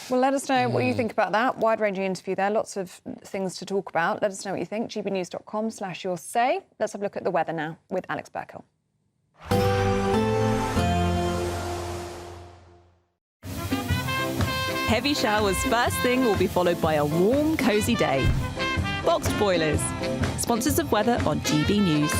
Well, let us know what you think about that. Wide-ranging interview there, lots of things to talk about. Let us know what you think. gbnews.com/yoursay. Let's have a look at the weather now with Alex Burkhill. Heavy showers first thing will be followed by a warm, cosy day. Boxed Boilers, sponsors of weather on GB News.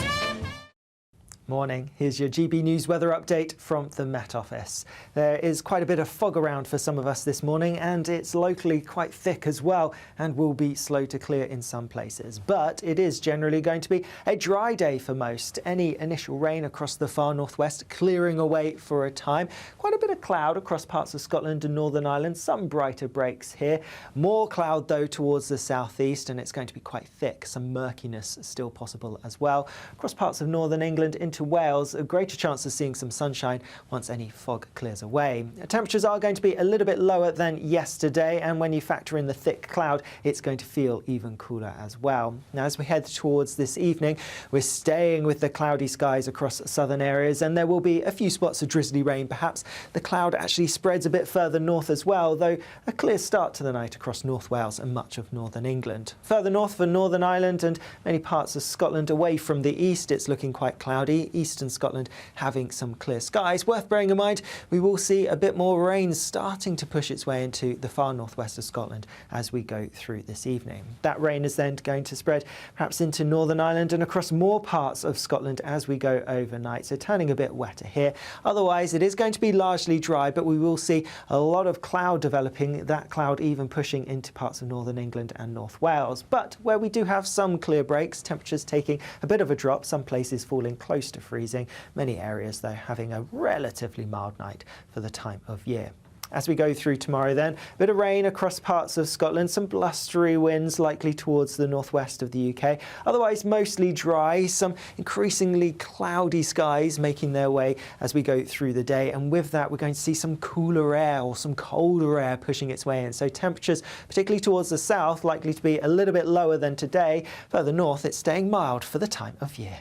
Morning. Here's your GB News weather update from the Met Office. There is quite a bit of fog around for some of us this morning, and it's locally quite thick as well and will be slow to clear in some places. But it is generally going to be a dry day for most. Any initial rain across the far northwest clearing away for a time. Quite a bit of cloud across parts of Scotland and Northern Ireland. Some brighter breaks here. More cloud though towards the southeast, and it's going to be quite thick. Some murkiness still possible as well. Across parts of northern England into Wales, a greater chance of seeing some sunshine once any fog clears away. Temperatures are going to be a little bit lower than yesterday, and when you factor in the thick cloud, it's going to feel even cooler as well. Now, as we head towards this evening, we're staying with the cloudy skies across southern areas, and there will be a few spots of drizzly rain. Perhaps the cloud actually spreads a bit further north as well, though a clear start to the night across North Wales and much of northern England. Further north for Northern Ireland and many parts of Scotland away from the east, it's looking quite cloudy. Eastern Scotland having some clear skies. Worth bearing in mind, we will see a bit more rain starting to push its way into the far northwest of Scotland as we go through this evening. That rain is then going to spread perhaps into Northern Ireland and across more parts of Scotland as we go overnight, so turning a bit wetter here. Otherwise, it is going to be largely dry, but we will see a lot of cloud developing, that cloud even pushing into parts of northern England and North Wales. But where we do have some clear breaks, temperatures taking a bit of a drop, some places falling close to freezing. Many areas, though, having a relatively mild night for the time of year. As we go through tomorrow then, a bit of rain across parts of Scotland, some blustery winds likely towards the northwest of the UK. Otherwise mostly dry, some increasingly cloudy skies making their way as we go through the day, and with that we're going to see some cooler air or some colder air pushing its way in. So temperatures, particularly towards the south, likely to be a little bit lower than today. Further north it's staying mild for the time of year.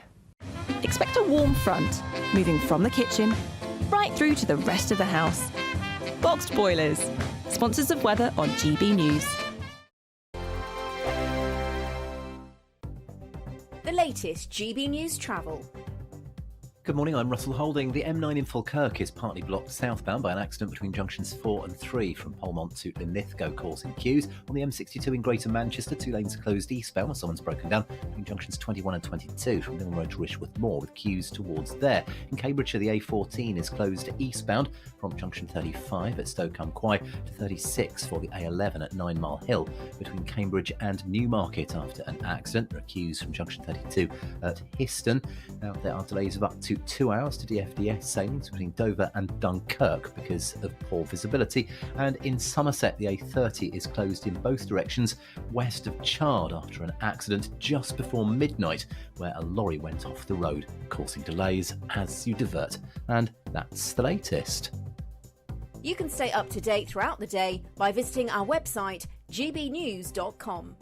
Expect a warm front, moving from the kitchen right through to the rest of the house. Boxed Boilers, sponsors of weather on GB News. The latest GB News travel. Good morning, I'm Russell Holding. The M9 in Falkirk is partly blocked southbound by an accident between junctions 4 and 3 from Polmont to Linlithgow, causing queues. On the M62 in Greater Manchester, 2 lanes are closed eastbound as someone's broken down between junctions 21 and 22 from Mill Road to Rishworth Moor, with queues towards there. In Cambridgeshire, the A14 is closed eastbound from junction 35 at Stoke-on-Quay to 36 for the A11 at 9 Mile Hill between Cambridge and Newmarket after an accident. There are queues from junction 32 at Histon. Now, there are delays of up to 2 hours to DFDS sailings between Dover and Dunkirk because of poor visibility. And in Somerset, the A30 is closed in both directions west of Chard after an accident just before midnight where a lorry went off the road, causing delays as you divert. And that's the latest. You can stay up to date throughout the day by visiting our website gbnews.com.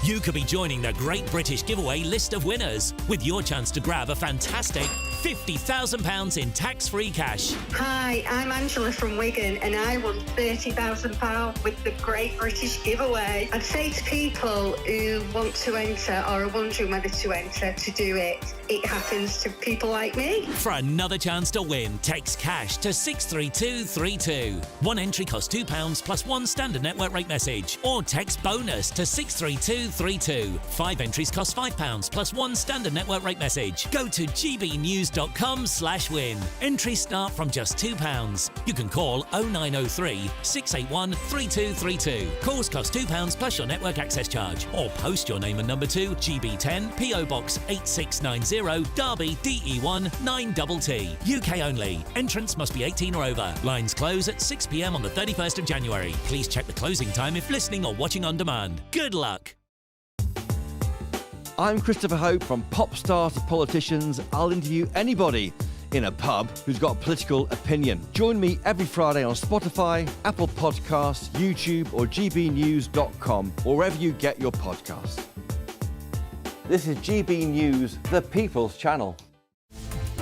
You could be joining the Great British Giveaway list of winners with your chance to grab a fantastic £50,000 in tax-free cash. Hi, I'm Angela from Wigan and I won £30,000 with the Great British Giveaway. I'd say to people who want to enter or are wondering whether to enter to do it, it happens to people like me. For another chance to win, text cash to 63232. One entry costs £2 plus one standard network rate message, or text bonus to 63232. 5 entries cost £5 plus one standard network rate message. Go to gbnews.com/win. Entries start from just £2. You can call 0903 681 3232. Calls cost £2 plus your network access charge, or post your name and number to GB10 PO Box 8690 Derby DE1 9TT. UK only. Entrance must be 18 or over. Lines close at 6 p.m. on the 31st of January. Please check the closing time if listening or watching on demand. Good luck. I'm Christopher Hope. From pop star to politicians, I'll interview anybody in a pub who's got a political opinion. Join me every Friday on Spotify, Apple Podcasts, YouTube or gbnews.com, or wherever you get your podcasts. This is GB News, the People's Channel.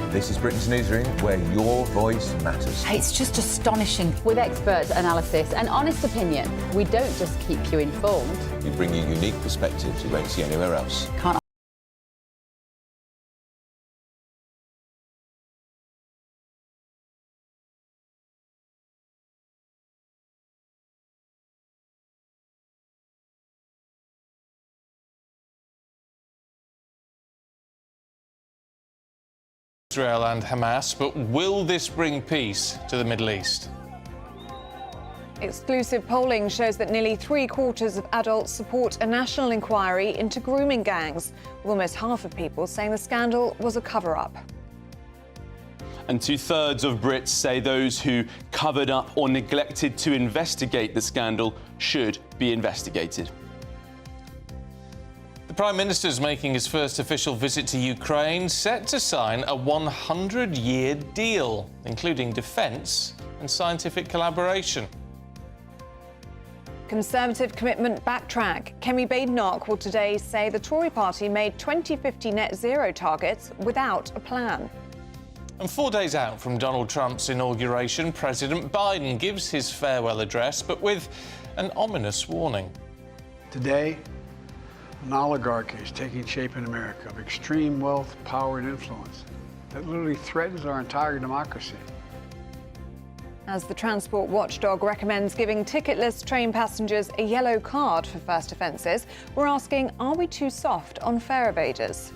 This is Britain's Newsroom, where your voice matters. It's just astonishing. With expert analysis and honest opinion, we don't just keep you informed. We bring you unique perspectives you won't see anywhere else. Can't Israel and Hamas, but will this bring peace to the Middle East? Exclusive polling shows that nearly 3/4 of adults support a national inquiry into grooming gangs, with almost half of people saying the scandal was a cover-up. And 2/3 of Brits say those who covered up or neglected to investigate the scandal should be investigated. The Prime Minister is making his first official visit to Ukraine, set to sign a 100-year deal, including defence and scientific collaboration. Conservative commitment backtrack. Kemi Badenoch will today say the Tory party made 2050 net zero targets without a plan. And 4 days out from Donald Trump's inauguration, President Biden gives his farewell address, but with an ominous warning. Today, an oligarchy is taking shape in America of extreme wealth, power, and influence that literally threatens our entire democracy. As the transport watchdog recommends giving ticketless train passengers a yellow card for first offences, we're asking, are we too soft on fare evaders?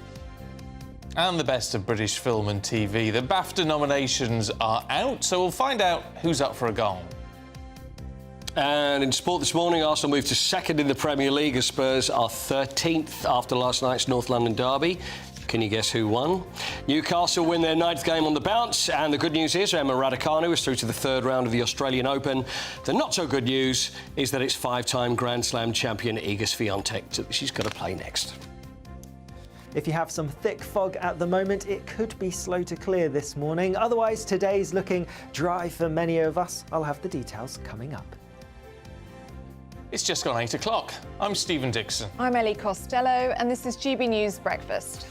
And the best of British film and TV. The BAFTA nominations are out, so we'll find out who's up for a gong. And in sport this morning, Arsenal moved to second in the Premier League as Spurs are 13th after last night's North London derby. Can you guess who won? Newcastle win their 9th game on the bounce, and the good news is Emma Raducanu is through to the 3rd round of the Australian Open. The not-so-good news is that it's 5-time Grand Slam champion Iga Swiatek. She's got to play next. If you have some thick fog at the moment, it could be slow to clear this morning. Otherwise, today's looking dry for many of us. I'll have the details coming up. It's just gone 8 o'clock. I'm Stephen Dixon. I'm Ellie Costello, and this is GB News Breakfast.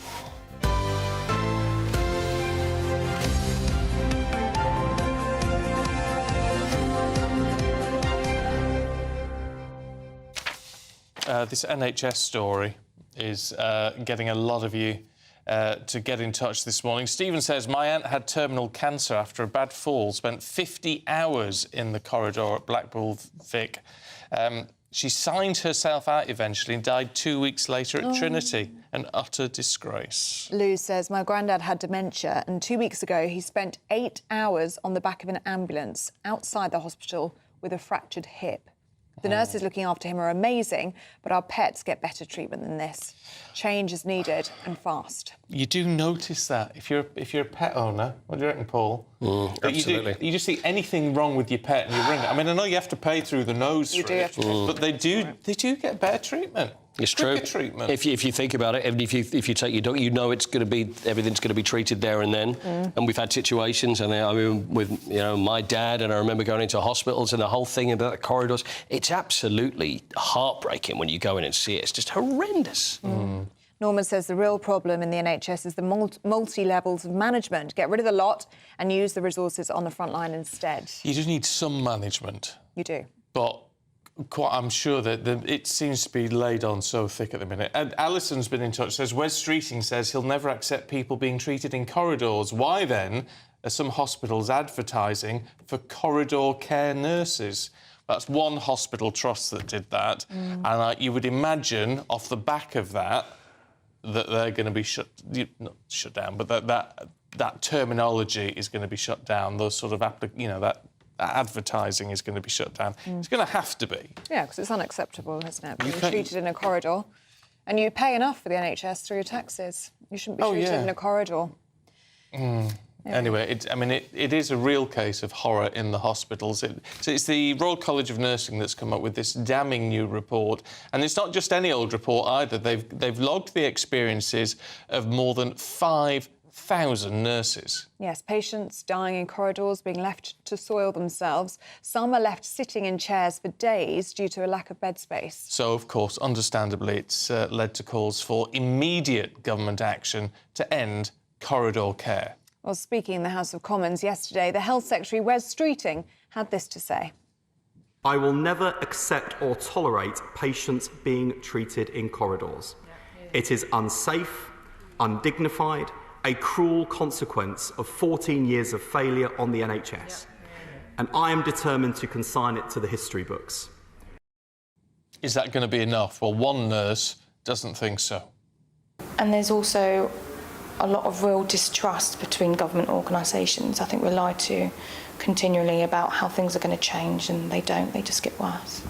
This NHS story is getting a lot of you to get in touch this morning. Stephen says, my aunt had terminal cancer after a bad fall, spent 50 hours in the corridor at Blackpool Vic. She signed herself out eventually and died 2 weeks later at Trinity. An utter disgrace. Lou says, my granddad had dementia, and 2 weeks ago he spent 8 hours on the back of an ambulance outside the hospital with a fractured hip. The nurses looking after him are amazing, but our pets get better treatment than this. Change is needed, and fast. You do notice that if you're a pet owner. What do you reckon, Paul? Absolutely. You just see anything wrong with your pet and you ring it. I mean, I know you have to pay through the nose for it, but they do get better treatment. It's true. Treatment. If you think about it, even if you take your dog, you know it's going to be everything's going to be treated there and then. And we've had situations, and I mean, with my dad, and I remember going into hospitals and the whole thing about the corridors. It's absolutely heartbreaking when you go in and see it. It's just horrendous. Norman says the real problem in the NHS is the multi-levels of management. Get rid of the lot and use the resources on the front line instead. You do need some management. You do. But I'm sure that it seems to be laid on so thick at the minute. And Alison's been in touch, says Wes Streeting says he'll never accept people being treated in corridors. Why then are some hospitals advertising for corridor care nurses? That's one hospital trust that did that. And you would imagine off the back of that they're going to be not shut down, but that terminology is going to be shut down. Those sort of that advertising is going to be shut down. It's going to have to be. Yeah, because it's unacceptable, isn't it? Being treated in a corridor. And you pay enough for the NHS through your taxes. You shouldn't be treated in a corridor. Anyway, it is a real case of horror in the hospitals. It's the Royal College of Nursing that's come up with this damning new report. And it's not just any old report either. They've logged the experiences of more than 5,000 nurses. Yes, patients dying in corridors, being left to soil themselves. Some are left sitting in chairs for days due to a lack of bed space. So, of course, understandably, it's led to calls for immediate government action to end corridor care. Well, speaking in the House of Commons yesterday, the Health Secretary, Wes Streeting, had this to say. I will never accept or tolerate patients being treated in corridors. It is unsafe, undignified, a cruel consequence of 14 years of failure on the NHS. And I am determined to consign it to the history books. Is that going to be enough? Well, one nurse doesn't think so. And there's also a lot of real distrust between government organisations. I think we're lied to continually about how things are going to change, and they don't, they just get worse.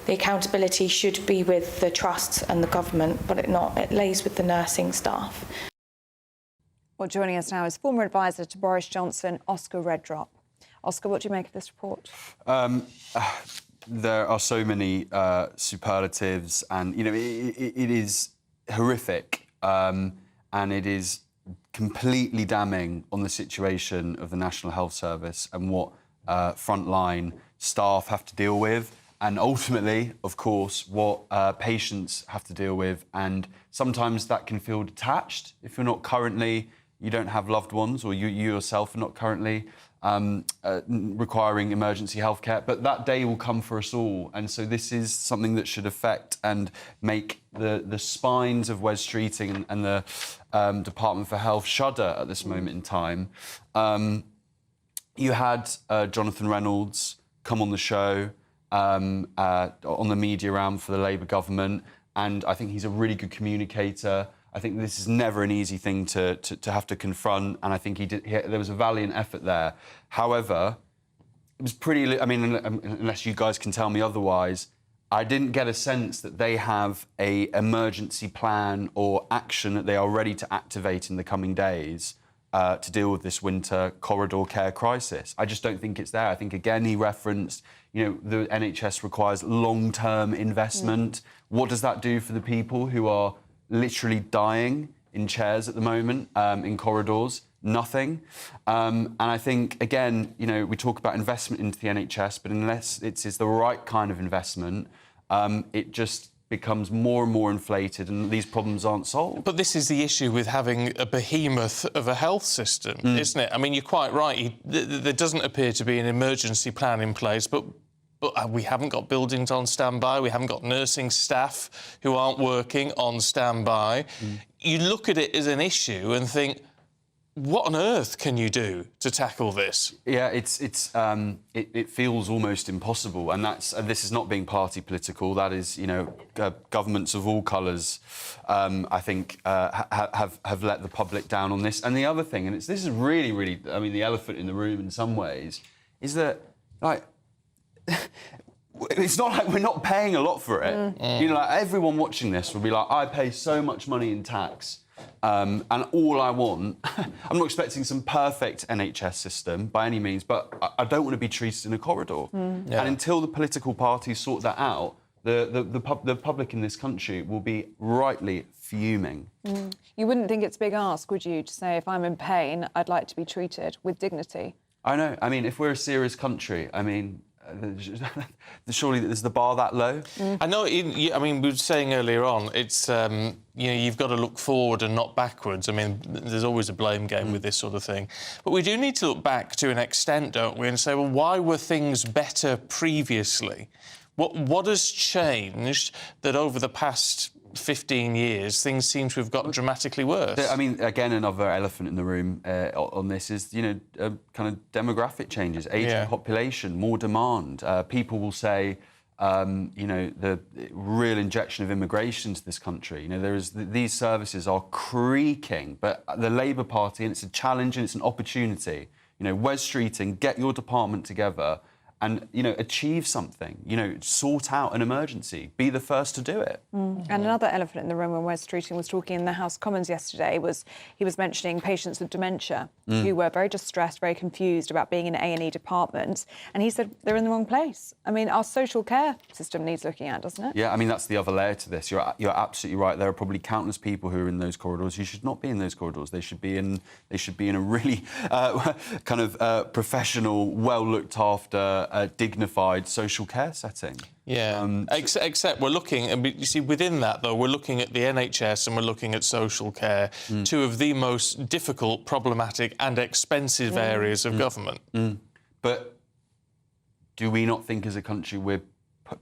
The accountability should be with the trusts and the government, but it lays with the nursing staff. Well, joining us now is former advisor to Boris Johnson, Oscar Redrop. Oscar, what do you make of this report? There are so many superlatives, and it is horrific, and it is completely damning on the situation of the National Health Service and what frontline staff have to deal with, and ultimately, of course, what patients have to deal with. And sometimes that can feel detached if you don't have loved ones, or you yourself are not currently requiring emergency healthcare, but that day will come for us all. And so this is something that should affect and make the spines of Wes Streeting and the Department for Health shudder at this moment in time. You had Jonathan Reynolds come on the show on the media round for the Labour government, and I think he's a really good communicator. I think this is never an easy thing to have to confront, and I think there was a valiant effort there. However, it was pretty... I mean, unless you guys can tell me otherwise, I didn't get a sense that they have an emergency plan or action that they are ready to activate in the coming days to deal with this winter corridor care crisis. I just don't think it's there. I think, again, he referenced, the NHS requires long-term investment. What does that do for the people who are literally dying in chairs at the moment, in corridors? Nothing. And I think, again, we talk about investment into the NHS, but unless it's the right kind of investment, it just becomes more and more inflated, and these problems aren't solved. But this is the issue with having a behemoth of a health system, isn't it? I mean, you're quite right. There doesn't appear to be an emergency plan in place, but we haven't got buildings on standby. We haven't got nursing staff who aren't working on standby. You look at it as an issue and think, what on earth can you do to tackle this? Yeah, it feels almost impossible, and this is not being party political. That is, governments of all colours, I think, have let the public down on this. And the other thing, and this is really, really, I mean, the elephant in the room in some ways, is that it's not like we're not paying a lot for it. Everyone watching this will be like, I pay so much money in tax. And all I want, I'm not expecting some perfect NHS system by any means, but I don't want to be treated in a corridor. And until the political parties sort that out, the public in this country will be rightly fuming. You wouldn't think it's a big ask, would you, to say, if I'm in pain, I'd like to be treated with dignity? I know. I mean, if we're a serious country, I mean, surely is the bar that low? I know. I mean, we were saying earlier on, it's you've got to look forward and not backwards. I mean, there's always a blame game with this sort of thing, but we do need to look back to an extent, don't we, and say, well, why were things better previously? What has changed that over the past 15 years, things seem to have got dramatically worse? I mean, again, another elephant in the room on this is, kind of demographic changes, ageing population, more demand. People will say, the real injection of immigration to this country. These services are creaking, but the Labour Party, and it's a challenge and it's an opportunity. Wes Streeting, get your department together and, achieve something, sort out an emergency, be the first to do it. And another elephant in the room when Wes Streeting was talking in the House of Commons yesterday was he was mentioning patients with dementia who were very distressed, very confused about being in A&E departments. And he said they're in the wrong place. I mean, our social care system needs looking at, doesn't it? Yeah, I mean, that's the other layer to this. You're absolutely right. There are probably countless people who are in those corridors who should not be in those corridors. They should be in a really kind of professional, well looked after, dignified social care setting. Yeah, except we're looking, and you see, within that, though, we're looking at the NHS and we're looking at social care, two of the most difficult, problematic and expensive areas of government. But do we not think as a country we're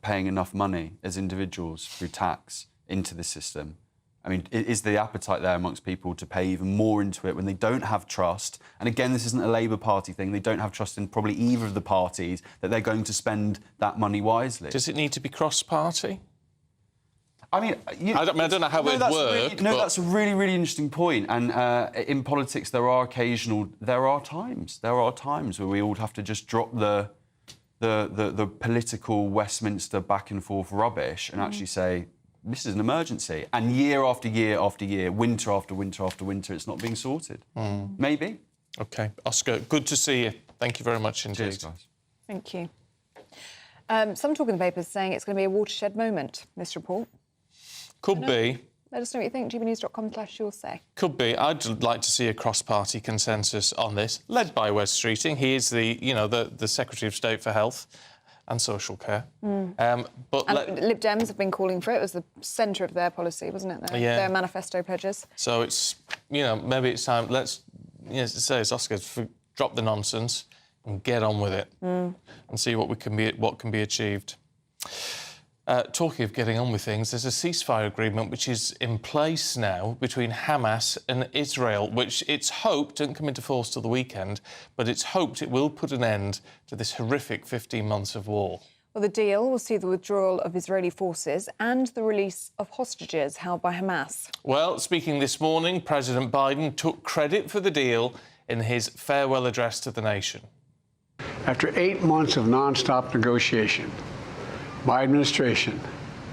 paying enough money as individuals through tax into the system? I mean, is the appetite there amongst people to pay even more into it when they don't have trust? And again, this isn't a Labour Party thing. They don't have trust in probably either of the parties that they're going to spend that money wisely. Does it need to be cross-party? I mean, I don't know how it would work. That's a really, really interesting point. And in politics, there are times where we all have to just drop the political Westminster back and forth rubbish and actually say, this is an emergency. And year after year after year, winter after winter after winter, it's not being sorted. Maybe. OK. Oscar, good to see you. Thank you very much indeed. Cheers, guys. Thank you. Some talk in the papers saying it's going to be a watershed moment, this report. Could be. Let us know what you think. gbnews.com/your say. Could be. I'd like to see a cross-party consensus on this, led by Wes Streeting. He is the Secretary of State for Health and Social Care. But Lib Dems have been calling for it. It was the centre of their policy, wasn't it? Their manifesto pledges. So it's, maybe it's time. Let's, say it's Oscar, drop the nonsense and get on with it and see what can be achieved. Talking of getting on with things, there's a ceasefire agreement which is in place now between Hamas and Israel, which it's hoped doesn't come into force till the weekend, but it's hoped it will put an end to this horrific 15 months of war. Well, the deal will see the withdrawal of Israeli forces and the release of hostages held by Hamas. Well, speaking this morning, President Biden took credit for the deal in his farewell address to the nation. After 8 months of non-stop negotiation, by my administration,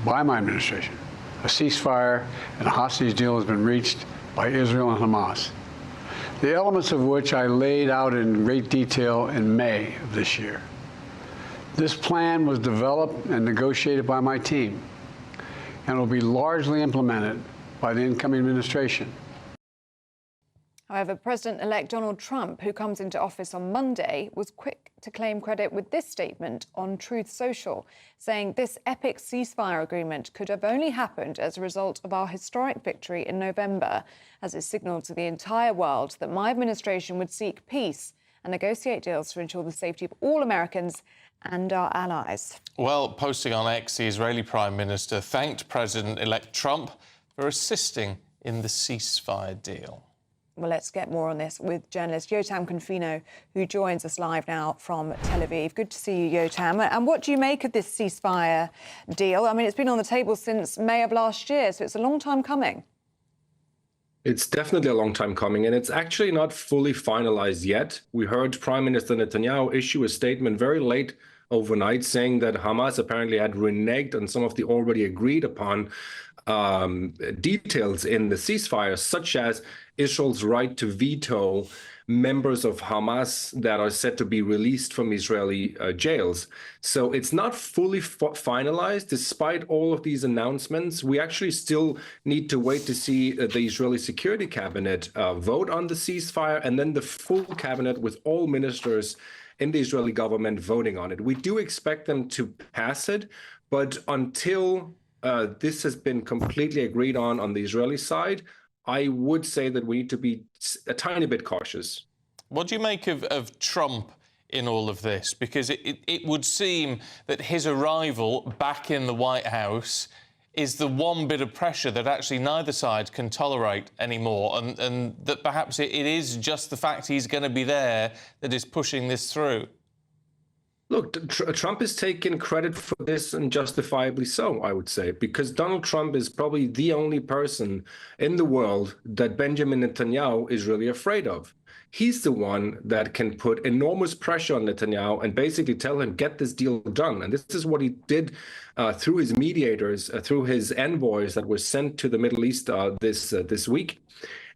a ceasefire and a hostage deal has been reached by Israel and Hamas, the elements of which I laid out in great detail in May of this year. This plan was developed and negotiated by my team and will be largely implemented by the incoming administration. However, President-elect Donald Trump, who comes into office on Monday, was quick to claim credit with this statement on Truth Social, saying this epic ceasefire agreement could have only happened as a result of our historic victory in November, as it signalled to the entire world that my administration would seek peace and negotiate deals to ensure the safety of all Americans and our allies. Well, posting on X, the Israeli Prime Minister thanked President-elect Trump for assisting in the ceasefire deal. Well, let's get more on this with journalist Yotam Confino, who joins us live now from Tel Aviv. Good to see you, Yotam. And what do you make of this ceasefire deal? I mean, it's been on the table since May of last year, so it's a long time coming. It's definitely a long time coming, and it's actually not fully finalized yet. We heard Prime Minister Netanyahu issue a statement very late overnight saying that Hamas apparently had reneged on some of the already agreed upon details in the ceasefire, such as Israel's right to veto members of Hamas that are said to be released from Israeli jails. So it's not fully finalized. Despite all of these announcements, we actually still need to wait to see the Israeli Security Cabinet vote on the ceasefire, and then the full cabinet with all ministers in the Israeli government voting on it. We do expect them to pass it, but until this has been completely agreed on the Israeli side, I would say that we need to be a tiny bit cautious. What do you make of Trump in all of this? Because it would seem that his arrival back in the White House is the one bit of pressure that actually neither side can tolerate anymore, and that perhaps it is just the fact he's going to be there that is pushing this through. Look, Trump is taking credit for this, and justifiably so, I would say, because Donald Trump is probably the only person in the world that Benjamin Netanyahu is really afraid of. He's the one that can put enormous pressure on Netanyahu and basically tell him, get this deal done. And this is what he did through his mediators, through his envoys that were sent to the Middle East this week.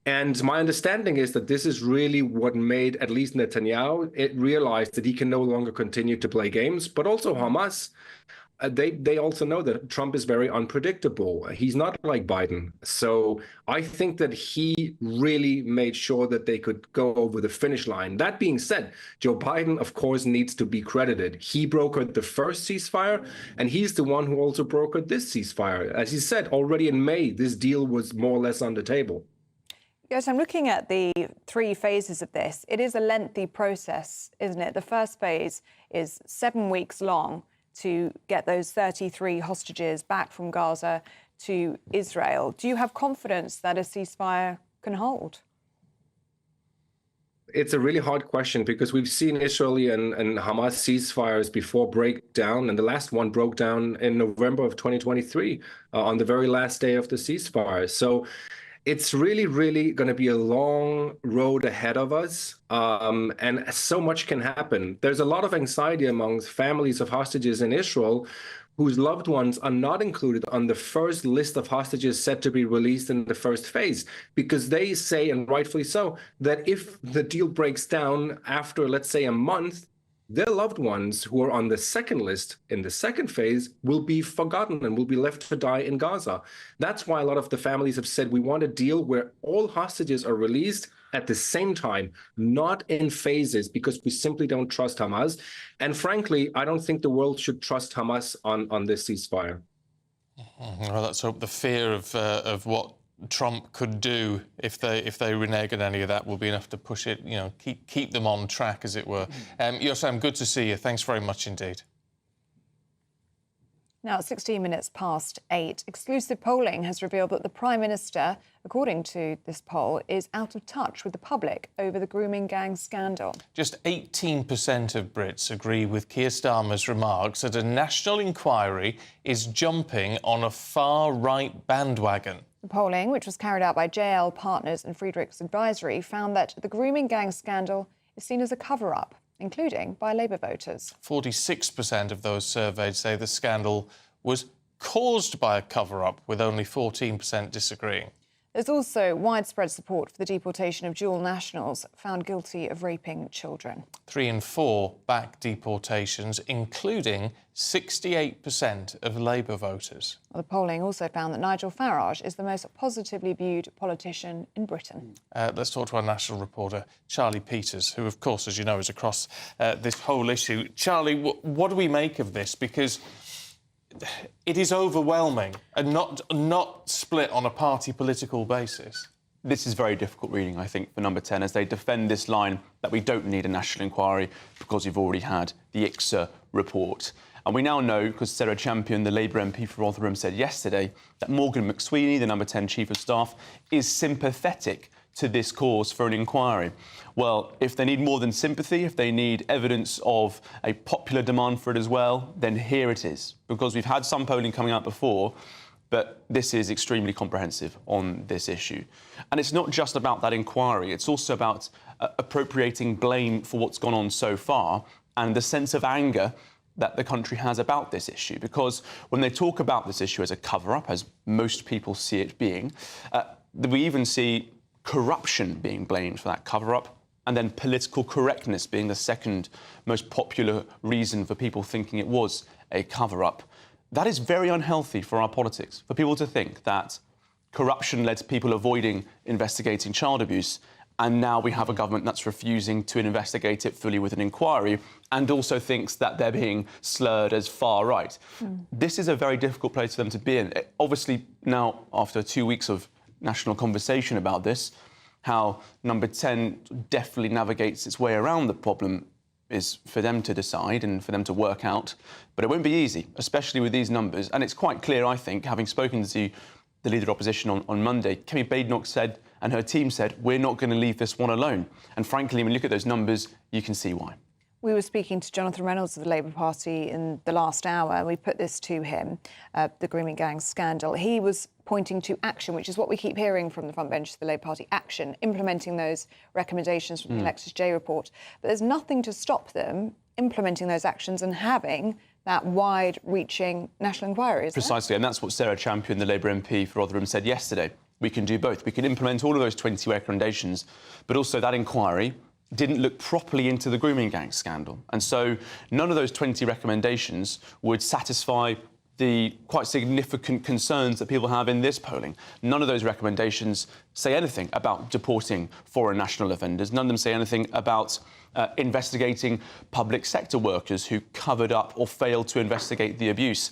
And my understanding is that this is really what made at least Netanyahu realize that he can no longer continue to play games, but also Hamas. They also know that Trump is very unpredictable. He's not like Biden. So I think that he really made sure that they could go over the finish line. That being said, Joe Biden, of course, needs to be credited. He brokered the first ceasefire, and he's the one who also brokered this ceasefire. As he said, already in May, this deal was more or less on the table. Yes, I'm looking at the 3 phases of this. It is a lengthy process, isn't it? The first phase is 7 weeks long to get those 33 hostages back from Gaza to Israel. Do you have confidence that a ceasefire can hold? it's a really hard question because we've seen Israeli and Hamas ceasefires before break down, and the last one broke down in November of 2023 on the very last day of the ceasefire. So it's really, really going to be a long road ahead of us, and so much can happen. There's a lot of anxiety amongst families of hostages in Israel whose loved ones are not included on the first list of hostages set to be released in the first phase, because they say, and rightfully so, that if the deal breaks down after, let's say, a month, their loved ones who are on the second list in the second phase will be forgotten and will be left to die in Gaza. That's why a lot of the families have said we want a deal where all hostages are released at the same time, not in phases, because we simply don't trust Hamas. And frankly, I don't think the world should trust Hamas on this ceasefire. Well, let's hope the fear of what Trump could do if they renege on any of that will be enough to push it, keep them on track, as it were. Yossam, good to see you. Thanks very much indeed. Now, 16 minutes past 8, exclusive polling has revealed that the Prime Minister, according to this poll, is out of touch with the public over the grooming gang scandal. Just 18% of Brits agree with Keir Starmer's remarks that a national inquiry is jumping on a far-right bandwagon. The polling, which was carried out by JL Partners and Friedrichs Advisory, found that the grooming gang scandal is seen as a cover-up, including by Labour voters. 46% of those surveyed say the scandal was caused by a cover-up, with only 14% disagreeing. There's also widespread support for the deportation of dual nationals found guilty of raping children. 3 in 4 back deportations, including 68% of Labour voters. Well, the polling also found that Nigel Farage is the most positively viewed politician in Britain. Let's talk to our national reporter, Charlie Peters, who, of course, as you know, is across this whole issue. Charlie, what do we make of this? Because it is overwhelming and not split on a party political basis. This is very difficult reading, I think, for Number 10, as they defend this line that we don't need a national inquiry because we've already had the ICSA report. And we now know, because Sarah Champion, the Labour MP for Rotherham, said yesterday that Morgan McSweeney, the Number 10 Chief of Staff, is sympathetic to this cause for an inquiry. Well, if they need more than sympathy, if they need evidence of a popular demand for it as well, then here it is. Because we've had some polling coming out before, but this is extremely comprehensive on this issue. And it's not just about that inquiry, it's also about appropriating blame for what's gone on so far and the sense of anger that the country has about this issue. Because when they talk about this issue as a cover-up, as most people see it being, we even see corruption being blamed for that cover-up, and then political correctness being the second most popular reason for people thinking it was a cover-up. That is very unhealthy for our politics, for people to think that corruption led to people avoiding investigating child abuse, and now we have a government that's refusing to investigate it fully with an inquiry and also thinks that they're being slurred as far-right. This is a very difficult place for them to be in. Obviously, now, after 2 weeks of national conversation about this, how Number 10 definitely navigates its way around the problem is for them to decide and for them to work out. But it won't be easy, especially with these numbers. And it's quite clear, I think, having spoken to the Leader of Opposition on Monday, Kemi Badenoch said, and her team said, we're not going to leave this one alone. And frankly, when you look at those numbers, you can see why. We were speaking to Jonathan Reynolds of the Labour Party in the last hour. We put this to him, the grooming gang scandal. He was pointing to action, which is what we keep hearing from the front bench of the Labour Party, action, implementing those recommendations from the Alexis J report. But there's nothing to stop them implementing those actions and having that wide-reaching national inquiry, is there? Precisely, and that's what Sarah Champion, the Labour MP for Rotherham, said yesterday. We can do both. We can implement all of those 20 recommendations, but also that inquiry didn't look properly into the grooming gang scandal. And so none of those 20 recommendations would satisfy the quite significant concerns that people have in this polling. None of those recommendations say anything about deporting foreign national offenders. None of them say anything about investigating public sector workers who covered up or failed to investigate the abuse.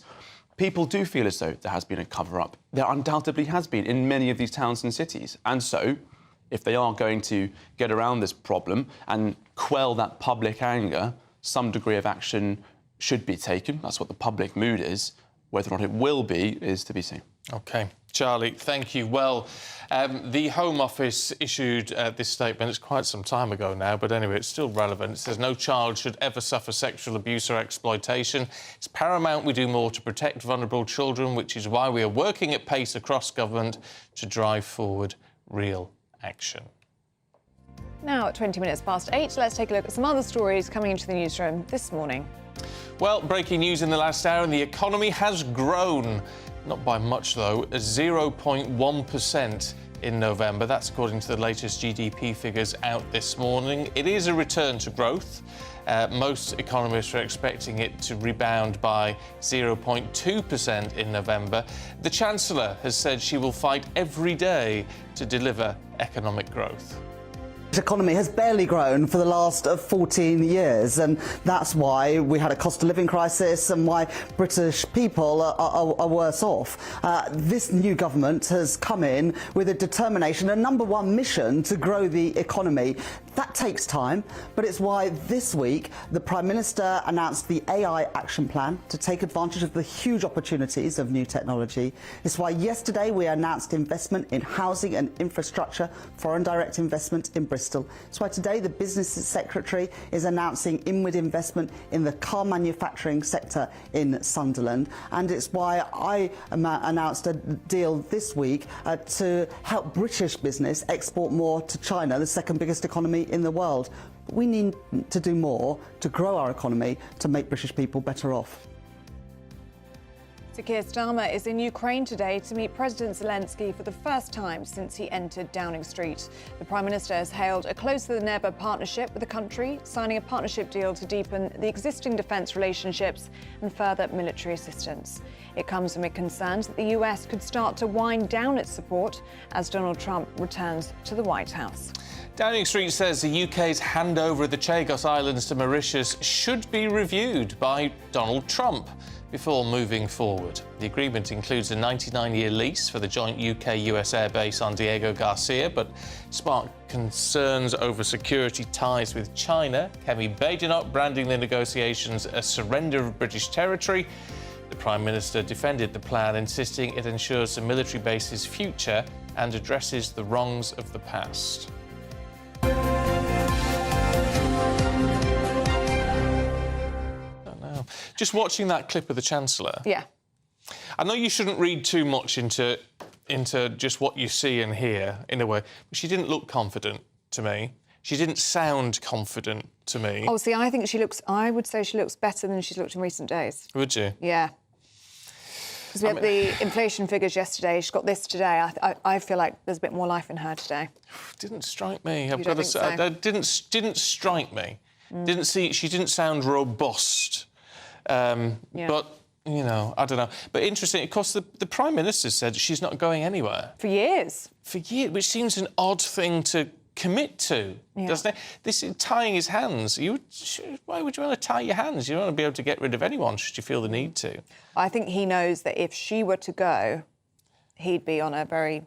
People do feel as though there has been a cover-up. There undoubtedly has been in many of these towns and cities. And so, if they are going to get around this problem and quell that public anger, some degree of action should be taken. That's what the public mood is. Whether or not it will be is to be seen. OK. Charlie, thank you. Well, the Home Office issued this statement. It's quite some time ago now, but anyway, it's still relevant. It says no child should ever suffer sexual abuse or exploitation. It's paramount we do more to protect vulnerable children, which is why we are working at pace across government to drive forward real action. Now at 20 minutes past 8, let's take a look at some other stories coming into the newsroom this morning. Well, breaking news in the last hour, and the economy has grown. Not by much, though, 0.1% in November. That's according to the latest GDP figures out this morning. It is a return to growth. Most economists are expecting it to rebound by 0.2% in November. The Chancellor has said she will fight every day to deliver economic growth. The economy has barely grown for the last 14 years, and that's why we had a cost of living crisis and why British people are worse off. This new government has come in with a determination, a number one mission to grow the economy. That takes time, but it's why this week the Prime Minister announced the AI Action Plan to take advantage of the huge opportunities of new technology. It's why yesterday we announced investment in housing and infrastructure, foreign direct investment in Bristol. It's why today the Business Secretary is announcing inward investment in the car manufacturing sector in Sunderland. And it's why I announced a deal this week to help British business export more to China, the second biggest economy in the world. But we need to do more to grow our economy to make British people better off. Sir Keir Starmer is in Ukraine today to meet President Zelensky for the first time since he entered Downing Street. The Prime Minister has hailed a closer-than-ever partnership with the country, signing a partnership deal to deepen the existing defence relationships and further military assistance. It comes amid concerns that the US could start to wind down its support as Donald Trump returns to the White House. Downing Street says the UK's handover of the Chagos Islands to Mauritius should be reviewed by Donald Trump before moving forward. The agreement includes a 99-year lease for the joint UK-US airbase on Diego Garcia, but sparked concerns over security ties with China. Kemi Badenoch branding the negotiations a surrender of British territory. The Prime Minister defended the plan, insisting it ensures the military base's future and addresses the wrongs of the past. Just watching that clip of the Chancellor. Yeah. I know you shouldn't read too much into just what you see and hear, in a way, but she didn't look confident to me. She didn't sound confident to me. Oh, see, I would say she looks better than she's looked in recent days. Would you? Yeah. Because we had the inflation figures yesterday. She's got this today. I feel like there's a bit more life in her today. Didn't strike me. I've got to say. That didn't strike me. She didn't sound robust. But, you know, I don't know. But interesting, of course, the Prime Minister said she's not going anywhere. For years. For years, which seems an odd thing to commit to, doesn't it? This is tying his hands. Why would you want to tie your hands? You don't want to be able to get rid of anyone should you feel the need to. I think he knows that if she were to go, he'd be on a very...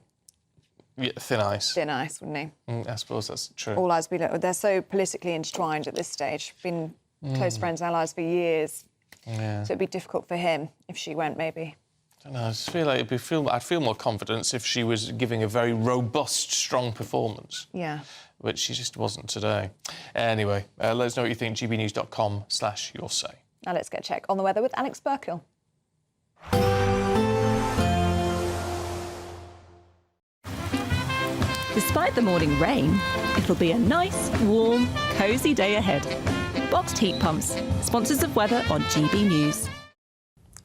Yeah, thin ice. Thin ice, wouldn't he? I suppose that's true. All eyes be looked. They're so politically entwined at this stage. Been close friends, allies for years. Yeah. So it'd be difficult for him if she went, maybe. I don't know. I just feel like I'd feel more confidence if she was giving a very robust, strong performance. Yeah. But she just wasn't today. Anyway, let us know what you think. gbnews.com/yoursay. Now let's get a check on the weather with Alex Burkill. Despite the morning rain, it'll be a nice, warm, cosy day ahead. Boxed heat pumps, sponsors of weather on GB News.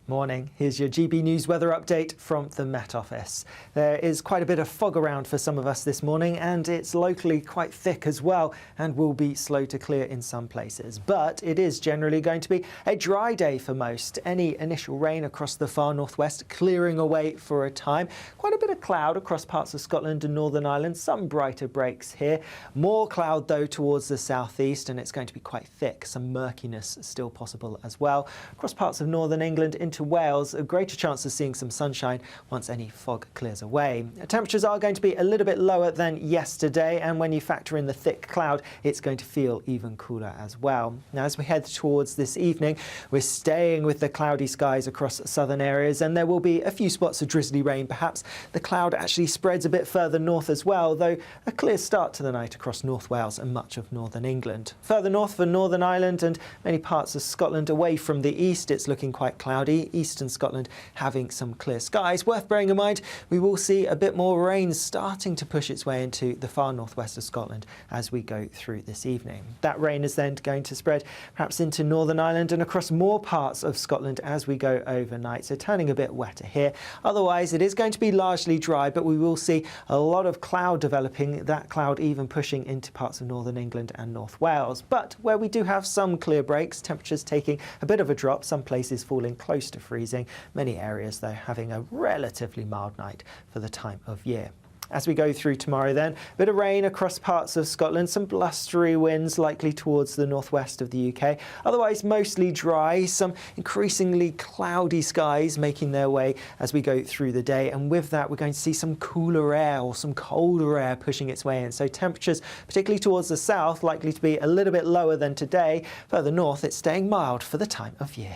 Morning. Here's your GB News weather update from the Met Office. There is quite a bit of fog around for some of us this morning, and it's locally quite thick as well and will be slow to clear in some places. But it is generally going to be a dry day for most. Any initial rain across the far northwest clearing away for a time. Quite a bit of cloud across parts of Scotland and Northern Ireland. Some brighter breaks here. More cloud, though, towards the southeast, and it's going to be quite thick. Some murkiness still possible as well. Across parts of northern England into into Wales, a greater chance of seeing some sunshine once any fog clears away. Temperatures are going to be a little bit lower than yesterday, and when you factor in the thick cloud, it's going to feel even cooler as well. Now, as we head towards this evening, we're staying with the cloudy skies across southern areas, and there will be a few spots of drizzly rain. Perhaps the cloud actually spreads a bit further north as well, though a clear start to the night across North Wales and much of northern England. Further north for Northern Ireland and many parts of Scotland away from the east, it's looking quite cloudy. Eastern Scotland having some clear skies. Worth bearing in mind, we will see a bit more rain starting to push its way into the far northwest of Scotland as we go through this evening. That rain is then going to spread perhaps into Northern Ireland and across more parts of Scotland as we go overnight, so turning a bit wetter here. Otherwise, it is going to be largely dry, but we will see a lot of cloud developing, that cloud even pushing into parts of northern England and North Wales. But where we do have some clear breaks, temperatures taking a bit of a drop, some places falling close to freezing, many areas though having a relatively mild night for the time of year. As we go through tomorrow then, a bit of rain across parts of Scotland, some blustery winds likely towards the northwest of the UK. Otherwise mostly dry, some increasingly cloudy skies making their way as we go through the day. And with that, we're going to see some cooler air or some colder air pushing its way in. So temperatures, particularly towards the south, likely to be a little bit lower than today. Further north, it's staying mild for the time of year.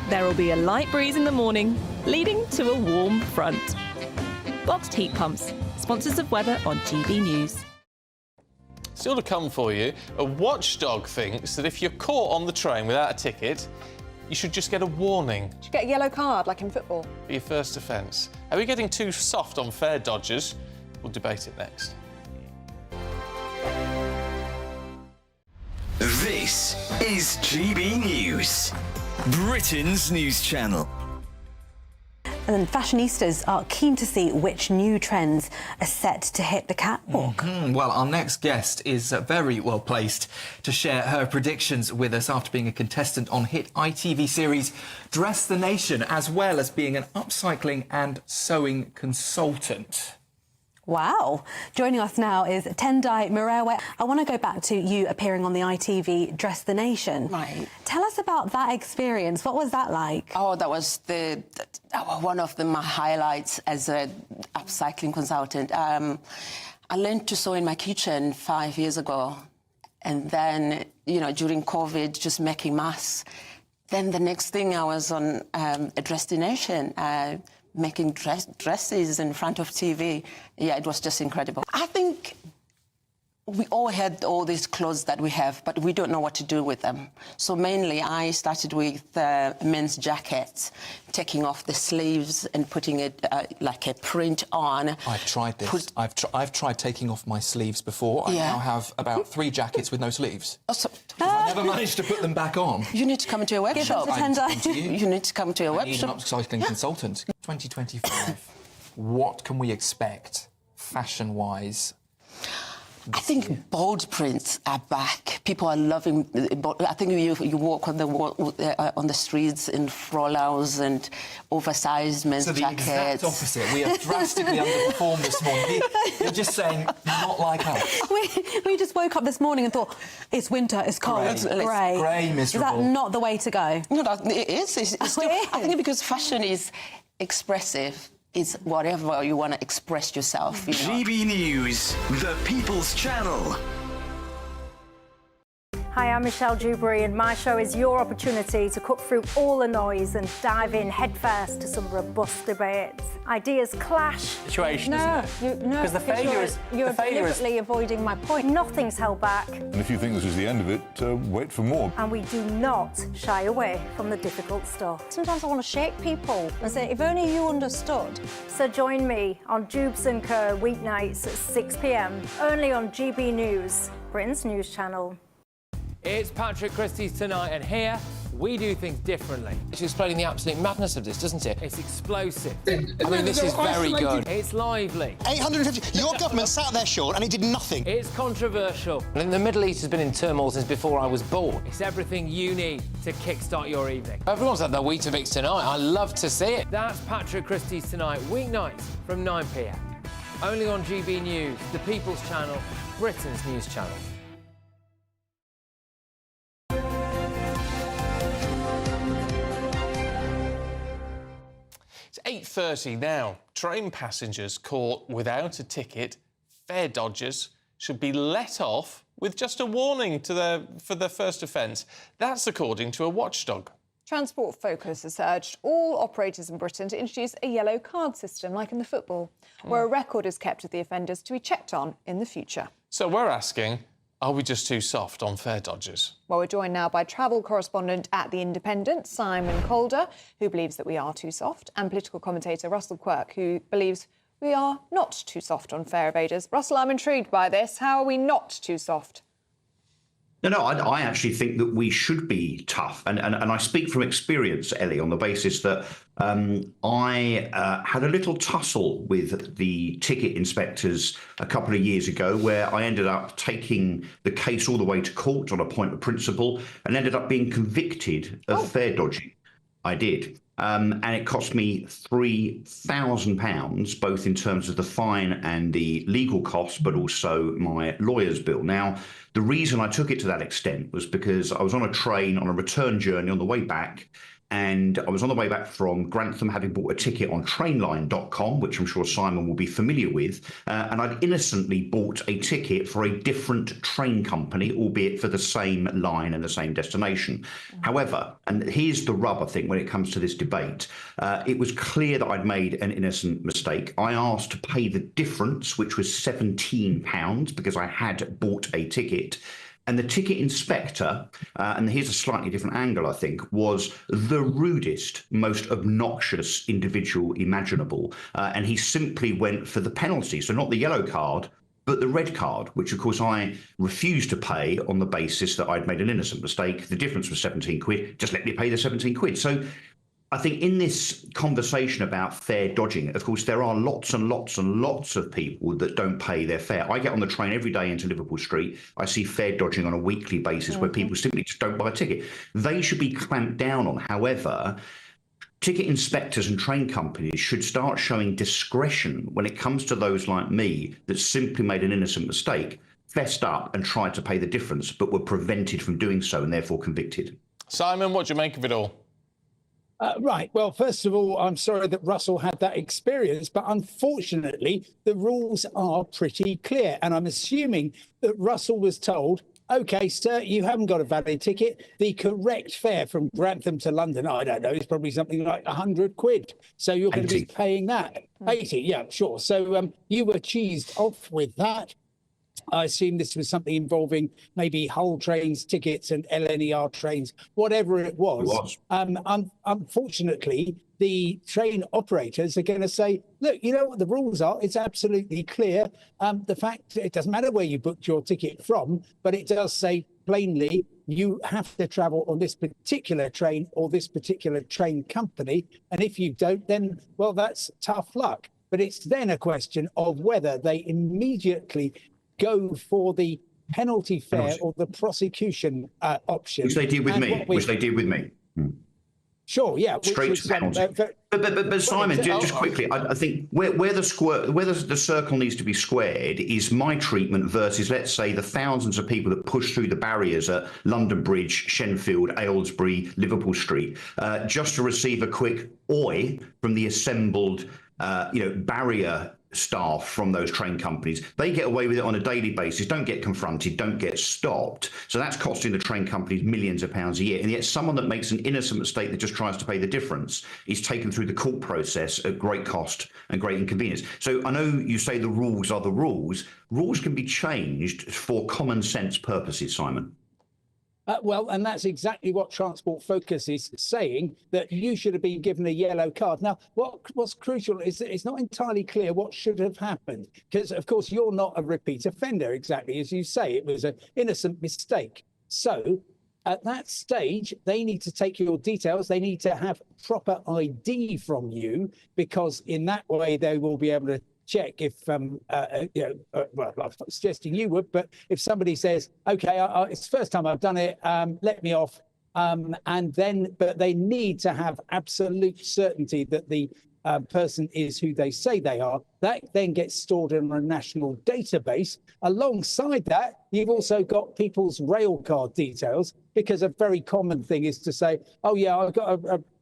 There will be a light breeze in the morning, leading to a warm front. Boxed heat pumps, sponsors of weather on GB News. Still to come for you, a watchdog thinks that if you're caught on the train without a ticket, you should just get a warning. Should get a yellow card, like in football. For your first offence. Are we getting too soft on fare dodgers? We'll debate it next. This is GB News, Britain's news channel. And then fashionistas are keen to see which new trends are set to hit the catwalk. Well, our next guest is very well placed to share her predictions with us after being a contestant on hit ITV series Dress the Nation, as well as being an upcycling and sewing consultant. Wow. Joining us now is Tendai Murewe. I want to go back to you appearing on the ITV Dress the Nation. Right. Tell us about that experience. What was that like? Oh, that was one of my highlights as an upcycling consultant. I learned to sew in my kitchen 5 years ago. And then, during COVID, just making masks. Then the next thing I was on a Dress the Nation, making dresses in front of TV. Yeah, it was just incredible. I think we all had all these clothes that we have, but we don't know what to do with them. So mainly I started with men's jackets, taking off the sleeves and putting it like a print on. I've tried this. I've tried taking off my sleeves before. I now have about 3 jackets with no sleeves. I never managed to put them back on. You need to come to a workshop. You need to come to a workshop. I need an upcycling consultant. 2025, what can we expect fashion-wise? I think bold prints are back. People are loving. I think you walk on the streets in frollos and oversized men's jackets. So the exact opposite. We have drastically underperformed this morning. You're just saying not like us. We just woke up this morning and thought it's winter, it's cold, it's grey. Grey, miserable. Is that not the way to go? No, it is. I think because fashion is expressive. It's whatever you want to express yourself. GB News, the People's Channel. Hi, I'm Michelle Dewberry, and my show is your opportunity to cut through all the noise and dive in headfirst to some robust debates. Ideas clash. Situation, isn't it? No, because the failure is you're deliberately avoiding my point. Nothing's held back. And if you think this is the end of it, wait for more. And we do not shy away from the difficult stuff. Sometimes I want to shake people and say, if only you understood. So join me on Jubes & Co. weeknights at 6 p.m, only on GB News, Britain's news channel. It's Patrick Christie's Tonight, and here we do things differently. It's explaining the absolute madness of this, doesn't it? It's explosive. I mean, this is very good. It's lively. 850. Your government sat there, Sean, and it did nothing. It's controversial. And the Middle East has been in turmoil since before I was born. It's everything you need to kickstart your evening. Everyone's had their Weetabix tonight. I love to see it. That's Patrick Christie's Tonight, weeknights from 9 p.m. Only on GB News, the People's Channel, Britain's news channel. It's 8:30 now. Train passengers caught without a ticket, fare dodgers, should be let off with just a warning for their first offence. That's according to a watchdog. Transport Focus has urged all operators in Britain to introduce a yellow card system, like in the football, where a record is kept of the offenders to be checked on in the future. So we're asking, are we just too soft on fare dodgers? Well, we're joined now by travel correspondent at The Independent, Simon Calder, who believes that we are too soft, and political commentator Russell Quirk, who believes we are not too soft on fare evaders. Russell, I'm intrigued by this. How are we not too soft? No, I actually think that we should be tough. And I speak from experience, Ellie, on the basis that I had a little tussle with the ticket inspectors a couple of years ago, where I ended up taking the case all the way to court on a point of principle and ended up being convicted of fare dodging. I did. And it cost me £3,000, both in terms of the fine and the legal costs, but also my lawyer's bill. Now, the reason I took it to that extent was because I was on a train on a return journey on the way back, and I was on the way back from Grantham, having bought a ticket on trainline.com, which I'm sure Simon will be familiar with, and I'd innocently bought a ticket for a different train company, albeit for the same line and the same destination. However, and here's the rub, I think, when it comes to this debate, it was clear that I'd made an innocent mistake. I asked to pay the difference, which was £17, because I had bought a ticket. And the ticket inspector, and here's a slightly different angle, I think, was the rudest, most obnoxious individual imaginable. And he simply went for the penalty. So not the yellow card, but the red card, which, of course, I refused to pay on the basis that I'd made an innocent mistake. The difference was 17 quid. Just let me pay the 17 quid. So I think in this conversation about fare dodging, of course, there are lots and lots and lots of people that don't pay their fare. I get on the train every day into Liverpool Street. I see fare dodging on a weekly basis where people simply just don't buy a ticket. They should be clamped down on. However, ticket inspectors and train companies should start showing discretion when it comes to those like me that simply made an innocent mistake, fessed up and tried to pay the difference, but were prevented from doing so and therefore convicted. Simon, what do you make of it all? Right. Well, first of all, I'm sorry that Russell had that experience, but unfortunately, the rules are pretty clear. And I'm assuming that Russell was told, OK, sir, you haven't got a valid ticket. The correct fare from Grantham to London, I don't know, is probably something like 100 quid. So you're going to be paying that. 80, yeah, sure. So you were cheesed off with that. I assume this was something involving maybe Hull trains, tickets and LNER trains, whatever it was. Unfortunately, the train operators are going to say, look, you know what the rules are? It's absolutely clear. The fact it doesn't matter where you booked your ticket from, but it does say plainly you have to travel on this particular train or this particular train company. And if you don't, then, well, that's tough luck. But it's then a question of whether they immediately go for the penalty fare or the prosecution option. Which they did with me. Sure, yeah. Straight to penalty. But Simon, just quickly, I think where the circle needs to be squared is my treatment versus, let's say, the thousands of people that push through the barriers at London Bridge, Shenfield, Aylesbury, Liverpool Street, just to receive a quick oi from the assembled, barrier staff from those train companies. They get away with it on a daily basis, don't get confronted, don't get stopped. So that's costing the train companies millions of pounds a year. And yet someone that makes an innocent mistake that just tries to pay the difference is taken through the court process at great cost and great inconvenience. So I know you say the rules are the rules. Rules can be changed for common sense purposes, Simon. Well, and that's exactly what Transport Focus is saying, that you should have been given a yellow card. Now, what's crucial is that it's not entirely clear what should have happened, because, of course, you're not a repeat offender, exactly as you say. It was an innocent mistake. So at that stage, they need to take your details. They need to have proper ID from you, because in that way they will be able to check if, well, I'm not suggesting you would, but if somebody says, OK, it's the first time I've done it, let me off. But they need to have absolute certainty that the person is who they say they are. That then gets stored in a national database. Alongside that, you've also got people's rail card details, because a very common thing is to say, oh, yeah, I've got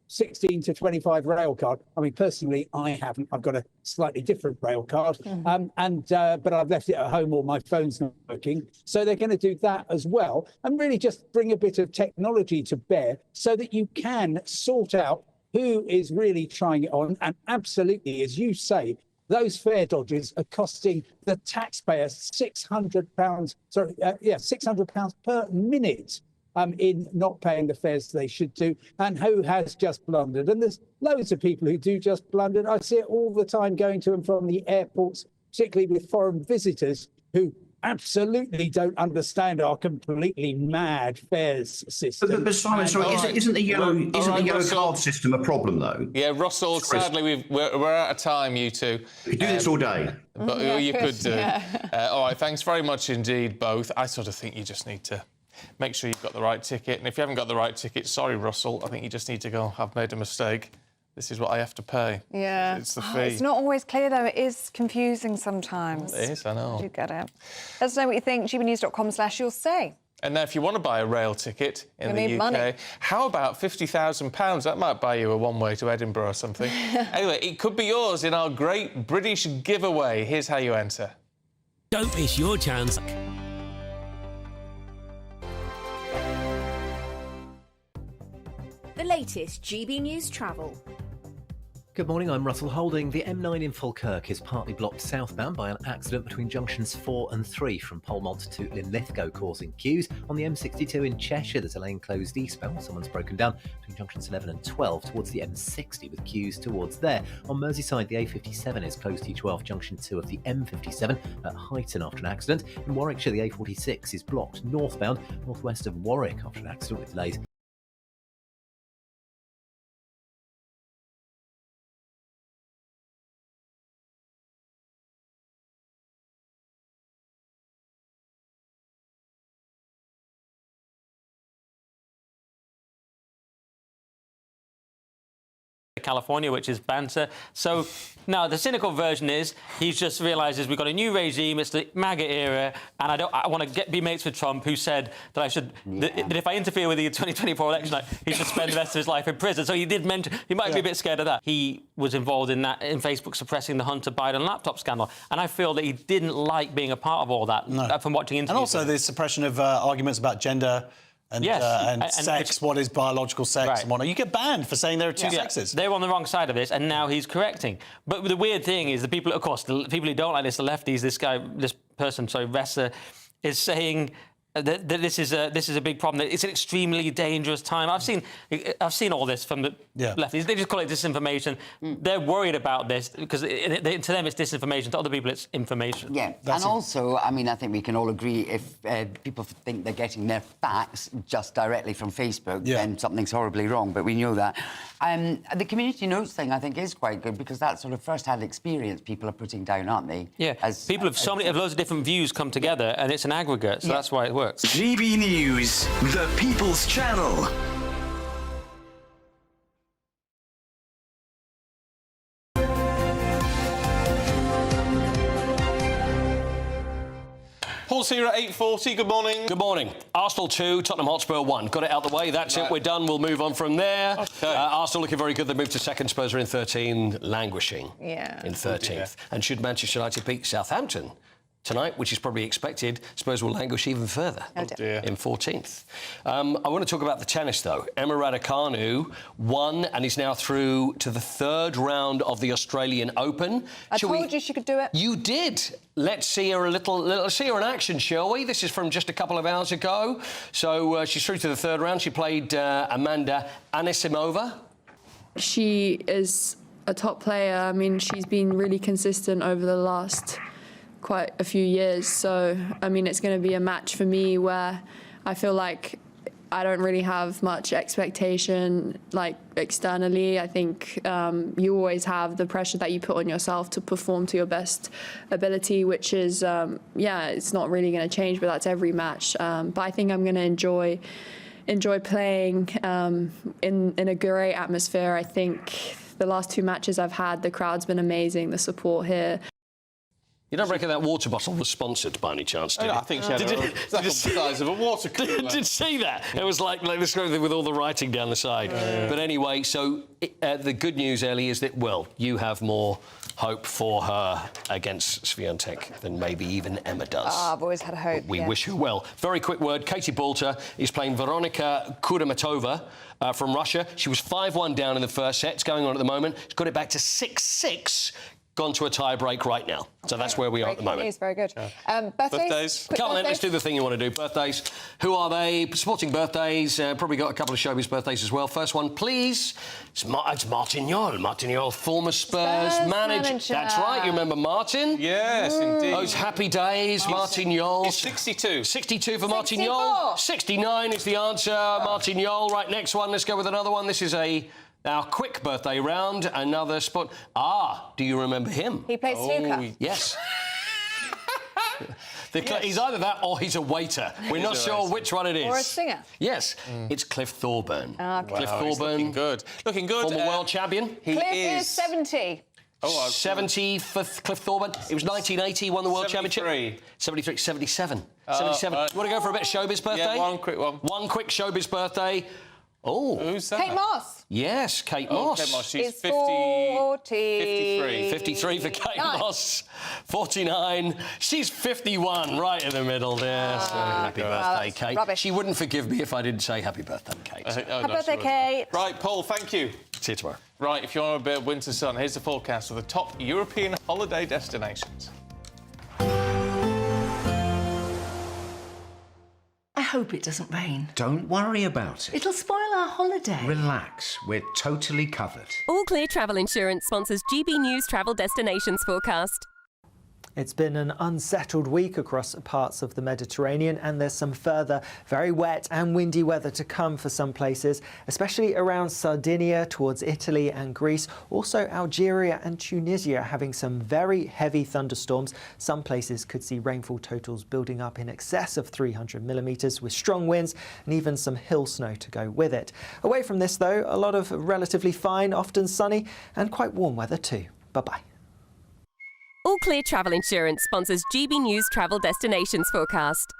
16 to 25 rail card. I mean, personally, I haven't. I've got a slightly different rail card, but I've left it at home or my phone's not working. So they're going to do that as well, and really just bring a bit of technology to bear so that you can sort out who is really trying it on. And absolutely, as you say, those fare dodges are costing the taxpayer £600. £600 per minute. In not paying the fares they should do, and who has just blundered. And there's loads of people who do just blunder. I see it all the time going to and from the airports, particularly with foreign visitors who absolutely don't understand our completely mad fares system. But Simon, sorry, isn't the yellow card system a problem, though? Yeah, Russell, sadly, we're out of time, you two. We could do this all day. But you could do. All right, thanks very much indeed, both. I sort of think you just need to make sure you've got the right ticket. And if you haven't got the right ticket, sorry, Russell, I think you just need to go, I've made a mistake. This is what I have to pay. Yeah. It's the fee. It's not always clear, though. It is confusing sometimes. It is, I know. You get it. Let us know what you think. gbnews.com/you'll say. And now, if you want to buy a rail ticket in the UK, money. how about £50,000? That might buy you a one-way to Edinburgh or something. Anyway, it could be yours in our great British giveaway. Here's how you enter. Don't miss your chance. The latest GB News travel. Good morning, I'm Russell Holding. The M9 in Falkirk is partly blocked southbound by an accident between junctions 4 and 3 from Polmont to Linlithgow, causing queues. On the M62 in Cheshire, there's a lane closed eastbound. Someone's broken down between junctions 11 and 12 towards the M60 with queues towards there. On Merseyside, the A57 is closed to each way off junction 2 of the M57 at Huyton after an accident. In Warwickshire, the A46 is blocked northbound northwest of Warwick after an accident with delays. California, which is banter. So now the cynical version is he just realises we've got a new regime, it's the MAGA era, and I want to be mates with Trump, who said that I should that if I interfere with the 2024 election, he should spend the rest of his life in prison. So he did mention he might be a bit scared of that. He was involved in that in Facebook suppressing the Hunter Biden laptop scandal, and I feel that he didn't like being a part of all that from watching interviews. And also the suppression of arguments about gender. And sex, what is biological sex and whatnot. You get banned for saying there are two sexes. They're on the wrong side of this, and now he's correcting. But the weird thing is the people, of course, the people who don't like this, the lefties, this person, Ressa, is saying that this is a big problem. It's an extremely dangerous time. I've seen all this from the lefties. They just call it disinformation. They're worried about this because to them it's disinformation. To other people it's information. Yeah, and also, I mean, I think we can all agree if people think they're getting their facts just directly from Facebook, then something's horribly wrong. But we know that. The community notes thing, I think, is quite good because that sort of first-hand experience people are putting down, aren't they? Yeah. People have loads of different views come together, and it's an aggregate, so that's why it works. GB News, the People's Channel. Paul's here at 8:40. Good morning. Good morning. Arsenal 2, Tottenham Hotspur 1. Got it out the way. That's it. We're done. We'll move on from there. Okay. Arsenal looking very good. They moved to second. Spurs are in 13, languishing in 13th. And should Manchester United beat Southampton tonight, which is probably expected, Spurs will languish even further in 14th. I want to talk about the tennis, though. Emma Raducanu won and is now through to the third round of the Australian Open. I told you she could do it. You did. Let's see her see her in action, shall we? This is from just a couple of hours ago. So she's through to the third round. She played Amanda Anisimova. She is a top player. I mean, she's been really consistent over the last quite a few years. So, I mean, it's going to be a match for me where I feel like I don't really have much expectation, like, externally. I think you always have the pressure that you put on yourself to perform to your best ability, which is, it's not really going to change, but that's every match. But I think I'm going to enjoy playing in a great atmosphere. I think the last two matches I've had, the crowd's been amazing, the support here. You don't reckon that water bottle was sponsored by any chance, did I think she had the size of a water cooler. Did you see that? It was like this kind of thing with all the writing down the side. But anyway, so the good news, Ellie, is that, well, you have more hope for her against Swiatek than maybe even Emma does. I've always had hope. We wish her well. Very quick word. Katie Balter is playing Veronika Kudermetova from Russia. She was 5-1 down in the first set. It's going on at the moment. She's got it back to 6-6. Gone to a tie break right now. So that's where we are at the moment. News, very good. Birthdays? Come on, then, let's do the thing you want to do. Birthdays. Who are they? Sporting birthdays. Probably got a couple of showbiz birthdays as well. First one, please. It's Martin Jol. Martin Jol, former Spurs manager. That's right. You remember Martin? Yes, indeed. Those happy days, Martin Jol. He's 62. 62 for Martin Jol. 69 is the answer. Martin Jol. Right, next one. Let's go with another one. This is our quick birthday round, another spot. Do you remember him? He plays snooker. Yes. He's either that or he's a waiter. We're not sure which one it is. Or a singer. Yes, it's Cliff Thorburn. Cliff Wow, Thorburn. he's looking good. Looking good. Former world champion. Cliff is 70. 70 for Cliff Thorburn. It was 1980 he won the world championship. 73, 77. 77. You want to go for a bit of showbiz birthday? Yeah, one quick one. One quick showbiz birthday. Oh. Who's that? Kate Moss. Yes, Kate Moss. Kate Moss. She's 53. 53 for Kate Moss. 49. She's 51, right in the middle there. So happy birthday, Kate. Rubbish. She wouldn't forgive me if I didn't say happy birthday, Kate. Happy birthday, Kate. Right, Paul, thank you. See you tomorrow. Right, if you want a bit of winter sun, here's the forecast for the top European holiday destinations. I hope it doesn't rain. Don't worry about it. It'll spoil our holiday. Relax, we're totally covered. All Clear Travel Insurance sponsors GB News Travel Destinations Forecast. It's been an unsettled week across parts of the Mediterranean, and there's some further very wet and windy weather to come for some places, especially around Sardinia, towards Italy and Greece. Also Algeria and Tunisia having some very heavy thunderstorms. Some places could see rainfall totals building up in excess of 300 millimetres with strong winds and even some hill snow to go with it. Away from this though, a lot of relatively fine, often sunny and quite warm weather too. Bye-bye. All Clear Travel Insurance sponsors GB News Travel Destinations Forecast.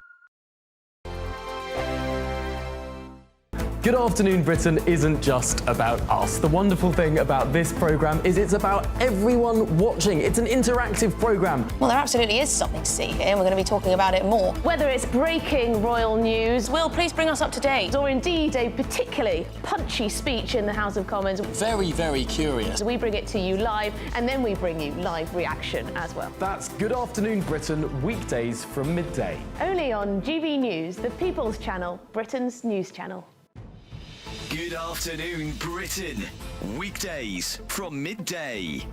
Good Afternoon Britain isn't just about us. The wonderful thing about this programme is it's about everyone watching. It's an interactive programme. Well, there absolutely is something to see here, and we're going to be talking about it more. Whether it's breaking royal news, Will, please bring us up to date, or indeed a particularly punchy speech in the House of Commons. Very, very curious. We bring it to you live, and then we bring you live reaction as well. That's Good Afternoon Britain, weekdays from midday. Only on GB News, the People's Channel, Britain's news channel. Good Afternoon Britain, weekdays from midday.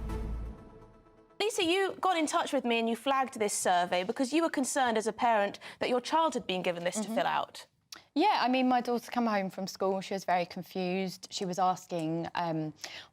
Lisa, you got in touch with me and you flagged this survey because you were concerned as a parent that your child had been given this to fill out. Yeah, I mean, my daughter came home from school. She was very confused. She was asking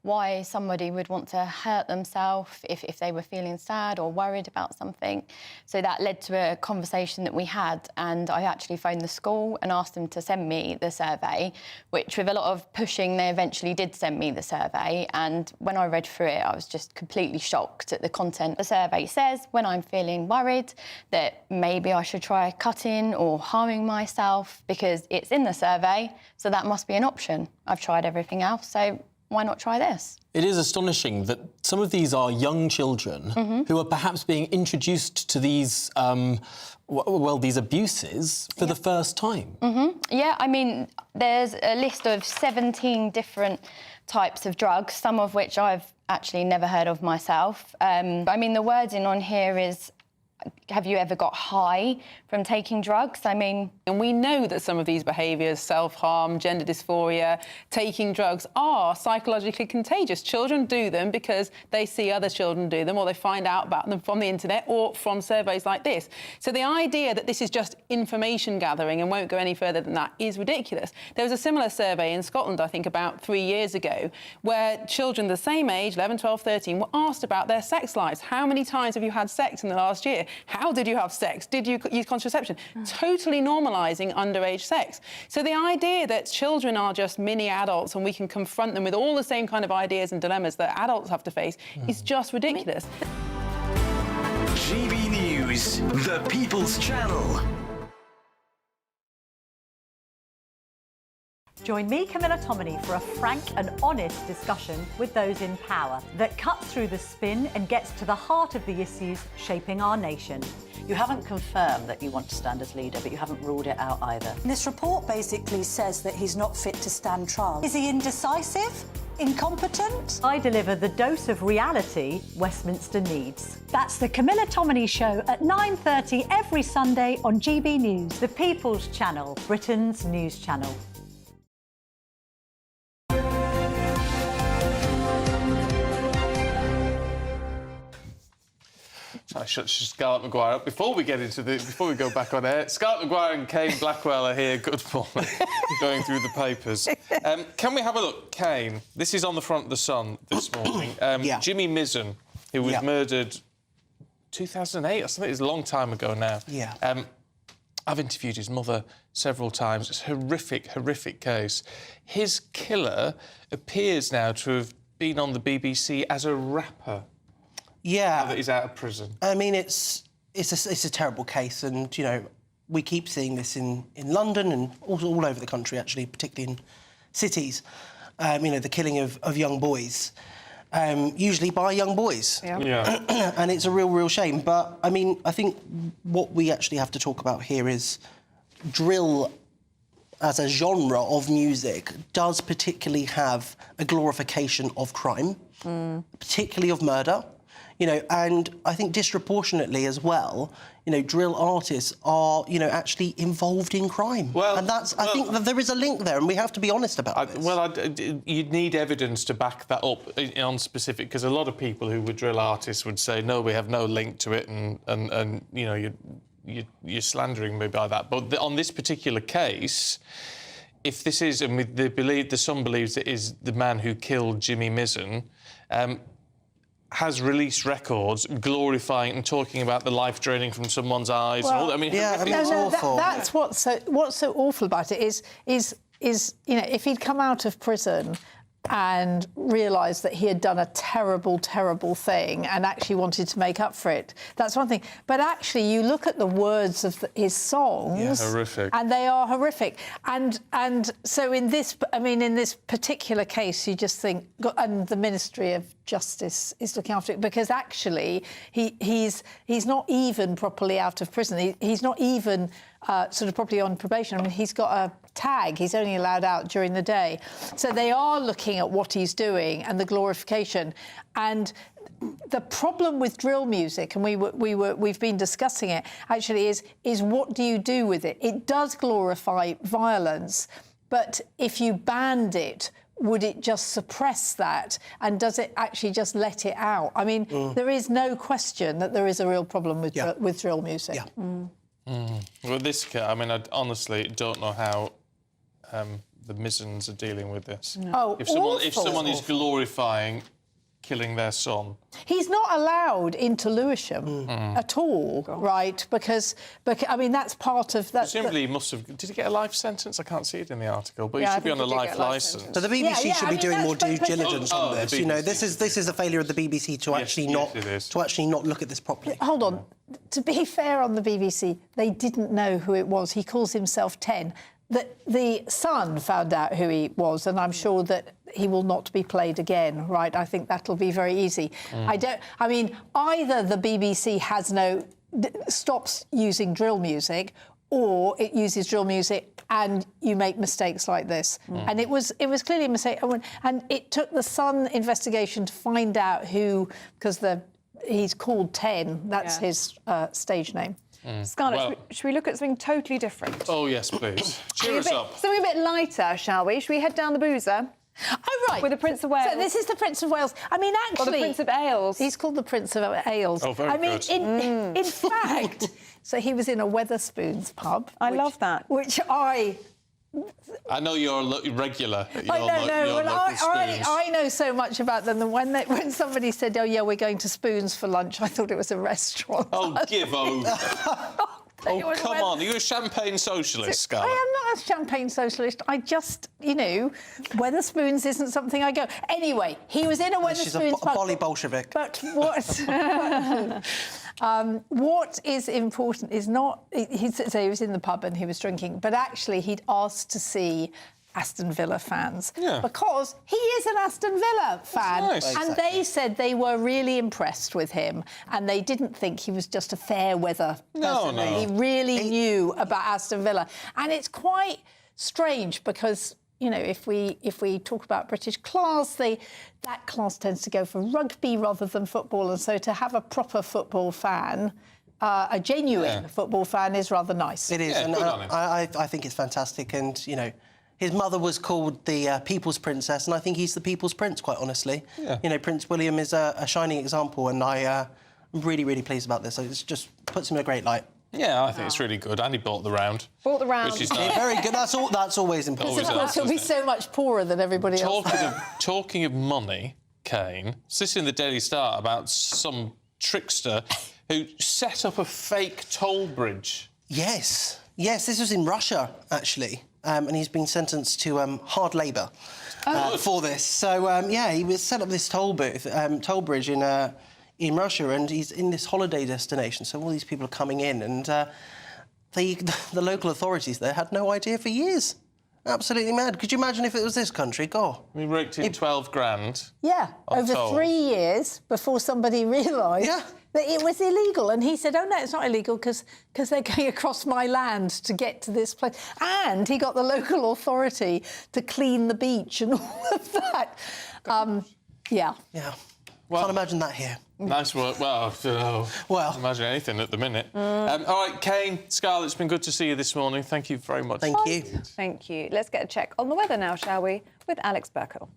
why somebody would want to hurt themselves if they were feeling sad or worried about something. So that led to a conversation that we had, and I actually phoned the school and asked them to send me the survey, which with a lot of pushing, they eventually did send me the survey. And when I read through it, I was just completely shocked at the content. The survey says when I'm feeling worried that maybe I should try cutting or harming myself, because it's in the survey, so that must be an option. I've tried everything else, so why not try this? It is astonishing that some of these are young children who are perhaps being introduced to these, these abuses for the first time. Yeah, I mean, there's a list of 17 different types of drugs, some of which I've actually never heard of myself. I mean, the wording on here is, have you ever got high from taking drugs? I mean... And we know that some of these behaviours, self-harm, gender dysphoria, taking drugs, are psychologically contagious. Children do them because they see other children do them, or they find out about them from the internet or from surveys like this. So the idea that this is just information gathering and won't go any further than that is ridiculous. There was a similar survey in Scotland, I think, about 3 years ago, where children the same age, 11, 12, 13, were asked about their sex lives. How many times have you had sex in the last year? How did you have sex? Did you use contraception? Totally normalising underage sex. So the idea that children are just mini adults and we can confront them with all the same kind of ideas and dilemmas that adults have to face is just ridiculous. GB News, the People's Channel. Join me, Camilla Tominey, for a frank and honest discussion with those in power that cuts through the spin and gets to the heart of the issues shaping our nation. You haven't confirmed that you want to stand as leader, but you haven't ruled it out either. This report basically says that he's not fit to stand trial. Is he indecisive? Incompetent? I deliver the dose of reality Westminster needs. That's the Camilla Tominey Show at 9:30 every Sunday on GB News, the People's Channel, Britain's news channel. I should Scarlett Maguire up before we go back on air. Scarlett Maguire and Kane Blackwell are here. Good morning. Going through the papers. Can we have a look? Kane, this is on the front of the Sun this morning. Jimmy Mizzen, who was murdered 2008 or something. It's a long time ago now. Yeah. I've interviewed his mother several times. It's a horrific, horrific case. His killer appears now to have been on the BBC as a rapper. Yeah. Now that he's out of prison. I mean, it's a terrible case, and, you know, we keep seeing this in London and all over the country, actually, particularly in cities. You know, the killing of young boys, usually by young boys. Yeah. And it's a real shame. But, I mean, I think what we actually have to talk about here is drill as a genre of music does particularly have a glorification of crime, particularly of murder. You know, and I think disproportionately as well, you know, drill artists are, you know, actually involved in crime. Well, and I think that there is a link there, and we have to be honest about this. You'd need evidence to back that up on specific, because a lot of people who were drill artists would say, no, we have no link to it, and you know, you're slandering me by that. But on this particular case, if this is, and the Sun believes it is the man who killed Jimmy Mizzen, has released records glorifying and talking about the life draining from someone's eyes. Well, and all, I mean, it's awful. That's what's so awful about it is you know, if he'd come out of prison and realised that he had done a terrible thing and actually wanted to make up for it, that's one thing. But actually, you look at the words of his songs, horrific, and they are horrific. And so in this particular case, you just think, and the Ministry of Justice is looking after it, because actually he's not even properly out of prison. He's not even sort of properly on probation. I mean, he's got a tag. He's only allowed out during the day. So they are looking at what he's doing and the glorification. And the problem with drill music, and we've been discussing it, actually is what do you do with it? It does glorify violence, but if you banned it, would it just suppress that? And does it actually just let it out? I mean, there is no question that there is a real problem with drill music. Yeah. Well, I mean, I honestly don't know how the Mizzens are dealing with this. No. If someone is glorifying killing their son. He's not allowed into Lewisham at all, right? Because I mean, that's part of that. Presumably, he must have. Did he get a life sentence? I can't see it in the article, but he should be on a life licence. So the BBC should be doing more due diligence on this. You know, this is a failure of the BBC to actually not look at this properly. Hold on. To be fair on the BBC, they didn't know who it was. He calls himself 10. The Sun found out who he was, and I'm sure that he will not be played again, right? I think that'll be very easy. I mean, either the BBC stops using drill music, or it uses drill music and you make mistakes like this. And it was clearly a mistake. And it took the Sun investigation to find out who, because he's called 10. That's his stage name. Scarlett, should we look at something totally different? Oh, yes, please. Cheer us up. Something a bit lighter, shall we? Should we head down the boozer? Oh, right. With the Prince of Wales. So this is the Prince of Wales. I mean, actually... Or the Prince of Ales. He's called the Prince of Ales. Oh, very good. In fact, so he was in a Wetherspoons pub. I love that. Which I know you're regular. I know so much about them that when somebody said, "Oh yeah, we're going to Spoons for lunch," I thought it was a restaurant. Oh, give over. Oh, come on. Are you a champagne socialist, Scarlett? I am not a champagne socialist. I just, you know, Wetherspoons isn't something I go... Anyway, he was in a Wetherspoons pub. She's a Bolly Bolshevik. But what... What is important is not... He was in the pub and he was drinking, but actually he'd asked to see Aston Villa fans because he is an Aston Villa fan. Nice. And they said they were really impressed with him and they didn't think he was just a fair weather person. No. He really knew about Aston Villa. And it's quite strange because, you know, if we talk about British class, that class tends to go for rugby rather than football. And so to have a proper football fan, a genuine football fan, is rather nice. It is, and I think it's fantastic. And, you know, his mother was called the People's Princess, and I think he's the People's Prince, quite honestly. Yeah. You know, Prince William is a shining example, and I'm really, really pleased about this. So it just puts him in a great light. Yeah, I think it's really good. And he bought the round. Bought the round. Which is nice. Very good. That's always important. Because, of course, he'll be so much poorer than everybody else. Talking of money, Kane, this in the Daily Star about some trickster who set up a fake toll bridge. Yes, this was in Russia, actually. And he's been sentenced to hard labour for this. So, he set up this toll bridge in Russia, and he's in this holiday destination. So all these people are coming in, and the local authorities there had no idea for years. Absolutely mad. Could you imagine if it was this country? God. We raked in 12 grand. Yeah, over tolls. 3 years before somebody realised that it was illegal. And he said, oh, no, it's not illegal because they're going across my land to get to this place. And he got the local authority to clean the beach and all of that. Yeah. Well, can't imagine that here. Nice work. Well, can't imagine anything at the minute. All right, Kane, Scarlett, it's been good to see you this morning. Thank you very much. Thank you. Thank you. Let's get a check on the weather now, shall we, with Alex Burkle.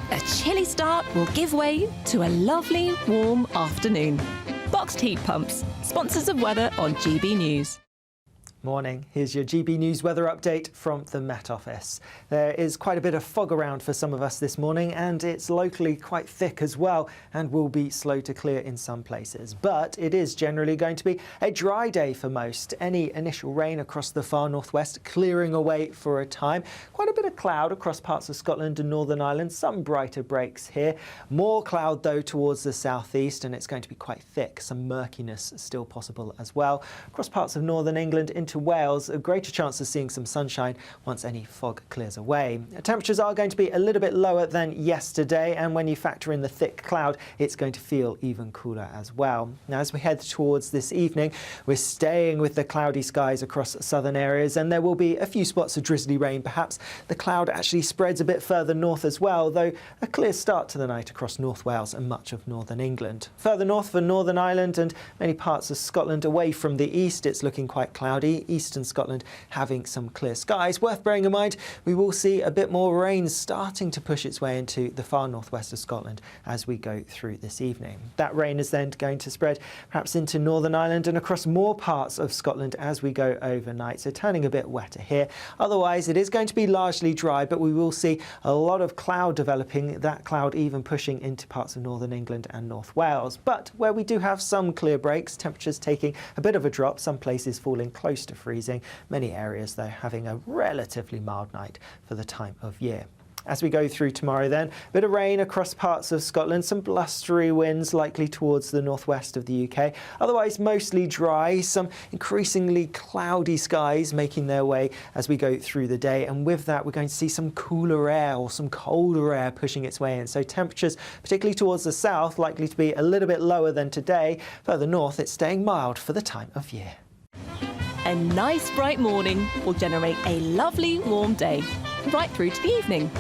A chilly start will give way to a lovely, warm afternoon. Boxed heat pumps, sponsors of weather on GB News. Morning. Here's your GB News weather update from the Met Office. There is quite a bit of fog around for some of us this morning, and it's locally quite thick as well and will be slow to clear in some places. But it is generally going to be a dry day for most. Any initial rain across the far northwest clearing away for a time. Quite a bit of cloud across parts of Scotland and Northern Ireland. Some brighter breaks here. More cloud, though, towards the southeast, and it's going to be quite thick. Some murkiness still possible as well. Across parts of northern England into Wales, a greater chance of seeing some sunshine once any fog clears away. Temperatures are going to be a little bit lower than yesterday, and when you factor in the thick cloud, it's going to feel even cooler as well. Now, as we head towards this evening, we're staying with the cloudy skies across southern areas, and there will be a few spots of drizzly rain perhaps. The cloud actually spreads a bit further north as well, though a clear start to the night across North Wales and much of northern England. Further north for Northern Ireland and many parts of Scotland away from the east, it's looking quite cloudy. Eastern Scotland having some clear skies. Worth bearing in mind, we will see a bit more rain starting to push its way into the far northwest of Scotland as we go through this evening. That rain is then going to spread perhaps into Northern Ireland and across more parts of Scotland as we go overnight, so turning a bit wetter here. Otherwise, it is going to be largely dry, but we will see a lot of cloud developing, that cloud even pushing into parts of northern England and North Wales. But where we do have some clear breaks, temperatures taking a bit of a drop, some places falling close to freezing. Many areas, though, having a relatively mild night for the time of year. As we go through tomorrow then, a bit of rain across parts of Scotland, some blustery winds likely towards the northwest of the UK. Otherwise, mostly dry, some increasingly cloudy skies making their way as we go through the day. And with that, we're going to see some cooler air or some colder air pushing its way in. So temperatures, particularly towards the south, likely to be a little bit lower than today. Further north, it's staying mild for the time of year. A nice bright morning will generate a lovely warm day, right through to the evening.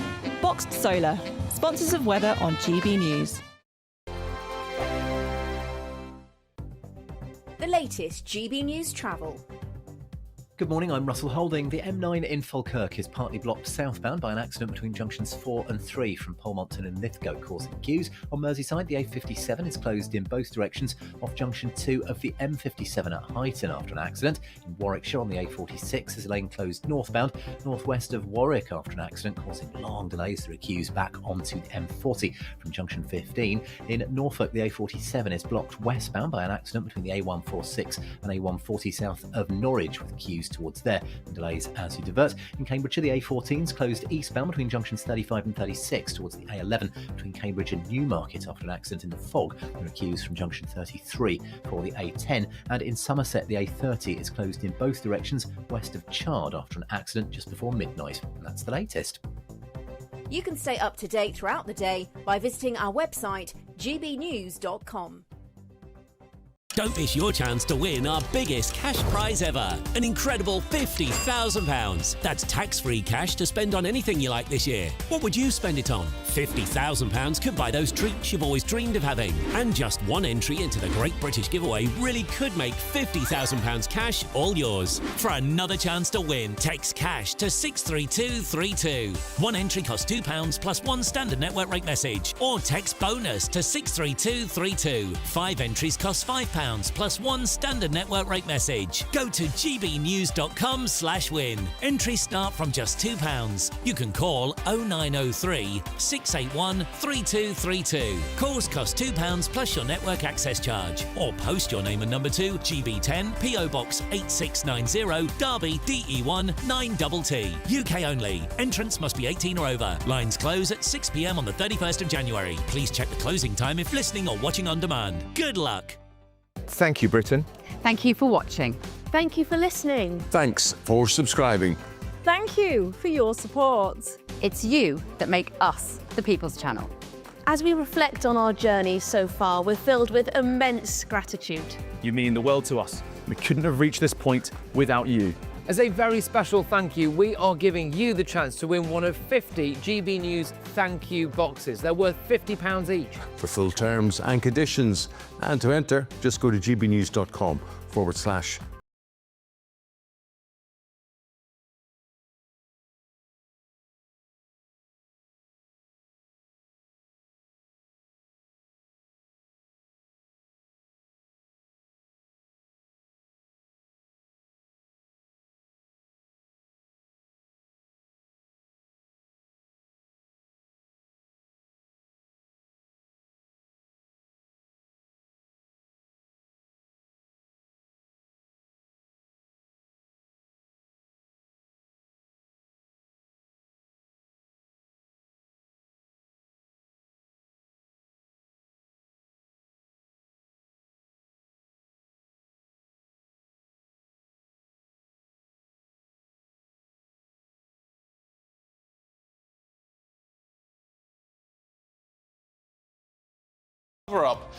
Boxed Solar, sponsors of weather on GB News. The latest GB News travel. Good morning, I'm Russell Holding. The M9 in Falkirk is partly blocked southbound by an accident between junctions 4 and 3 from Polmonton and Lithgow, causing queues. On Merseyside, the A57 is closed in both directions off junction 2 of the M57 at Huyton after an accident. In Warwickshire, on the A46, is a lane closed northbound, northwest of Warwick after an accident, causing long delays. There are queues back onto the M40 from junction 15. In Norfolk, the A47 is blocked westbound by an accident between the A146 and A140 south of Norwich, with queues Quays towards there, and delays as you divert. In Cambridgeshire, the A14's closed eastbound between junctions 35 and 36 towards the A11 between Cambridge and Newmarket after an accident in the fog. There are queues from junction 33 for the A10, and in Somerset, the A30 is closed in both directions west of Chard after an accident just before midnight. And that's the latest. You can stay up to date throughout the day by visiting our website, gbnews.com. Don't miss your chance to win our biggest cash prize ever, an incredible £50,000. That's tax-free cash to spend on anything you like this year. What would you spend it on? £50,000 could buy those treats you've always dreamed of having. And just one entry into the Great British Giveaway really could make £50,000 cash all yours. For another chance to win, text cash to 63232. One entry costs £2 plus one standard network rate message. Or text bonus to 63232. 5 entries cost £5 plus one standard network rate message. Go to gbnews.com/win. Entries start from just £2. You can call 0903 681 3232. Calls cost £2 plus your network access charge. Or post your name and number to GB10 PO Box 8690 Derby DE1 9TT. UK only. Entrance must be 18 or over. Lines close at 6 p.m. on the 31st of January. Please check the closing time if listening or watching on demand. Good luck. Thank you, Britain. Thank you for watching. Thank you for listening. Thanks for subscribing. Thank you for your support. It's you that make us the People's Channel. As we reflect on our journey so far, we're filled with immense gratitude. You mean the world to us. We couldn't have reached this point without you. As a very special thank you, we are giving you the chance to win one of 50 GB News thank you boxes. They're worth £50 each. For full terms and conditions, and to enter, just go to gbnews.com/. Up.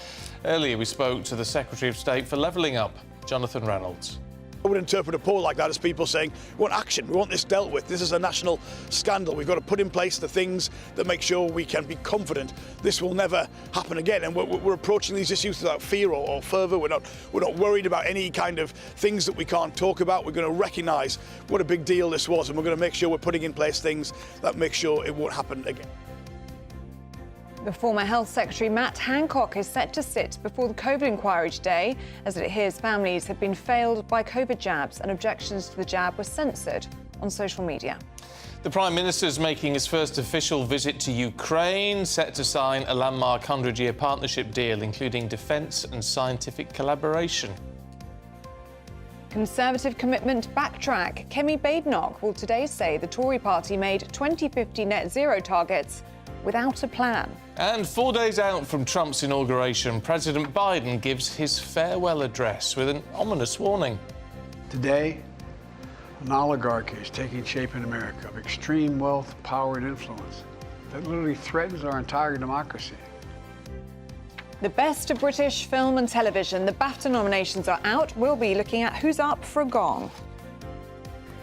Earlier we spoke to the Secretary of State for Levelling Up, Jonathan Reynolds. I would interpret a poll like that as people saying, we want action, we want this dealt with, this is a national scandal, we've got to put in place the things that make sure we can be confident this will never happen again. And we're approaching these issues without fear or fervour. We're not worried about any kind of things that we can't talk about. We're going to recognise what a big deal this was, and we're going to make sure we're putting in place things that make sure it won't happen again. The former Health Secretary Matt Hancock is set to sit before the COVID inquiry today, as it hears families have been failed by COVID jabs and objections to the jab were censored on social media. The Prime Minister is making his first official visit to Ukraine, set to sign a landmark 100-year partnership deal, including defence and scientific collaboration. Conservative commitment backtrack. Kemi Badenoch will today say the Tory party made 2050 net zero targets without a plan. And 4 days out from Trump's inauguration, President Biden gives his farewell address with an ominous warning. Today, an oligarchy is taking shape in America of extreme wealth, power, and influence that literally threatens our entire democracy. The best of British film and television. The BAFTA nominations are out. We'll be looking at who's up for a gong.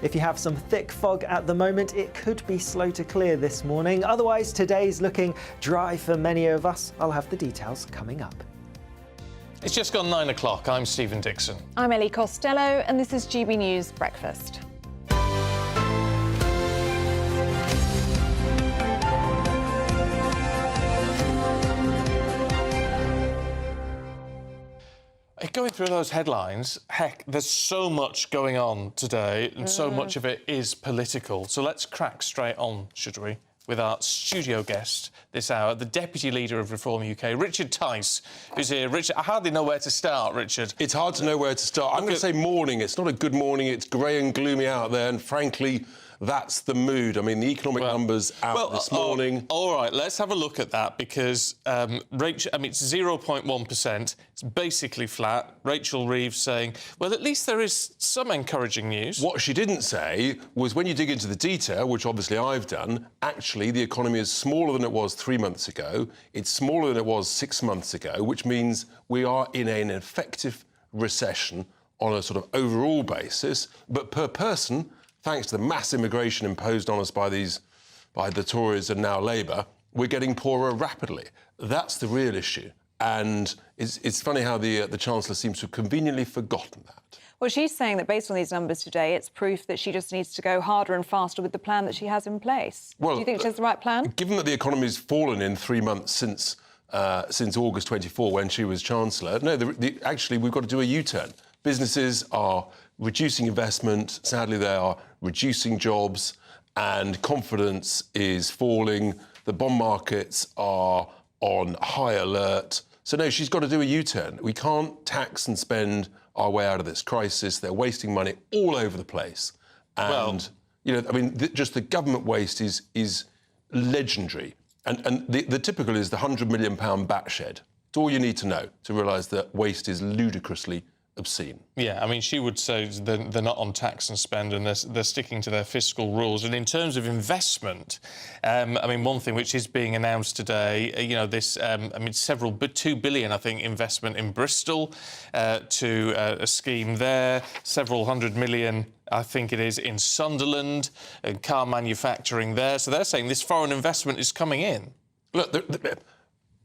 If you have some thick fog at the moment, it could be slow to clear this morning. Otherwise, today's looking dry for many of us. I'll have the details coming up. It's just gone 9 o'clock. I'm Stephen Dixon. I'm Ellie Costello, and this is GB News Breakfast. Going through those headlines, heck, there's so much going on today and so much of it is political. So let's crack straight on, should we? with our studio guest this hour, the Deputy Leader of Reform UK, Richard Tice, who's here. Richard, I hardly know where to start, Richard. It's hard to know where to start. I'm going to say morning. It's not a good morning. It's grey and gloomy out there, and frankly, that's the mood. I mean, the economic numbers out this morning. All right, let's have a look at that because Rachel, I mean, it's 0.1%. It's basically flat. Rachel Reeves saying, well, at least there is some encouraging news. What she didn't say was when you dig into the detail, which obviously I've done, actually the economy is smaller than it was 3 months ago. It's smaller than it was 6 months ago, which means we are in an effective recession on a sort of overall basis. But per person, thanks to the mass immigration imposed on us by the Tories and now Labour, we're getting poorer rapidly. That's the real issue. And it's funny how the Chancellor seems to have conveniently forgotten that. Well, she's saying that based on these numbers today, it's proof that she just needs to go harder and faster with the plan that she has in place. Well, do you think she has the right plan? Given that the economy's fallen in 3 months since August 24, when she was Chancellor, no, actually, we've got to do a U-turn. Businesses are reducing investment. Sadly, they are reducing jobs, and confidence is falling. The bond markets are on high alert. So, no, she's got to do a U-turn. We can't tax and spend our way out of this crisis. They're wasting money all over the place. And, you know, I mean, just the government waste is legendary. And the typical is the £100 million bat shed. It's all you need to know to realise that waste is ludicrously obscene. Yeah, I mean, she would say they're not on tax and spend and they're sticking to their fiscal rules. And in terms of investment, I mean, one thing which is being announced today, you know, this, I mean, £2 billion, I think, investment in Bristol to a scheme there, several hundred million, I think it is, in Sunderland, and car manufacturing there. So they're saying this foreign investment is coming in. Look,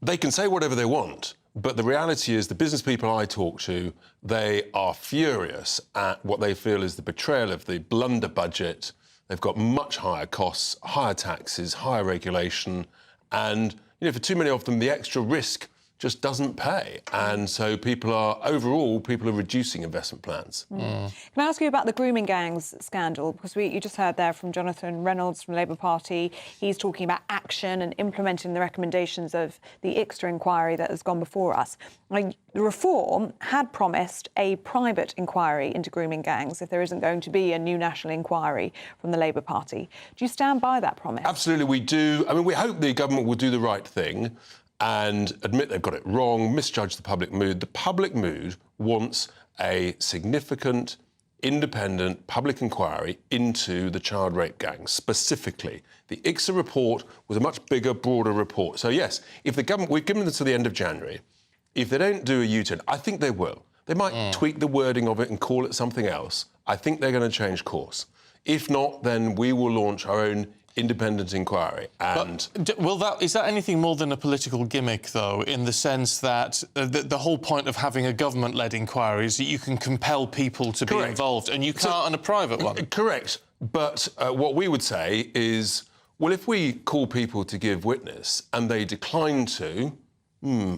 they can say whatever they want, but the reality is the business people I talk to, they are furious at what they feel is the betrayal of the blunder budget. They've got much higher costs, higher taxes, higher regulation, and, you know, for too many of them, the extra risk just doesn't pay. And so overall, people are reducing investment plans. Can I ask you about the grooming gangs scandal? Because you just heard there from Jonathan Reynolds from the Labour Party. He's talking about action and implementing the recommendations of the ICSA inquiry that has gone before us. The Reform had promised a private inquiry into grooming gangs if there isn't going to be a new national inquiry from the Labour Party. Do you stand by that promise? Absolutely, we do. I mean, we hope the government will do the right thing and admit they've got it wrong, misjudge the public mood. The public mood wants a significant, independent public inquiry into the child rape gangs, specifically. The ICSA report was a much bigger, broader report. So, yes, if the government... We've given them to the end of January. If they don't do a U-turn, I think they will. They might tweak the wording of it and call it something else. I think they're going to change course. If not, then we will launch our own independent inquiry. And is that anything more than a political gimmick, though, in the sense that the whole point of having a government-led inquiry is that you can compel people to be involved, and you can't on a private one? Correct. But what we would say is, well, if we call people to give witness and they decline to,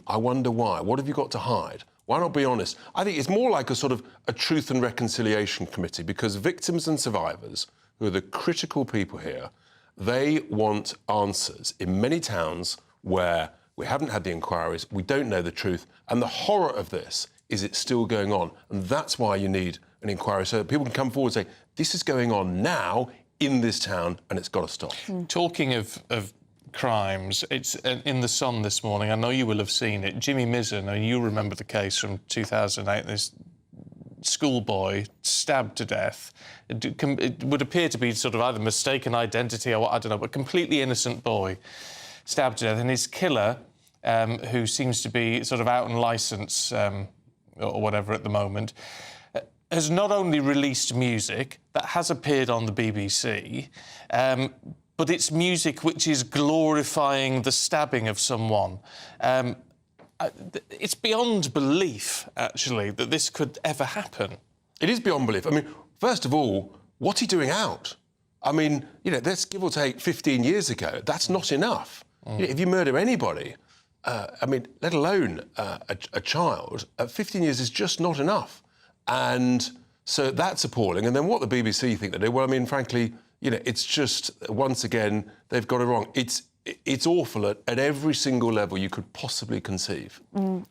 I wonder why. What have you got to hide? Why not be honest? I think it's more like a sort of a truth and reconciliation committee, because victims and survivors, who are the critical people here, they want answers. In many towns where we haven't had the inquiries, we don't know the truth, and the horror of this is it's still going on. And that's why you need an inquiry, so that people can come forward and say, this is going on now in this town, and it's got to stop. Talking of crimes, it's in The Sun this morning. I know you will have seen it. Jimmy Mizzen, and you remember the case from 2008, this schoolboy stabbed to death. It would appear to be sort of either mistaken identity or I don't know, but completely innocent boy stabbed to death. And his killer, who seems to be sort of out on licence or whatever at the moment, has not only released music that has appeared on the BBC, but it's music which is glorifying the stabbing of someone. It's beyond belief, actually, that this could ever happen. It is beyond belief. I mean, first of all, what's he doing out? I mean, you know, that's give or take 15 years ago. That's not enough. You know, if you murder anybody, I mean, let alone a child, 15 years is just not enough. And so that's appalling. And then what the BBC think they do, well, I mean, frankly, it's just, once again, they've got it wrong. It's awful at every single level you could possibly conceive.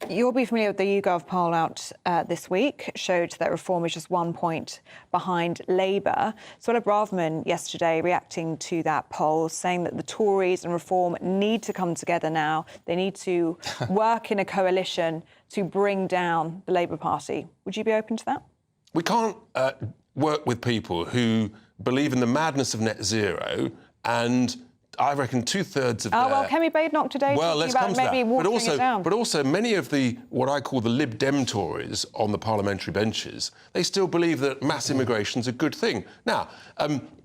You'll be familiar with the YouGov poll out this week. It showed that Reform is just 1 point behind Labour. Suella Braverman yesterday reacting to that poll, saying that the Tories and Reform need to come together now. They need to work in a coalition to bring down the Labour Party. Would you be open to that? We can't work with people who believe in the madness of net zero, and I reckon 2/3 of well, Kemi Badenoch today talking about maybe watering it down. But also many of the, what I call the Lib Dem Tories on the parliamentary benches, they still believe that mass immigration's a good thing. Now,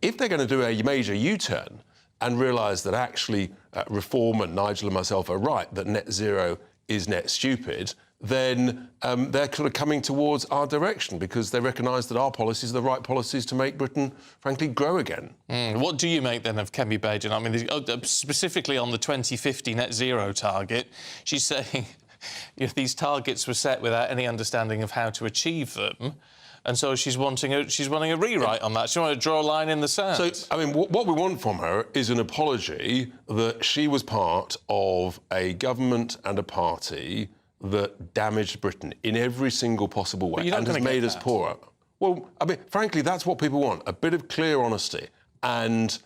if they're going to do a major U-turn and realise that actually Reform and Nigel and myself are right, that net zero is net stupid, then they're kind of coming towards our direction because they recognise that our policies are the right policies to make Britain, frankly, grow again. What do you make, then, of Kemi Badenoch? I mean, specifically on the 2050 net zero target, she's saying these targets were set without any understanding of how to achieve them, and so she's wanting a rewrite on that. She wants to draw a line in the sand. So, I mean, what we want from her is an apology that she was part of a government and a party that damaged Britain in every single possible way and has made us poorer. Well, I mean, frankly, that's what people want, a bit of clear honesty. And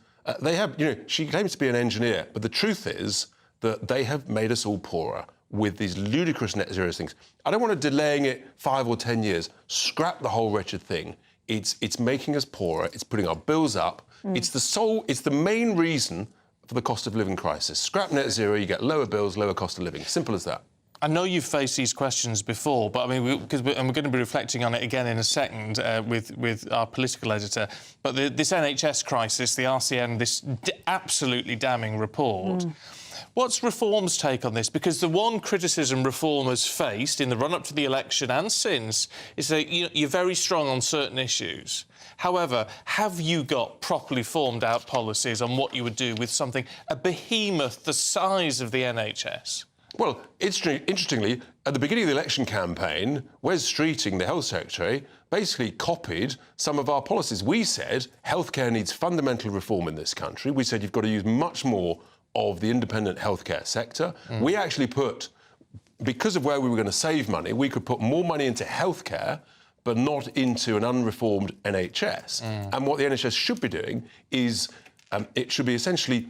they have, she claims to be an engineer, but the truth is that they have made us all poorer with these ludicrous net zero things. I don't want to delaying it 5 or 10 years. Scrap the whole wretched thing. It's making us poorer. It's putting our bills up. It's the main reason for the cost of living crisis. Scrap net zero, you get lower bills, lower cost of living. Simple as that. I know you've faced these questions before, but I mean, we're going to be reflecting on it again in a second with our political editor. But this NHS crisis, the RCN, this absolutely damning report. What's Reform's take on this? Because the one criticism Reform has faced in the run-up to the election and since is that you're very strong on certain issues. However, have you got properly formed out policies on what you would do with a behemoth the size of the NHS? Well, interestingly, at the beginning of the election campaign, Wes Streeting, the Health Secretary, basically copied some of our policies. We said healthcare needs fundamental reform in this country. We said you've got to use much more of the independent healthcare sector. We actually because of where we were going to save money, we could put more money into healthcare, but not into an unreformed NHS. And what the NHS should be doing is it should be essentially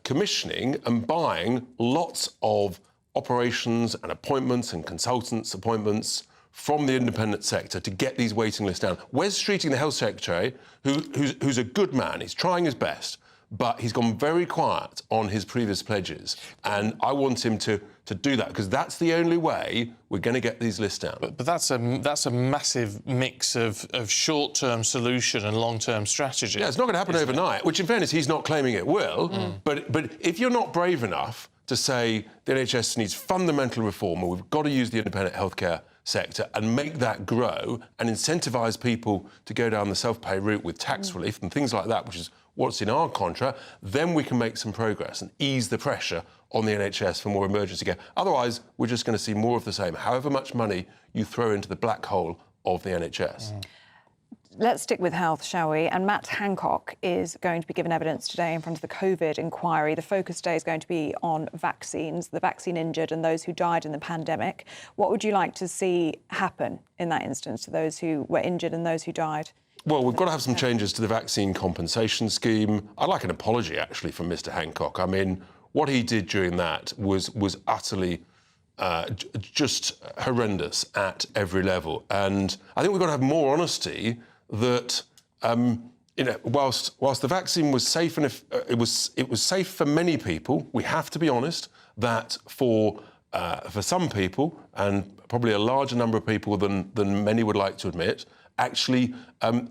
commissioning and buying lots of operations and appointments and consultants' appointments from the independent sector to get these waiting lists down. Wes Streeting, the Health Secretary, who's a good man, he's trying his best, but he's gone very quiet on his previous pledges. And I want him to do that, because that's the only way we're going to get these lists down. But that's a massive mix of short-term solution and long-term strategy. Yeah, it's not going to happen overnight, which, in fairness, he's not claiming it will. But if you're not brave enough to say the NHS needs fundamental reform, and we've got to use the independent healthcare sector and make that grow and incentivise people to go down the self-pay route with tax relief and things like that, which is what's in our contract, then we can make some progress and ease the pressure on the NHS for more emergency care. Otherwise, we're just going to see more of the same, however much money you throw into the black hole of the NHS. Let's stick with health, shall we? And Matt Hancock is going to be given evidence today in front of the COVID inquiry. The focus today is going to be on vaccines, the vaccine injured and those who died in the pandemic. What would you like to see happen in that instance to those who were injured and those who died? Well, we've got to have some changes to the vaccine compensation scheme. I'd like an apology, actually, from Mr Hancock. I mean, what he did during that was utterly just horrendous at every level. And I think we've got to have more honesty that, whilst the vaccine was safe, and if it was safe for many people, we have to be honest that for some people, and probably a larger number of people than many would like to admit, actually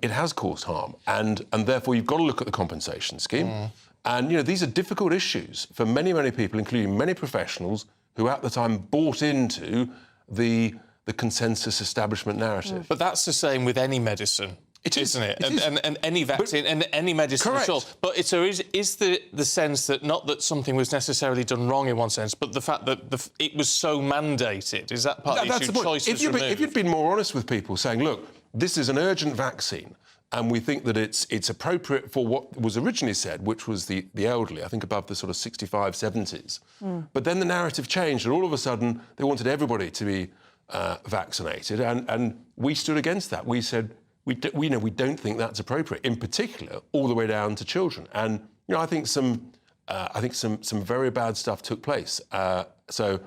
it has caused harm, and therefore you've got to look at the compensation scheme. And these are difficult issues for many people, including many professionals who at the time bought into the consensus establishment narrative. But that's the same with any medicine. Isn't it? And any vaccine and any medicine at all. But is the sense that not that something was necessarily done wrong in one sense, but the fact that it was so mandated? Is that part of the issue? Choices removed? If you'd been more honest with people, saying, look, this is an urgent vaccine And we think that it's appropriate for what was originally said, which was the elderly, I think above the sort of 65, 70s. But then the narrative changed, and all of a sudden they wanted everybody to be vaccinated, and we stood against that. We said we don't think that's appropriate, in particular all the way down to children. And I think some very bad stuff took place. So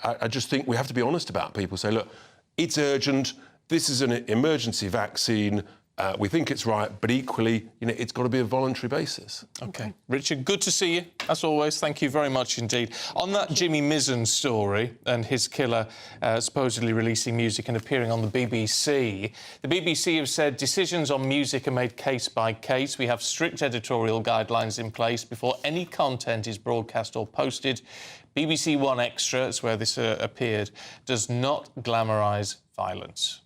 I just think we have to be honest about people. Say, look, it's urgent. This is an emergency vaccine. We think it's right, but equally, it's got to be a voluntary basis. OK. Richard, good to see you, as always. Thank you very much indeed. On that Jimmy Mizzen story and his killer supposedly releasing music and appearing on the BBC have said decisions on music are made case by case. We have strict editorial guidelines in place before any content is broadcast or posted. BBC One Extra, that's where this appeared, does not glamorise violence.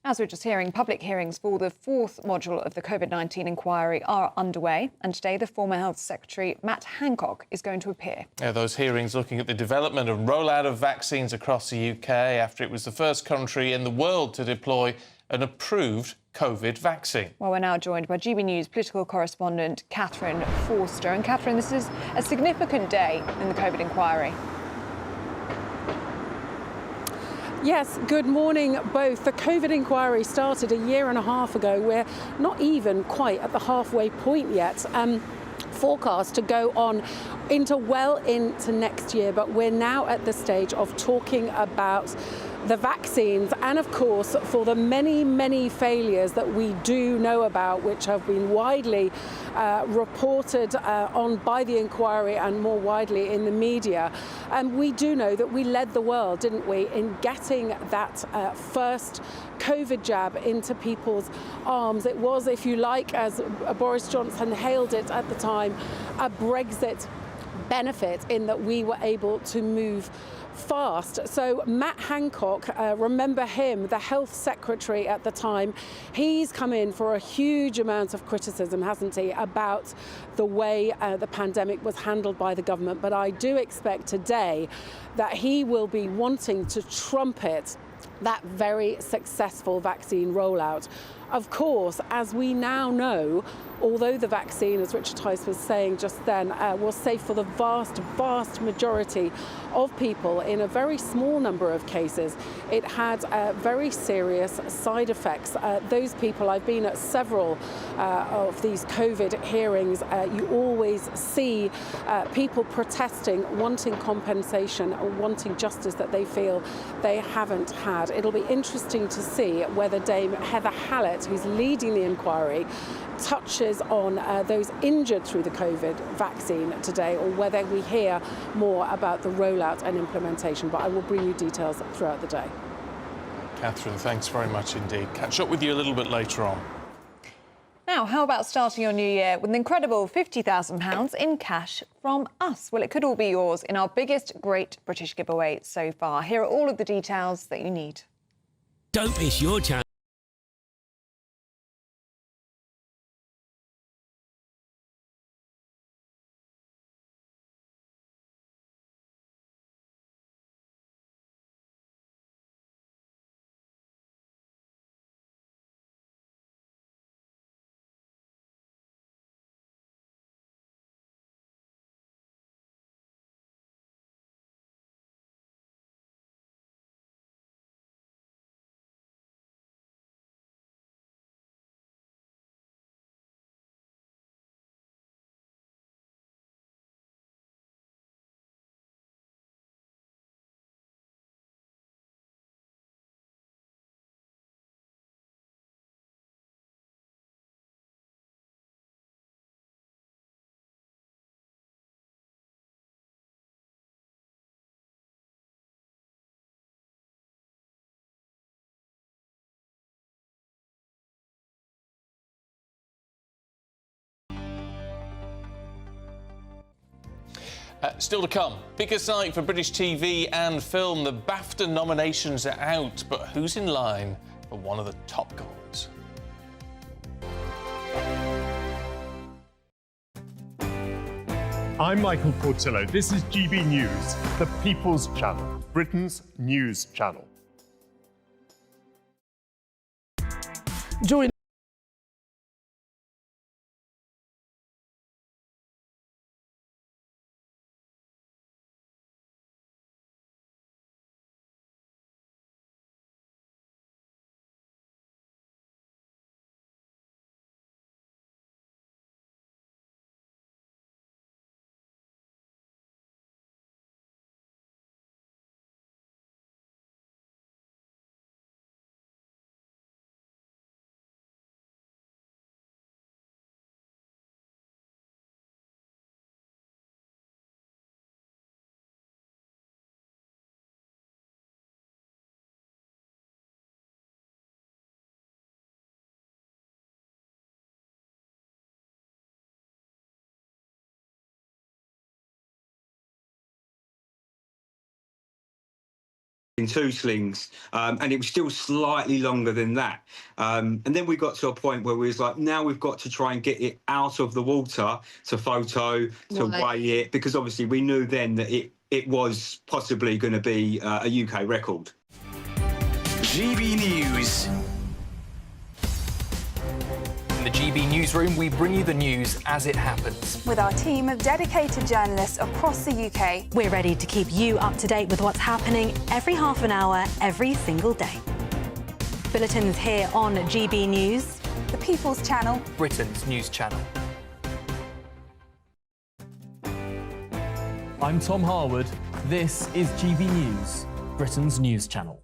As we're just hearing, public hearings for the fourth module of the COVID-19 inquiry are underway, and today the former Health Secretary Matt Hancock is going to appear. Yeah, those hearings looking at the development and rollout of vaccines across the UK after it was the first country in the world to deploy an approved COVID vaccine. Well, we're now joined by GB News political correspondent Catherine Forster. And Catherine, this is a significant day in the COVID inquiry. Yes, good morning both. The COVID inquiry started a year and a half ago. We're not even quite at the halfway point yet. Forecast to go on well into next year, but we're now at the stage of talking about the vaccines and, of course, for the many, many failures that we do know about, which have been widely reported on by the inquiry and more widely in the media. We do know that we led the world, didn't we, in getting that first COVID jab into people's arms. It was, if you like, as Boris Johnson hailed it at the time, a Brexit benefit in that we were able to move fast. So Matt Hancock, remember him, the health secretary at the time, he's come in for a huge amount of criticism, hasn't he, about the way the pandemic was handled by the government. But I do expect today that he will be wanting to trumpet that very successful vaccine rollout. Of course, as we now know, although the vaccine, as Richard Tice was saying just then, was safe for the vast, vast majority of people in a very small number of cases, it had very serious side effects. Those people, I've been at several of these COVID hearings, you always see people protesting, wanting compensation, wanting justice that they feel they haven't had. It'll be interesting to see whether Dame Heather Hallett, who's leading the inquiry, touches on those injured through the COVID vaccine today, or whether we hear more about the rollout and implementation. But I will bring you details throughout the day. Catherine, thanks very much indeed. Catch up with you a little bit later on. Now, how about starting your new year with an incredible £50,000 in cash from us? Well, it could all be yours in our biggest Great British giveaway so far. Here are all of the details that you need. Don't miss your chance. Still to come, biggest night for British TV and film. The BAFTA nominations are out, but who's in line for one of the top goals? I'm Michael Portillo. This is GB News, the People's Channel, Britain's news channel. Join in 2 slings, and it was still slightly longer than that. And then we got to a point where we was like, now we've got to try and get it out of the water to photo, to weigh it, because obviously we knew then that it was possibly going to be a UK record. GB News. In the GB Newsroom, we bring you the news as it happens. With our team of dedicated journalists across the UK, we're ready to keep you up to date with what's happening every half an hour, every single day. Bulletins here on GB News, the People's Channel, Britain's news channel. I'm Tom Harwood. This is GB News, Britain's news channel.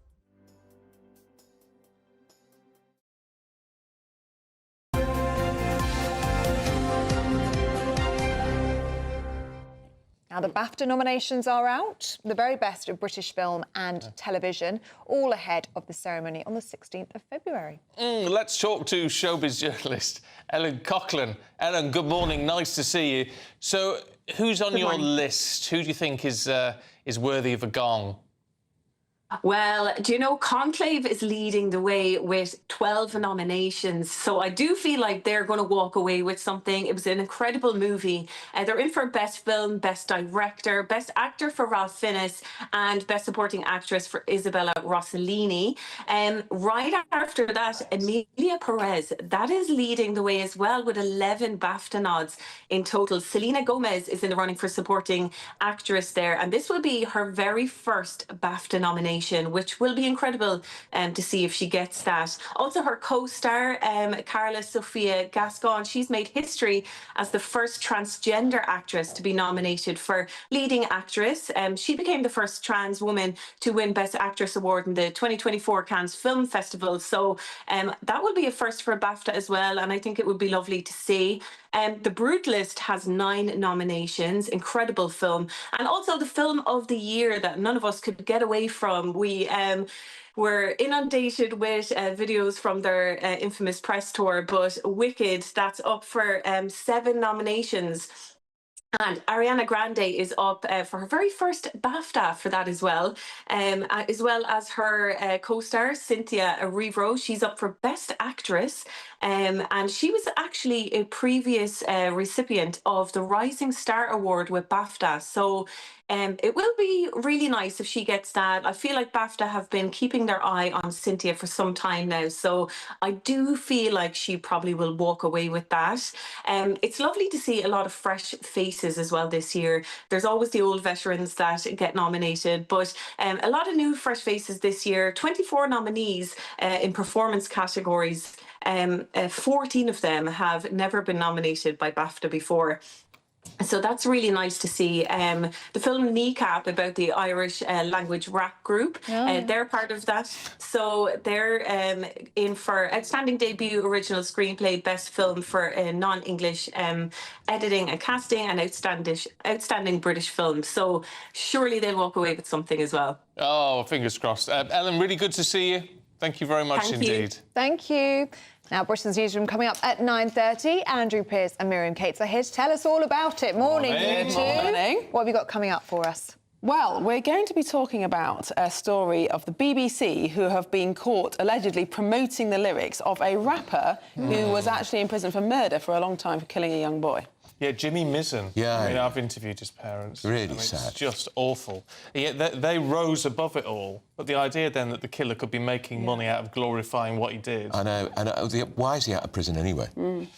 Now, the BAFTA nominations are out, the very best of British film and television, all ahead of the ceremony on the 16th of February. Let's talk to showbiz journalist Ellen Coughlin. Ellen, good morning. Nice to see you. So, who's on your list? Who do you think is worthy of a gong? Well, do you know, Conclave is leading the way with 12 nominations. So I do feel like they're going to walk away with something. It was an incredible movie. They're in for Best Film, Best Director, Best Actor for Ralph Fiennes, and Best Supporting Actress for Isabella Rossellini. Right after that, Emilia Perez, that is leading the way as well with 11 BAFTA nods in total. Selena Gomez is in the running for Supporting Actress there, and this will be her very first BAFTA nomination, which will be incredible to see if she gets that. Also, her co-star, Carla Sofia Gascon, she's made history as the first transgender actress to be nominated for leading actress. She became the first trans woman to win Best Actress Award in the 2024 Cannes Film Festival. So that will be a first for BAFTA as well, and I think it would be lovely to see. The Brutalist has 9 nominations, incredible film, and also the film of the year that none of us could get away from. We were inundated with videos from their infamous press tour, but Wicked, that's up for 7 nominations. And Ariana Grande is up for her very first BAFTA for that as well as her co-star, Cynthia Erivo. She's up for Best Actress, and she was actually a previous recipient of the Rising Star Award with BAFTA. So it will be really nice if she gets that. I feel like BAFTA have been keeping their eye on Cynthia for some time now, so I do feel like she probably will walk away with that. It's lovely to see a lot of fresh faces as well this year. There's always the old veterans that get nominated, but a lot of new fresh faces this year. 24 nominees in performance categories. 14 of them have never been nominated by BAFTA before. So that's really nice to see. The film Kneecap, about the Irish language rap group, they're part of that. So they're in for Outstanding Debut Original Screenplay, Best Film for Non-English Editing and Casting, and Outstanding British Film. So surely they'll walk away with something as well. Oh, fingers crossed. Ellen, really good to see you. Thank you very much indeed. Thank you. Now, Britain's Newsroom coming up at 9:30. Andrew Pearce and Miriam Cates are here to tell us all about it. Morning, you two. Morning. What have you got coming up for us? Well, we're going to be talking about a story of the BBC who have been caught allegedly promoting the lyrics of a rapper who was actually in prison for murder for a long time for killing a young boy. Yeah, Jimmy Mizzen. Yeah. I mean, I've interviewed his parents. Really sad. It's just awful. Yeah, they rose above it all. But the idea then that the killer could be making money out of glorifying what he did. I know. And why is he out of prison anyway?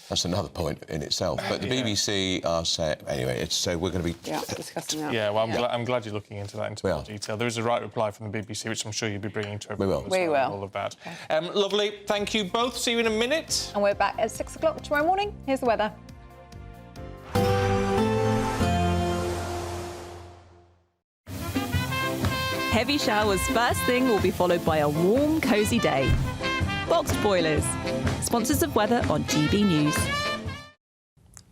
That's another point in itself. But the BBC are saying... Anyway, so we're going to be... discussing that. Yeah, well, I'm glad you're looking into that into more detail. There is a right reply from the BBC, which I'm sure you'll be bringing to everyone. We will. All of that. Okay. Lovely. Thank you both. See you in a minute. And we're back at 6 o'clock tomorrow morning. Here's the weather. Heavy showers first thing will be followed by a warm, cosy day. Boxed Boilers, sponsors of weather on GB News.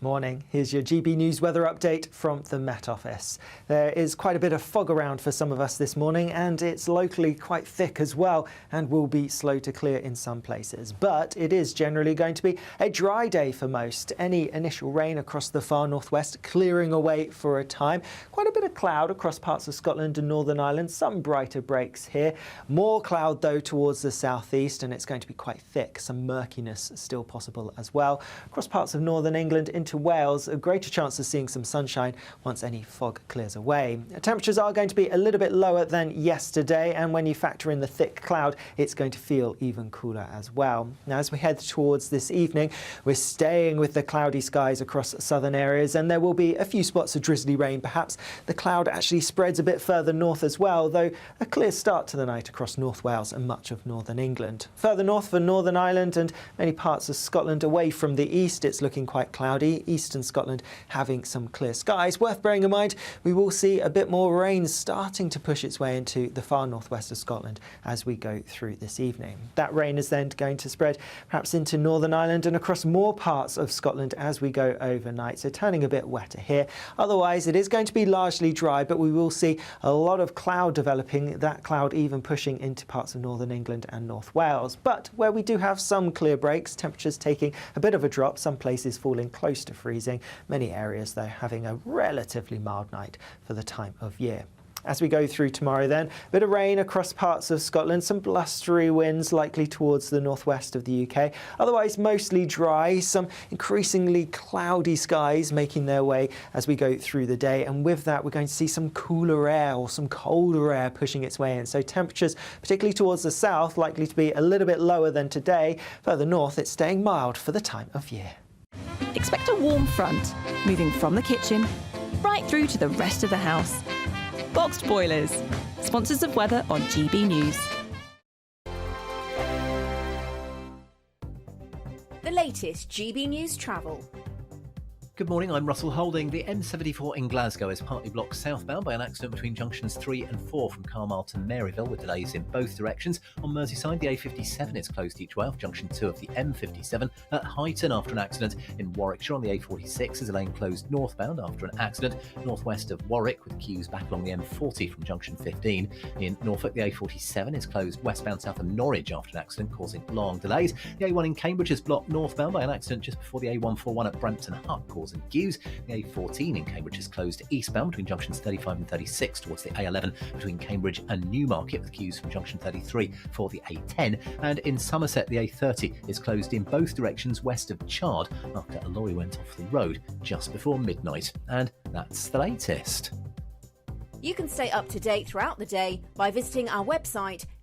Morning. Here's your GB News weather update from the Met Office. There is quite a bit of fog around for some of us this morning, and it's locally quite thick as well and will be slow to clear in some places. But it is generally going to be a dry day for most. Any initial rain across the far northwest clearing away for a time. Quite a bit of cloud across parts of Scotland and Northern Ireland. Some brighter breaks here. More cloud though towards the southeast, and it's going to be quite thick. Some murkiness still possible as well. Across parts of northern England into Wales, a greater chance of seeing some sunshine once any fog clears away. Temperatures are going to be a little bit lower than yesterday, and when you factor in the thick cloud, it's going to feel even cooler as well. Now, as we head towards this evening, we're staying with the cloudy skies across southern areas, and there will be a few spots of drizzly rain. Perhaps the cloud actually spreads a bit further north as well, though a clear start to the night across North Wales and much of northern England. Further north for Northern Ireland and many parts of Scotland away from the east, it's looking quite cloudy. Eastern Scotland having some clear skies. Worth bearing in mind, we will see a bit more rain starting to push its way into the far northwest of Scotland as we go through this evening. That rain is then going to spread perhaps into Northern Ireland and across more parts of Scotland as we go overnight, so turning a bit wetter here. Otherwise, it is going to be largely dry, but we will see a lot of cloud developing, that cloud even pushing into parts of northern England and North Wales. But where we do have some clear breaks, temperatures taking a bit of a drop, some places falling close to freezing. Many areas, though, having a relatively mild night for the time of year. As we go through tomorrow then, a bit of rain across parts of Scotland, some blustery winds likely towards the northwest of the UK. Otherwise mostly dry, some increasingly cloudy skies making their way as we go through the day, and with that we're going to see some cooler air or some colder air pushing its way in. So temperatures, particularly towards the south, likely to be a little bit lower than today. Further north it's staying mild for the time of year. Expect a warm front, moving from the kitchen right through to the rest of the house. Boxed Boilers, sponsors of weather on GB News. The latest GB News travel. Good morning, I'm Russell Holding. The M74 in Glasgow is partly blocked southbound by an accident between junctions 3 and 4 from Carmyle to Maryville, with delays in both directions. On Merseyside, the A57 is closed each way off junction 2 of the M57 at Huyton after an accident. In Warwickshire, on the A46 is a lane closed northbound after an accident northwest of Warwick, with queues back along the M40 from junction 15. In Norfolk, the A47 is closed westbound south of Norwich after an accident causing long delays. The A1 in Cambridge is blocked northbound by an accident just before the A141 at Brampton Hut, causing queues. The A14 in Cambridge is closed eastbound between junctions 35 and 36 towards the A11 between Cambridge and Newmarket, with queues from junction 33 for the A10. And in Somerset, the A30 is closed in both directions west of Chard after a lorry went off the road just before midnight. And that's the latest. You can stay up to date throughout the day by visiting our website